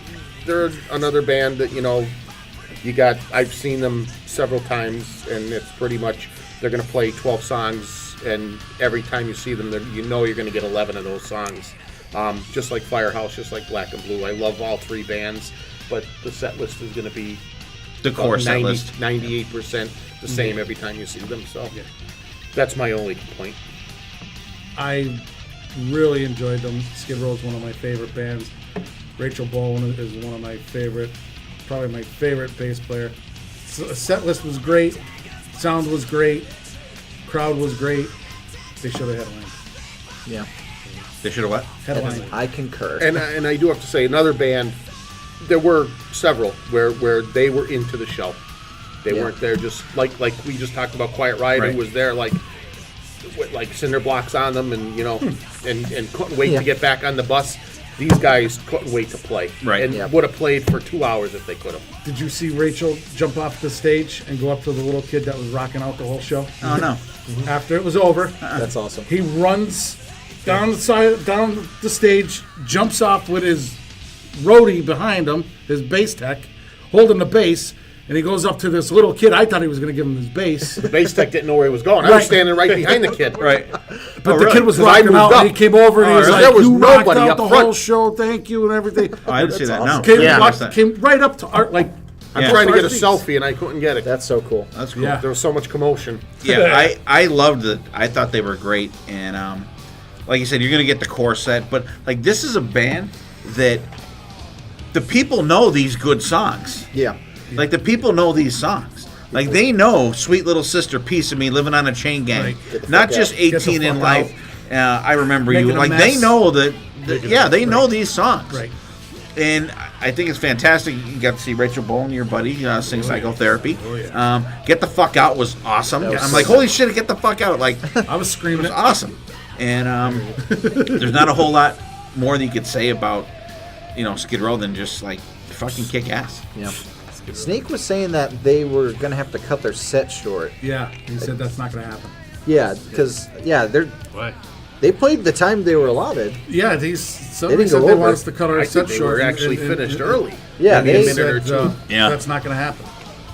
they're another band that you got. I've seen them several times, and it's pretty much they're going to play 12 songs, and every time you see them, you're going to get 11 of those songs. Just like Firehouse, just like Black and Blue. I love all three bands, but the set list is going to be The core about set list. 98% the same every time you see them. So that's my only complaint. I really enjoyed them. Skid Row is one of my favorite bands. Rachel Bowen is one of my favorite, probably my favorite bass player. Set list was great. Sound was great. Crowd was great. They should have headlined. Yeah, They should have what? Headlined. I concur. And I do have to say, another band, there were several where they were into the show. They Yeah. weren't there just like we just talked about Quiet Riot, Right. who was there like with cinder blocks on them and and couldn't wait Yeah. to get back on the bus. These guys couldn't wait to play. Right. And Yep. would have played for 2 hours if they could have. Did you see Rachel jump off the stage and go up to the little kid that was rocking out the whole show? Oh no. After it was over, That's awesome. he runs down the stage, jumps off with his roadie behind him, his bass tech, holding the bass, and he goes up to this little kid. I thought he was going to give him his bass, The bass tech didn't know where he was going. I was standing right behind the kid. Right. but the kid was 'Cause I rocking moved out, up. and he came over and he was really? like, There was "You rocked nobody out up the front. whole show, thank you," and everything. Oh, I didn't see that. No. Came, Yeah. came right up to Art, like I'm Yeah. trying to get a Seats. selfie and I couldn't get it. That's so cool. That's cool. Yeah. There was so much commotion. Yeah, I loved it. I thought they were great, and like you said, you're gonna get the core set, but like this is a band that the people know these good songs. Yeah. Like the people know these songs. Like they know "Sweet Little Sister, Piece of Me," "Living on a Chain Gang," Right. Get the not fuck just out. Get the 18 in fuck life. I remember Making you. a Like mess. they know that. Yeah, they know Right. these songs. right. And I think it's fantastic. You got to see Rachel Bowen, your buddy, sing Psychotherapy. Oh, yeah. Get the Fuck Out was awesome. was I'm so like, holy shit, Get the Fuck Out. Like, I was screaming it was it. awesome. And there's not a whole lot more that you could say about, Skid Row than just like fucking kick ass. Yeah. Snake was saying that they were going to have to cut their set short. Yeah, he said that's not going to happen. Yeah, because, Why? they played the time they were allotted. Yeah, somebody didn't said go they over. want us to cut our I set think they short. were actually finished early. Yeah, Maybe they a minute or two. Yeah. That's not going to happen.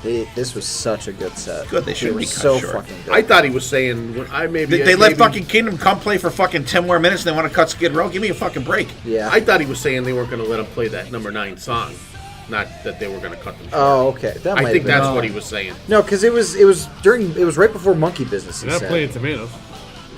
This was such a good set. Good, they should It was recut so short. fucking good. I thought he was saying when I maybe They let maybe- fucking Kingdom Come play for fucking 10 more minutes and they want to cut Skid Row? Give me a fucking break. Yeah. I thought he was saying they weren't going to let him play that number 9 song, not that they were going to cut them. Short. Oh, okay. That I might think have been. that's what he was saying. No, because it was right before Monkey Business. He Not said. playing tomatoes.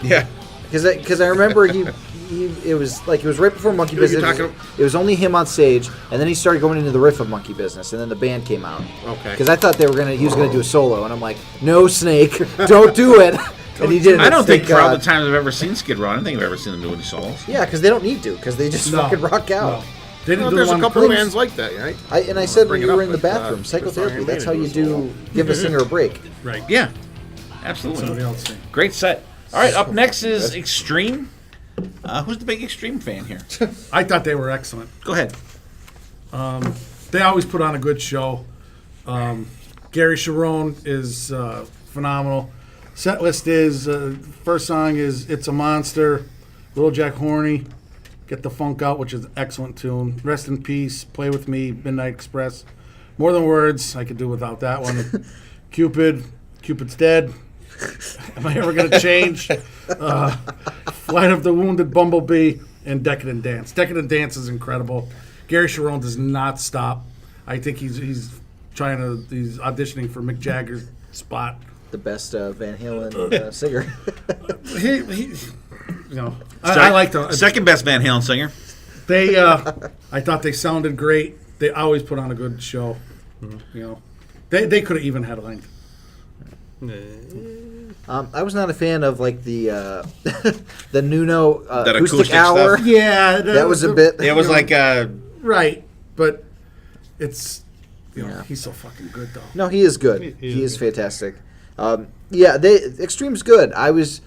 Yeah. Because I remember it was right before Monkey You're Business. talking- It was only him on stage, and then he started going into the riff of Monkey Business, and then the band came out. Okay. Because I thought he was gonna do a solo, and I'm like, no, Snake, don't do it. And he did. I don't think thank for all God. the times I've ever seen Skid Row, I don't think I've ever seen them do any solos. Yeah, because they don't need to, because they just No, fucking rock out. no. They didn't Well, do there's a one couple of cruise. bands like that, right? I said when Bring it you up were in the with, bathroom, the song psychotherapy. you That's made how it you was do give a singer a break. Right. Yeah. Somebody Absolutely. else sing. Great set. All right, up next is Extreme. Who's the big Extreme fan here? I thought they were excellent. Go ahead. They always put on a good show. Gary Sharon is phenomenal. Set list is first song is "It's a Monster," Little Jack Horny, "Get the Funk Out," which is an excellent tune. "Rest in Peace," "Play with Me," "Midnight Express," "More Than Words." I could do without that one. Cupid's Dead. Am I ever gonna change? Flight of the Wounded Bumblebee and Decadent Dance. Decadent Dance is incredible. Gary Sharon does not stop. I think he's auditioning for Mick Jagger's spot. The best Van Halen singer. I like them. Second best Van Halen singer. They, I thought they sounded great. They always put on a good show. They could have even headlined. I was not a fan of like the the Nuno That acoustic acoustic hour. stuff? Yeah, That was a bit. It was like, right, but it's Yeah. he's so fucking good though. No, he is good. He is fantastic. Extreme's good. I was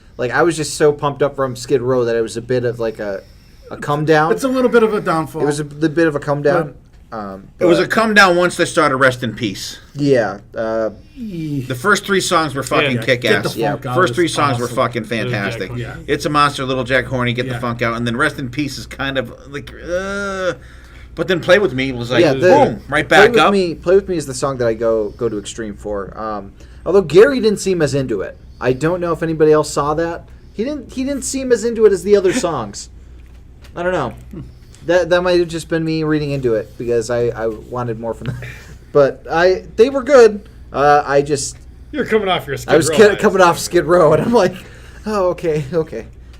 just so pumped up from Skid Row that it was a bit of like a come down. It's a little bit of a downfall. It was the bit of a come down. it was a come down once they started Rest in Peace. Yeah. The first 3 songs were fucking Yeah. kick Get the ass. Funk Out First is 3 songs were awesome. fucking fantastic. Horny. Yeah. It's a Monster, Little Jack Horny, Get the Yeah. Funk Out, and then Rest in Peace is kind of like, but then Play With Me was like, Yeah, boom, right back up. Play With Me is the song that I go to Extreme for. Although Gary didn't seem as into it. I don't know if anybody else saw that. He didn't seem as into it as the other songs. I don't know. That might have just been me reading into it because I wanted more from them. But they were good. You're coming off your Skid I was Row coming off Skid Row, and I'm like, oh, okay,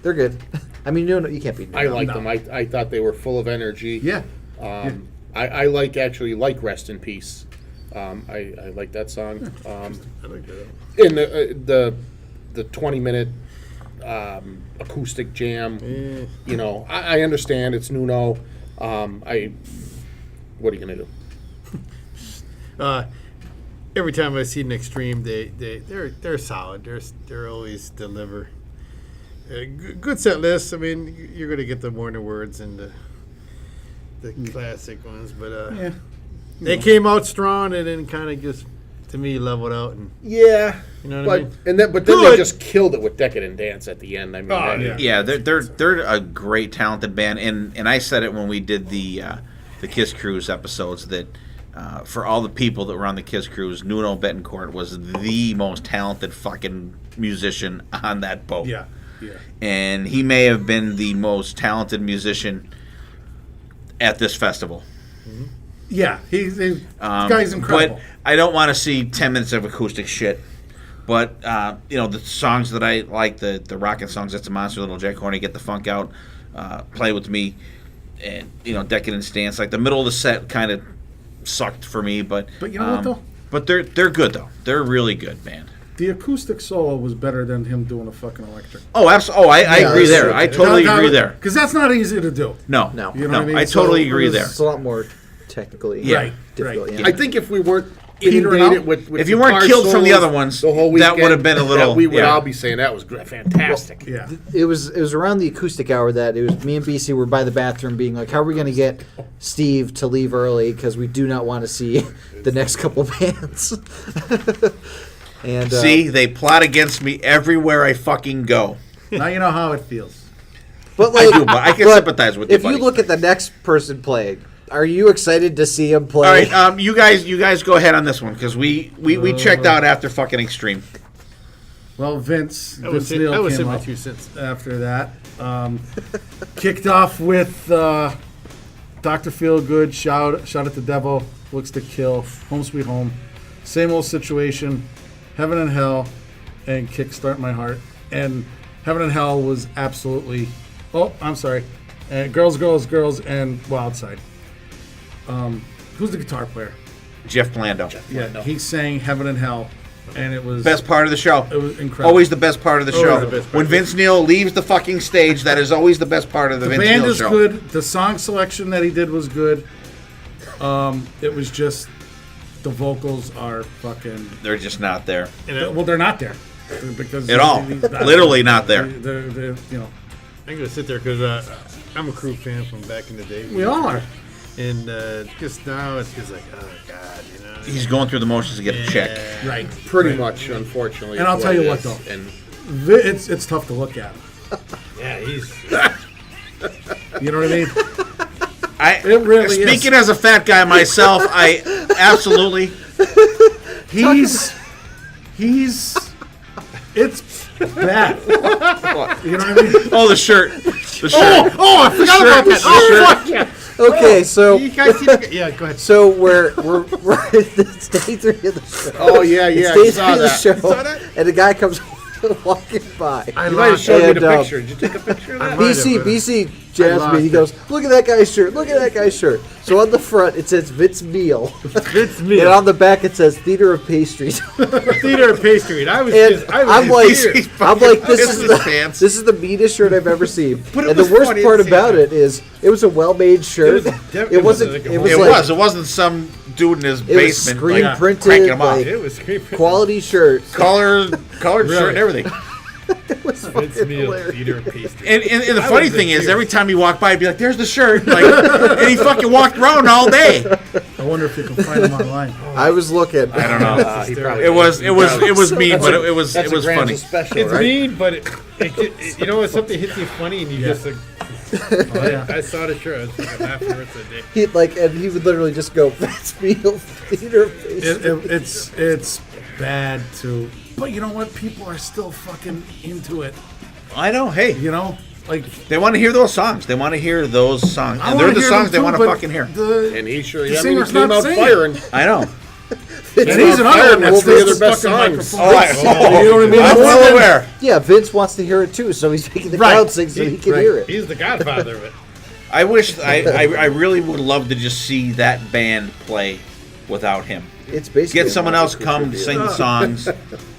they're good. I mean, you can't beat I Nuno. liked them. I thought they were full of energy. Yeah. I like Rest in Peace. I like that song. In the 20-minute acoustic jam, I understand it's Nuno. What are you gonna do? Every time I see an Extreme, they're solid. They're always deliver. Good set list. I mean, you're gonna get the More Than Words and the classic ones, but Yeah. they came out strong and then kind of just to me leveled out. And Yeah, you know what I mean? but then they Good. just killed it with Decadent Dance at the end. I mean, Oh, that- Yeah, they're a great talented band, and I said it when we did the Kiss Cruise episodes that for all the people that were on the Kiss Cruise, Nuno Betancourt was the most talented fucking musician on that boat. Yeah. And he may have been the most talented musician at this festival. Yeah, he's guy's incredible. But I don't want to see 10 minutes of acoustic shit. But, the songs that I like, the rockin' songs, That's a Monster, Little Jack Horny, Get the Funk Out, Play With Me, and, Decadent Dance. Like, the middle of the set kind of sucked for me. But you know what, though? But they're good, though. They're really good, man. The acoustic solo was better than him doing a fucking electric. Oh, absolutely. Oh, I agree that's there. true. I totally agree there. Because that's not easy to do. No. You know what I mean? I So totally it agree was- there. It's a lot more technically Yeah. difficult. Right. Yeah. I think if we weren't Petering inundated out? with If you weren't guitar killed from the solos other ones, the whole that weekend, would have been a little- we would yeah. all be saying that was fantastic. Yeah. It was around the acoustic hour that it was me and BC were by the bathroom being like, how are we going to get Steve to leave early because we do not want to see the next couple bands. And See, they plot against me everywhere I fucking go. Now you know how it feels. but like, I do, but I can sympathize with you, if you buddy. look at the next person playing, are you excited to see him play? All right, you guys go ahead on this one because we checked out after fucking Extreme. Well, Vince I would Neil say came my up 2 cents. after that. Kicked off with Dr. Feelgood, Shout at the Devil, Looks to Kill, Home Sweet Home, Same Old Situation, Heaven and Hell, and Kickstart My Heart. And Heaven and Hell was absolutely... Oh, I'm sorry. Girls, Girls, Girls, and Wild Side. Who's the guitar player? Jeff Blando. Yeah, he sang Heaven and Hell, and it was... Best part of the show. It was incredible. Always the best part of the show. the best part. When Vince Neil leaves the fucking stage, that is always the best part of the Vince band Neil is show. good. The song selection that he did was good. It was just the vocals are fucking. They're just not there Well, they're not there because at all. Literally not there. They're I'm gonna sit there because I'm a Crew fan from back in the day. we all are. And just now it's just like, oh god, He's going through the motions to get a check. Right. Pretty much, unfortunately. And is I'll tell you it what, is. though. And It's tough to look at. Yeah, he's. You know what I mean? It really is. Speaking as a fat guy myself, I absolutely. He's. It's bad. You know what I mean? Oh, the shirt. The shirt. Oh, I forgot about that. Oh, fuck yeah. Okay, so You guys see the, yeah, go ahead. so we're it's day 3 of the show. oh yeah, It's yeah, day I 3 saw of the that. show, saw that? and a guy comes walking by. You might have showed me And, the picture. Did you take a picture of that? BC jabs me. He goes, "Look at that guy's shirt! Look at that guy's shirt!" So on the front it says Vince Neil, Vince and Neil. on the back it says Theater of Pastries. Theater of Pastry. And I was And just, I was I'm in like, tears. I'm like, this This is is the pants. this is the meanest shirt I've ever seen. But it And the was worst funny at part the same about time. it is, it was a well-made shirt. It wasn't. It was It like was. It wasn't some dude in his it was basement screen like, printed, cranking them like off. It was creepy. quality shirt. Colored shirt and everything. It was Vince fucking Neil, hilarious. Theater of Pastry. And the funny thing is, every time he walked by, he'd be like, "There's the shirt," like, and he fucking walked around all day. I wonder if you can find him online. I was looking. I don't know. He probably It was did. mean, but it was That's a Granza funny. special, It's right? mean, but it you know, when something hits you funny and you just like, Oh, yeah. I saw the shirt. I was like, afterwards that day. He and he would literally just go Vince Neil Theater of Pastries. It's bad too. But you know what? People are still fucking into it. I know. Hey, You know, like they want to hear those songs. They want to hear those songs, I and wanna they're the hear songs them they want too, to but fucking hear. And he sure, The yeah, I mean, he singer's came not out singing. firing. I know. and he's another fire one that's over the still other best stuck in songs. microphone. Oh, You know what I mean? I'm More well than- aware. Yeah, Vince wants to hear it too, so he's making the Right. crowd sing so he can Right. hear it. He's the godfather of it. I wish I really would love to just see that band play without him. It's basically Get someone else come sing the songs.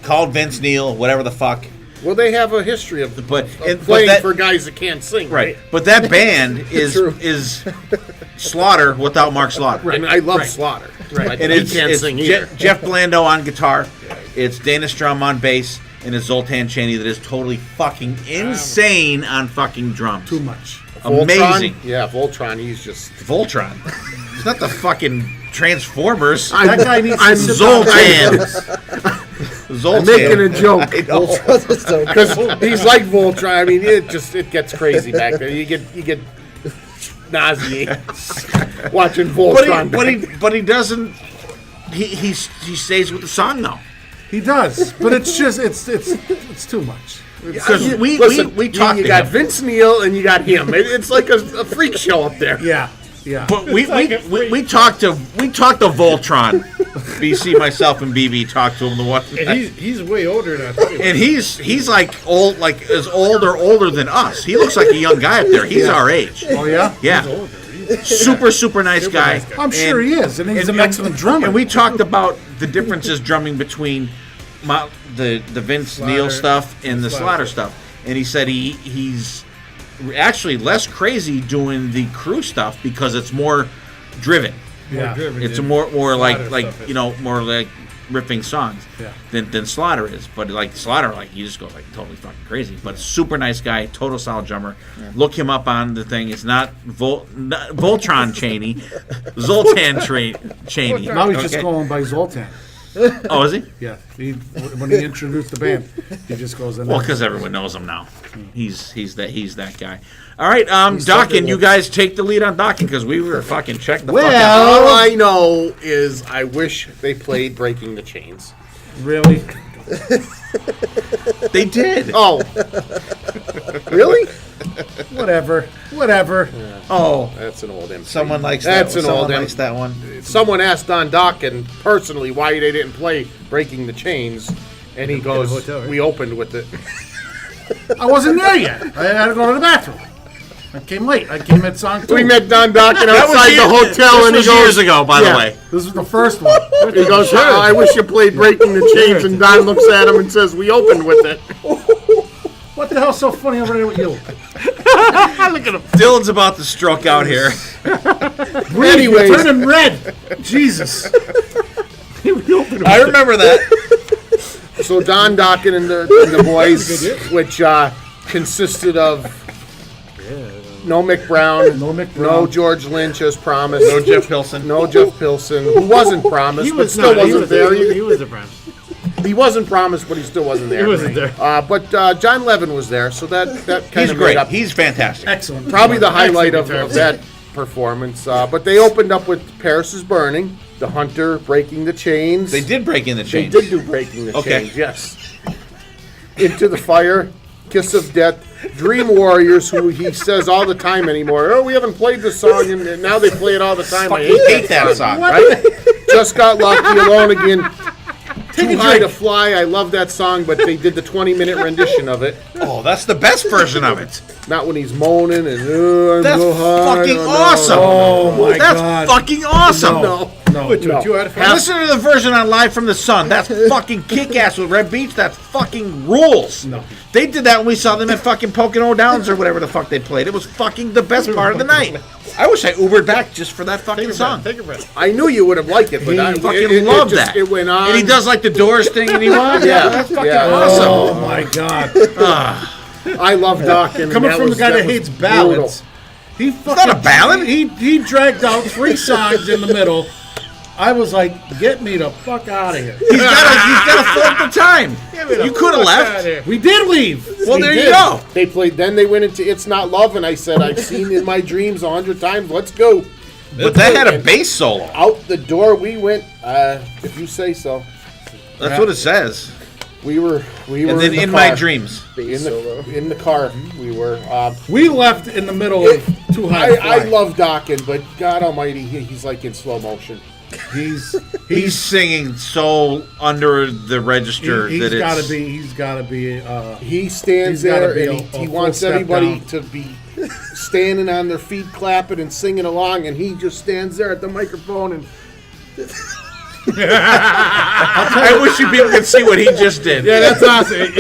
Call Vince Neil, whatever the fuck. Well, they have a history of But playing that, for guys that can't sing, right. But that band True. is Slaughter without Mark Slaughter. And I love Slaughter. Right. And he it's, can't it's sing Je- either. Jeff Blando on guitar. It's Dana Strum on bass. And it's Zoltan Chaney that is totally fucking insane on fucking drums. Too much. Amazing. Yeah, Voltron. He's just. Voltron. It's not the fucking Transformers. That guy needs I'm to sit Zoltan. Zoltan. I'm making a joke I know. because he's like Voltron. I mean, it gets crazy back there. You get nauseated watching Voltron. But he doesn't. He stays with the song though. He does, but it's just it's too much. Because we talked You to got him. Vince Neil and you got him. It's like a freak show up there. Yeah, yeah. But we talked to Voltron. BC, myself, and BB talked to him the one. And he's way older than I thought he was. And he's like old, like as old or older than us. He looks like a young guy up there. He's our age. Oh yeah, Yeah. Super nice guy. I'm sure he is, and he's an excellent drummer. And we talked about the differences drumming between the Vince Neil stuff and the Slaughter stuff. And he said he's actually less crazy doing the crew stuff because it's more driven. yeah, It's more like stuff is. more like riffing songs Yeah. than Slaughter is. But like Slaughter, like you just go like totally fucking crazy. But super nice guy, total solid drummer. Look him up on the thing. It's not Voltron Cheney, Zoltan Cheney. now he's just Okay. going by Zoltan. Oh, is he? Yeah, when he introduced the band, he just goes in. Well, there. because everyone knows him now. He's that guy. All right, docking. You guys take the lead on docking because we were fucking checking the fuck out. All I know is I wish they played Breaking the Chains. Really? They did. Oh, really? Whatever. Oh, That's an old MC. someone likes That's that. an Someone old likes that one. Someone asked Don Dokken personally why they didn't play Breaking the Chains, and he goes, hotel, right? "We opened with it." I wasn't there yet. I had to go to the bathroom. I came late. I came at song 2. We met Don Dokken That was outside the years- hotel, this and he was goes, years ago, by the Yeah. way. This was the first one. He goes, I wish you played Breaking the Chains, and Don looks at him and says, "We opened with it." What the hell's so funny over there with you? Look at him. Dylan's about to stroke out here. Anyways, You're turning red. Jesus. I remember that. so Don Dokken and the boys, which consisted of no Mick Brown, no George Lynch as promised, No Jeff Pilson. no Jeff Pilson, who wasn't promised, but still wasn't there. He was the prime. He wasn't promised, but he still wasn't there. He wasn't there. But John Levin was there, so that kind He's of great. made up He's fantastic. Excellent. probably the highlight of Excellent that performance. But they opened up with Paris is Burning, The Hunter, Breaking the Chains. They did break in the They chains. did do Breaking the Okay. Chains, yes. Into the Fire, Kiss of Death, Dream Warriors, who he says all the time anymore. Oh, we haven't played this song, and now they play it all the time. I hate that song. Right? Just Got Lucky, Alone Again. Too High to Fly. I love that song, but they did the 20-minute rendition of it. Oh, that's the best version of it. Not when he's moaning and I'm That's so high. fucking no, no, awesome. Oh my That's God. fucking awesome. No. Which one? 2 out of 5? Listen to the version on Live from the Sun. That's fucking kick-ass with Red Beach. That's fucking rules. No. They did that when we saw them at fucking Pocono Downs or whatever the fuck they played. It was fucking the best part of the night. I wish I Ubered back just for that fucking song. Take a breath. I knew you would have liked it, but I Fucking love that. It went on. And he does like the Doors thing and he won. Yeah, That's fucking yeah. awesome. Oh my God. I love Dokken. Coming from the guy that hates ballads. He fucking, not a ballad. He dragged out 3 songs in the middle. I was like, get me the fuck out of here. He's got to fill up the time. You could have left. We did leave. Well, there you go. They played. Then they went into "It's Not Love," and I said, "I've seen in my dreams 100 times. Let's go." But that had a bass solo. Out the door we went. If you say so. That's what it says. We were. And then in in the my car. dreams. In the car we were. We left in the middle of Too High to Fly. I love Dokken, but God Almighty, he's like in slow motion. He's singing so under the register he's that got it's... to be. He's got to be. He stands He's gotta there be and a he full wants step everybody down. to be standing on their feet, clapping and singing along, and he just stands there at the microphone and. I wish you people could see what he just did. Yeah, that's awesome.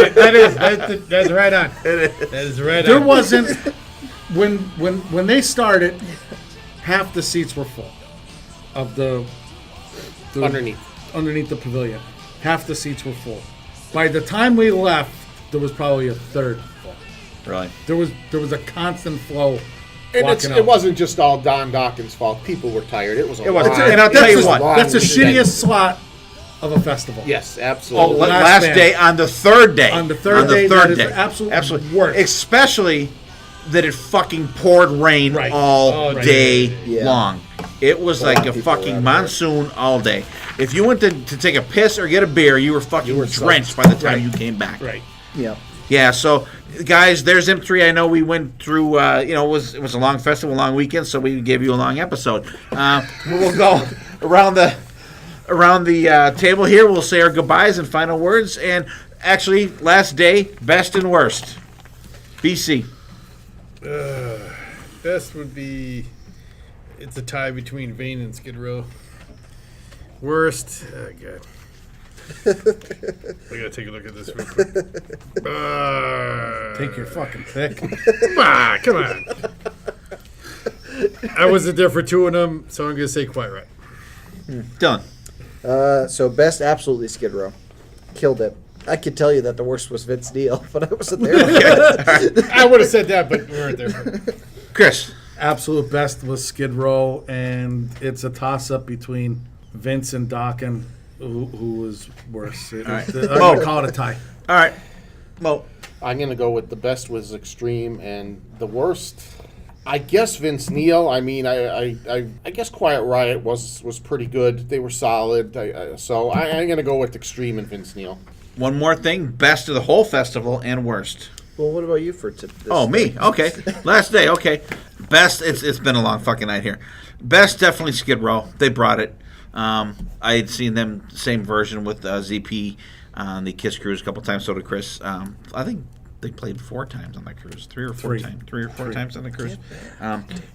That's right on. That is right There on. wasn't when they started. Half the seats were full of the underneath the pavilion. Half the seats were full. By the time we left, there was probably a third full. Right. There was a constant flow And walking it out. wasn't just all Don Dawkins' fault. People were tired. It was a was. long, And I'll tell it you was a what, long That's the weekend. shittiest slot of a festival. Yes, Oh, absolutely. last band. day on the third day. On the third day, that is the absolute worst. Especially that it fucking poured rain Right. all day Yeah. long. It was lot like of a people fucking around there. monsoon all day. If you went to take a piss or get a beer, you were fucking drenched by the time you came back. Right. Yeah. Yeah, so guys, there's M3. I know we went through. It was a long festival, long weekend, so we gave you a long episode. We'll go around the table here. We'll say our goodbyes and final words. And actually, last day, best and worst. BC. Best would be, it's a tie between Vane and Skid Row. Worst, oh god. I gotta take a look at this real quick. Take your fucking pick. Come on. I wasn't there for two of them, so I'm gonna say Quiet Riot. Done. So best, absolutely Skid Row. Killed it. I could tell you that the worst was Vince Neil, but I wasn't there. I would have said that, but we weren't there. Chris. Absolute best was Skid Row, and it's a toss-up between Vince and Dawkins, who was worse. I'm going to call it a tie. All right. Mo. I'm going to go with the best was Extreme, and the worst, I guess Vince Neil. I mean, I guess Quiet Riot was pretty good. They were solid. So I'm going to go with Extreme and Vince Neil. One more thing. Best of the whole festival and worst. Well, what about you for this? Oh, me. Okay. Last day. Okay. Best. It's been a long fucking night here. Best, definitely Skid Row. They brought it. I had seen them same version with ZP on the Kiss cruise a couple times. So did Chris. I think they played 4 times on that cruise. 3 or 4 times on the cruise.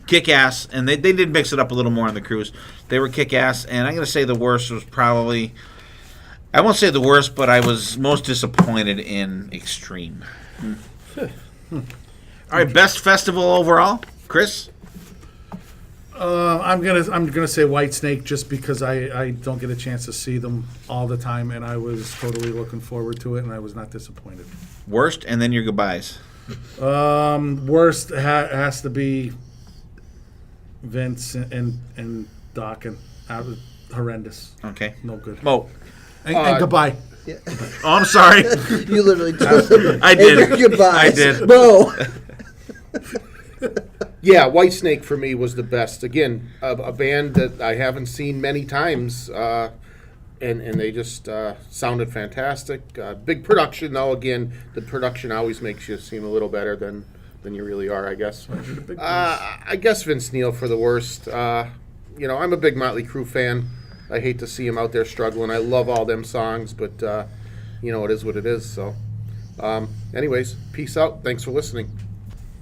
Kick ass, and they did mix it up a little more on the cruise. They were kick ass, and I'm gonna say the worst was probably. I won't say the worst, but I was most disappointed in Extreme. All right, best festival overall, Chris. I'm gonna say Whitesnake just because I don't get a chance to see them all the time, and I was totally looking forward to it, and I was not disappointed. Worst, and then your goodbyes. Worst has to be Vince and Dawkins. That was horrendous. Okay. No good. Mo. And goodbye. Oh, I'm sorry. You literally did. I did. And your goodbyes. I did. No. Yeah, Whitesnake for me was the best. Again, a band that I haven't seen many times, and they just sounded fantastic. Big production, though. Again, the production always makes you seem a little better than you really are, I guess. I guess Vince Neil for the worst. I'm a big Motley Crue fan. I hate to see him out there struggling. I love all them songs, but it is what it is. So, anyways, peace out. Thanks for listening.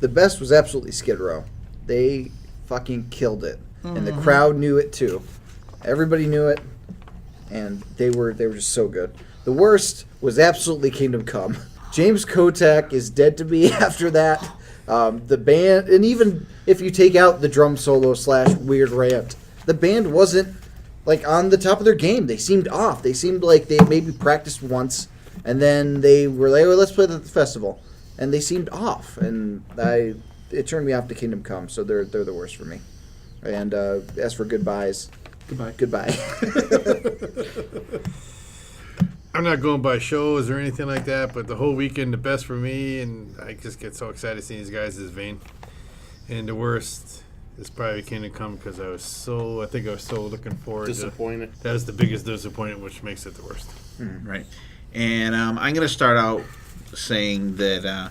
The best was absolutely Skid Row. They fucking killed it, and the crowd knew it too. Everybody knew it, and they were just so good. The worst was absolutely Kingdom Come. James Kotak is dead to me after that. The band, and even if you take out the drum solo / weird rant, the band wasn't like on the top of their game. They seemed off. They seemed like they maybe practiced once, and then they were like, "Oh, let's play at the festival." And they seemed off, and it turned me off to Kingdom Come, so they're the worst for me. And as for goodbyes, goodbye. I'm not going by shows or anything like that, but the whole weekend, the best for me, and I just get so excited seeing these guys, is Vane. And the worst is probably Kingdom Come because I was so looking forward Disappointed. to. That is the biggest disappointment, which makes it the worst. Right. And I'm going to start out saying that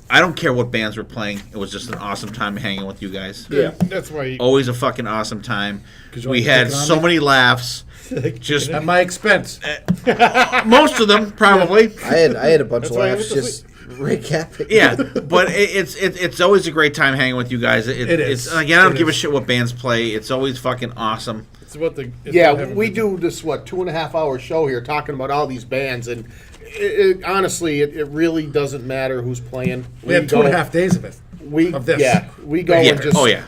I don't care what bands were playing. It was just an awesome time hanging with you guys. Yeah, that's why. Always a fucking awesome time. 'Cause you We like had picking on so me? many laughs. Just At my expense. most of them, probably. I had a bunch of That's why I laughs went to just recapping. Yeah, but it's always a great time hanging with you guys. It is. It's, again, I don't It give a is. shit what bands play. It's always fucking awesome. It's what the. It's Yeah, what having we the- do this 2.5-hour show here talking about all these bands, and honestly, it really doesn't matter who's playing. We had 2.5 days of it. We Of this. we go Yeah. and just Oh yeah.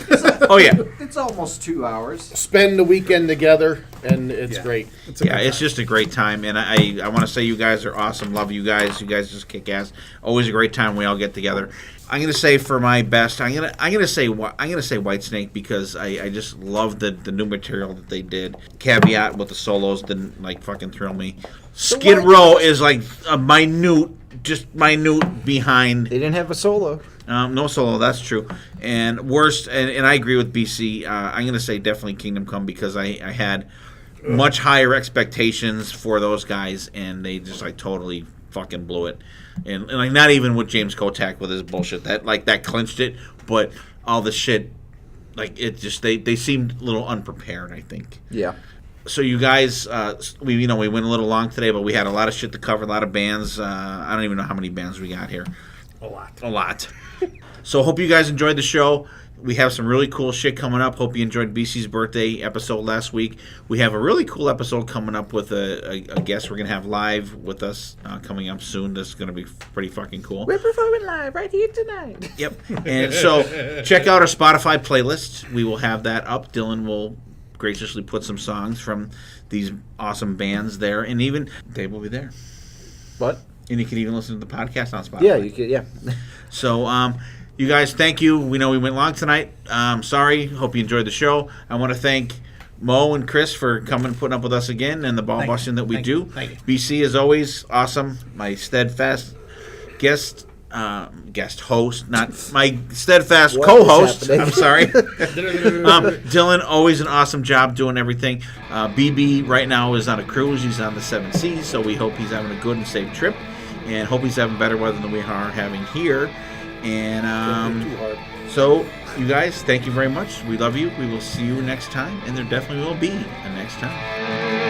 Oh yeah. It's almost 2 hours. spend the weekend together, and it's great. Yeah, it's just a great time, and I want to say you guys are awesome. Love you guys. You guys just kick ass. Always a great time when we all get together. I'm gonna say for my best, I'm gonna say Whitesnake because I just love the new material that they did. Caveat with the solos didn't like fucking thrill me. Skid Row is like a minute behind. They didn't have a solo. No solo, that's true. And worst, and I agree with BC. I'm going to say definitely Kingdom Come because I had much higher expectations for those guys, and they just like totally fucking blew it. And like not even with James Kotak with his bullshit that clinched it, but all the shit, like it just they seemed a little unprepared. I think. Yeah. So you guys, we went a little long today, but we had a lot of shit to cover, a lot of bands. I don't even know how many bands we got here. A lot. So hope you guys enjoyed the show. We have some really cool shit coming up. Hope you enjoyed BC's birthday episode last week. We have a really cool episode coming up with a guest we're going to have live with us coming up soon. This is going to be pretty fucking cool. We're performing live right here tonight. Yep. And so check out our Spotify playlist. We will have that up. Dylan will graciously put some songs from these awesome bands there. And even Dave will be there. What? And you can even listen to the podcast on Spotify. Yeah, you could. Yeah. So, you guys, thank you. We know we went long tonight. Sorry. Hope you enjoyed the show. I want to thank Mo and Chris for coming and putting up with us again and the ball busting that we do. Thank you. BC is always awesome. My steadfast guest host, not my steadfast What co-host. is happening? I'm sorry. Dylan, always an awesome job doing everything. BB right now is on a cruise. He's on the 7 Seas, so we hope he's having a good and safe trip, and hope he's having better weather than we are having here. And Too hard. so, you guys, thank you very much. We love you. We will see you next time, and there definitely will be a next time.